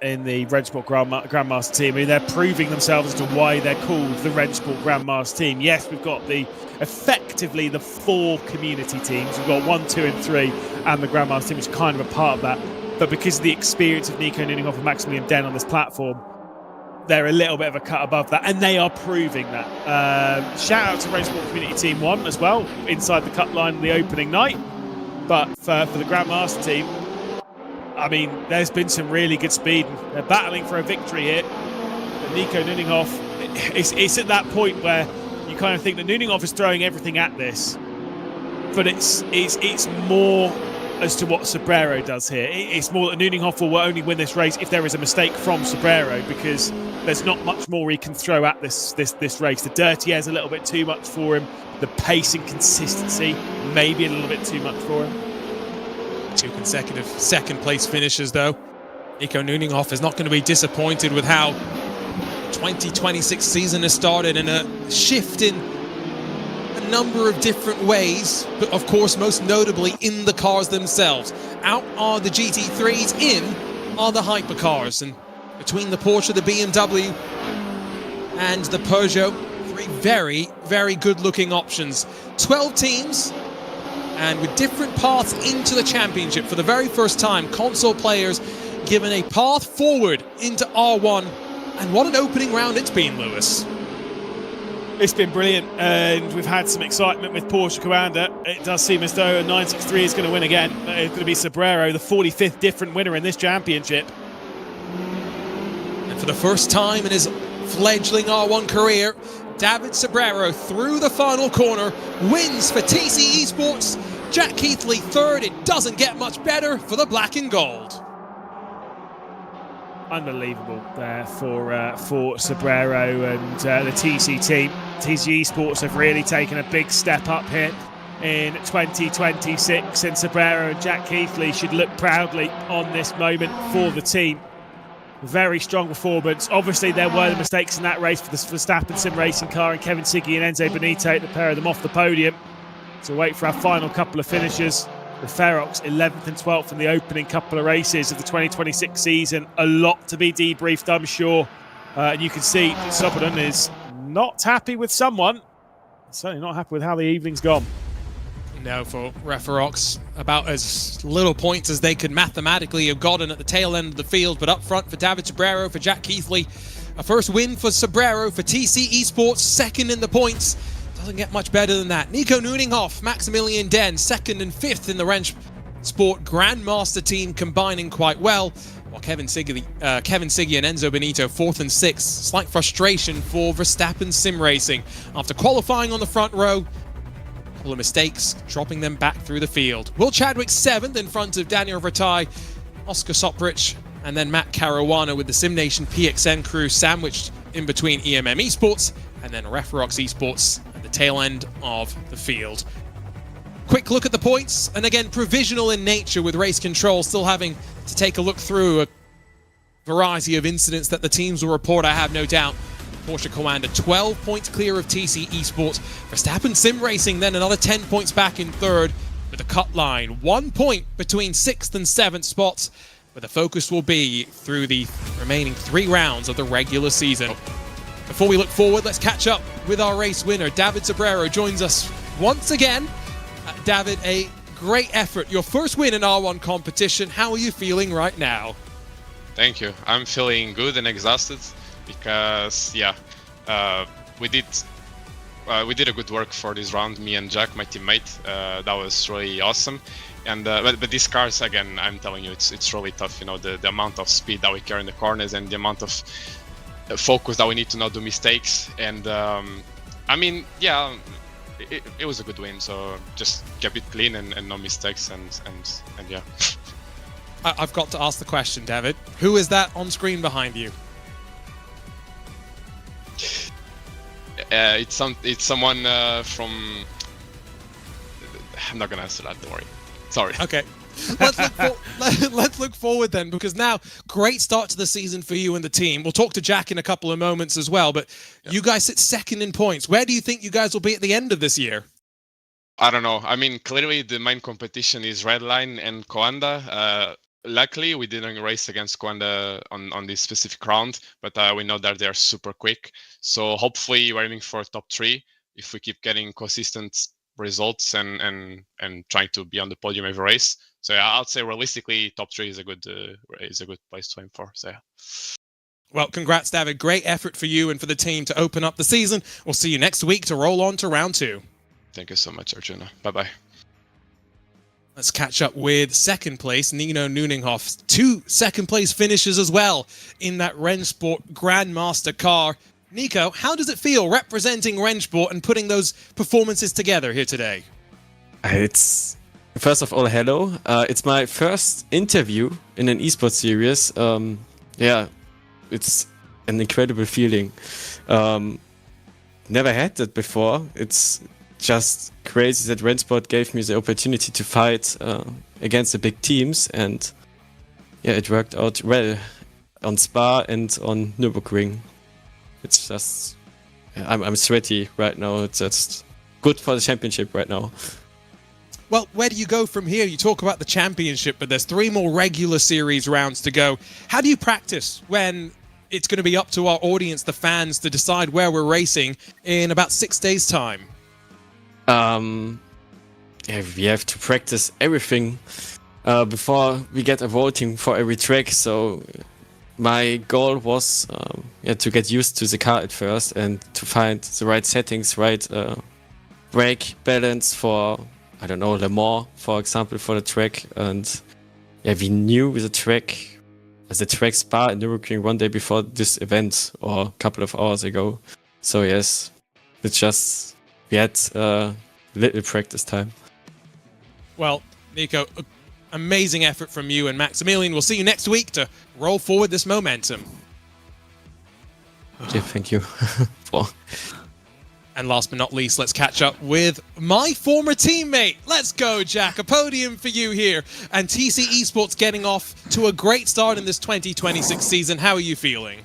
in the Rennsport Grandmaster team. I mean, they're proving themselves as to why they're called the Rennsport Grandmaster team. Yes, we've got effectively the 4 community teams. We've got 1, 2, and 3, and the Grandmaster team, which is kind of a part of that. But because of the experience of Nico Nüninghoff and Maximilian Den on this platform, they're a little bit of a cut above that, and they are proving that. Shout out to Racesport Community Team 1 as well, inside the cut line on the opening night. But for the Grandmaster team, I mean, there's been some really good speed. They're battling for a victory here. But Nico Nüninghoff, it's at that point where you kind of think that Nüninghoff is throwing everything at this, but it's more as to what Sobrero does here. It's more that Nüninghoff will only win this race if there is a mistake from Sobrero, because there's not much more he can throw at this race. The dirty air's a little bit too much for him. The pace and consistency, maybe a little bit too much for him. 2 consecutive second-place finishes, though. Nico Nüninghoff is not going to be disappointed with how the 2026 season has started, and a shift in a number of different ways, but of course most notably in the cars themselves. Out are the GT3s, in are the hypercars, and between the Porsche, the BMW and the Peugeot, 3 very, very good looking options. 12 teams, and with different paths into the championship. For the very first time, console players given a path forward into R1, and what an opening round it's been, Lewis. It's been brilliant, and we've had some excitement with Porsche Commander. It does seem as though a 963 is going to win again. It's going to be Sobrero, the 45th different winner in this championship. And for the first time in his fledgling R1 career, David Sobrero through the final corner wins for TC Esports. Jack Keithley third. It doesn't get much better for the black and gold. Unbelievable there for Sobrero and the TC team. TC Esports have really taken a big step up here in 2026, and Sobrero and Jack Keithley should look proudly on this moment for the team. Very strong performance. Obviously, there were the mistakes in that race for the Verstappen sim racing car and Kevin Siggy and Enzo Benito, the pair of them off the podium. So wait for our final couple of finishes. The Ferox 11th and 12th in the opening couple of races of the 2026 season. A lot to be debriefed, I'm sure. And you can see Soberton is not happy with someone. Certainly not happy with how the evening's gone. No, for Ferox, about as little points as they could mathematically have gotten at the tail end of the field, but up front for David Sobrero, for Jack Keithley. A first win for Sobrero, for TC Esports, second in the points. Doesn't get much better than that. Nico Nuninghoff, Maximilian Den, second and fifth in the Rennsport Grandmaster team, combining quite well. While Kevin Siggy and Enzo Benito, fourth and sixth. Slight frustration for Verstappen Sim Racing. After qualifying on the front row, a couple of mistakes, dropping them back through the field. Will Chadwick seventh in front of Daniel Vertai, Oscar Soprich, and then Matt Caruana with the SimNation PXN crew sandwiched in between EMM Esports and then Referox Esports at the tail end of the field. Quick look at the points, and again, provisional in nature with race control, still having to take a look through a variety of incidents that the teams will report, I have no doubt. Porsche Commander 12 points clear of TC Esports. Verstappen Sim Racing then another 10 points back in third with a cut line. 1 point between 6th and 7th spots, where the focus will be through the remaining 3 rounds of the regular season. Before we look forward, let's catch up with our race winner. David Sobrero joins us once again. David, a great effort. Your first win in R1 competition. How are you feeling right now? Thank you. I'm feeling good and exhausted because, we did a good work for this round. Me and Jack, my teammate, that was really awesome. And but these cars, again, I'm telling you, it's really tough. You know, the amount of speed that we carry in the corners and the amount of focus that we need to not do mistakes. And I mean, yeah, it was a good win. So just kept it clean and no mistakes. And yeah. I've got to ask the question, David. Who is that on screen behind you? It's someone from. I'm not gonna answer that. Don't worry. Sorry. Okay. Let's look forward then, because now great start to the season for you and the team. We'll talk to Jack in a couple of moments as well, but you guys sit second in points. Where do you think you guys will be at the end of this year? I don't know. I mean, clearly the main competition is Redline and Coanda. Luckily, we didn't race against Coanda on this specific round, but we know that they're super quick. So hopefully we're aiming for top 3 if we keep getting consistent results and trying to be on the podium every race. So yeah, I'd say realistically, top 3 is a good place to aim for. So yeah. Well, congrats, David. Great effort for you and for the team to open up the season. We'll see you next week to roll on to round 2. Thank you so much, Arjuna. Bye-bye. Let's catch up with second place, Nino Nuninghoff. 2 second-place finishes as well in that Rennsport Grandmaster car. Nico, how does it feel representing Rennsport and putting those performances together here today? It's first of all, hello. It's my first interview in an esports series. It's an incredible feeling. Never had that before. It's just crazy that Rennsport gave me the opportunity to fight against the big teams, and yeah, it worked out well on Spa and on Nürburgring. It's just, I'm sweaty right now. It's just good for the championship right now. Well, where do you go from here? You talk about the championship, but there's 3 more regular series rounds to go. How do you practice when it's going to be up to our audience, the fans, to decide where we're racing in about 6 days' time? We have to practice everything before we get a voting for every track. So my goal was to get used to the car at first and to find the right settings, right brake balance for, I don't know, Le Mans, for example, for the track. And yeah, we knew the track Spa and Nürburgring one day before this event or a couple of hours ago. So yes, we had little practice time. Well, Nico, amazing effort from you and Maximilian. We'll see you next week to roll forward this momentum. Yeah, thank you. And last but not least, let's catch up with my former teammate. Let's go, Jack. A podium for you here. And TC Esports getting off to a great start in this 2026 season. How are you feeling?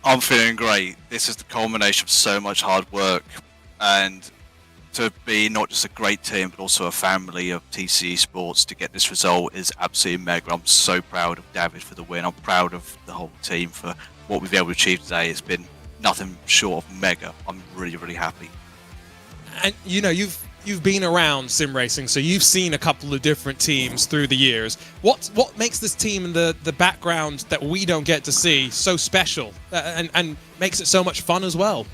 I'm feeling great. This is the culmination of so much hard work. And to be not just a great team, but also a family of TC Esports to get this result is absolutely mega. I'm so proud of David for the win. I'm proud of the whole team for what we've been able to achieve today. It's been nothing short of mega. I'm really, really happy. And you know, you've been around sim racing, so you've seen a couple of different teams through the years. What makes this team and the background that we don't get to see so special and makes it so much fun as well?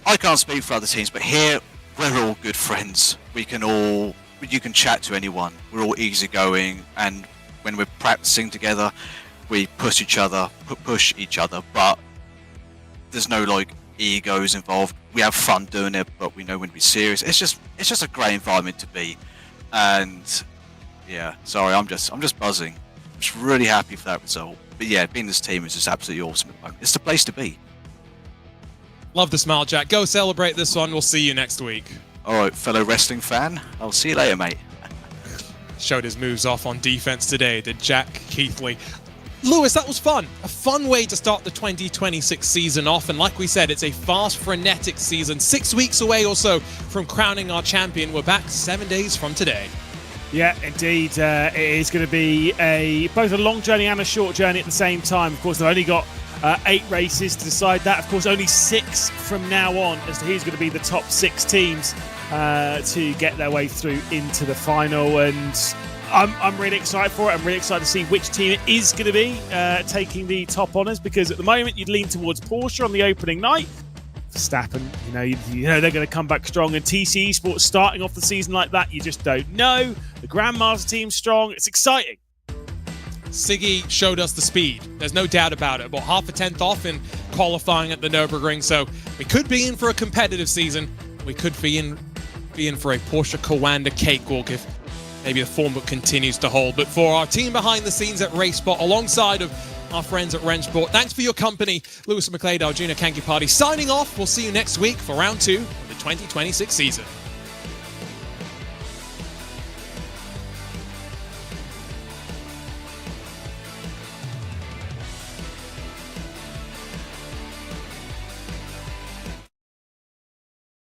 I can't speak for other teams, but here we're all good friends. You can chat to anyone. We're all easygoing, and when we're practicing together, we push each other, but there's no like egos involved. We have fun doing it, but we know when to be serious. It's just a great environment to be. And yeah, sorry, I'm just buzzing. I'm just really happy for that result. But yeah, being this team is just absolutely awesome at the moment. It's the place to be. Love the smile, Jack. Go celebrate this one. We'll see you next week. All right, fellow wrestling fan. I'll see you later, mate. Showed his moves off on defense today, did Jack Keithley. Lewis, that was fun. A fun way to start the 2026 season off. And like we said, it's a fast, frenetic season. 6 weeks away or so from crowning our champion. We're back 7 days from today. Yeah, indeed. It is going to be both a long journey and a short journey at the same time. Of course, they've only got 8 races to decide that. Of course, only 6 from now on as to who's going to be the top 6 teams to get their way through into the final. And I'm really excited for it. I'm really excited to see which team it is going to be taking the top honours, because at the moment you'd lean towards Porsche on the opening night. Verstappen, you know they're going to come back strong, and TC Esports starting off the season like that, you just don't know. The Grandmaster team's strong. It's exciting. Siggy showed us the speed. There's no doubt about it. About half a tenth off in qualifying at the Nürburgring, so we could be in for a competitive season. We could be in for a Porsche Coanda cakewalk if maybe the form book continues to hold. But for our team behind the scenes at Racespot, alongside of our friends at Rennsport, thanks for your company. Lewis McLeod, Arjuna Kankipati signing off. We'll see you next week for round 2 of the 2026 season.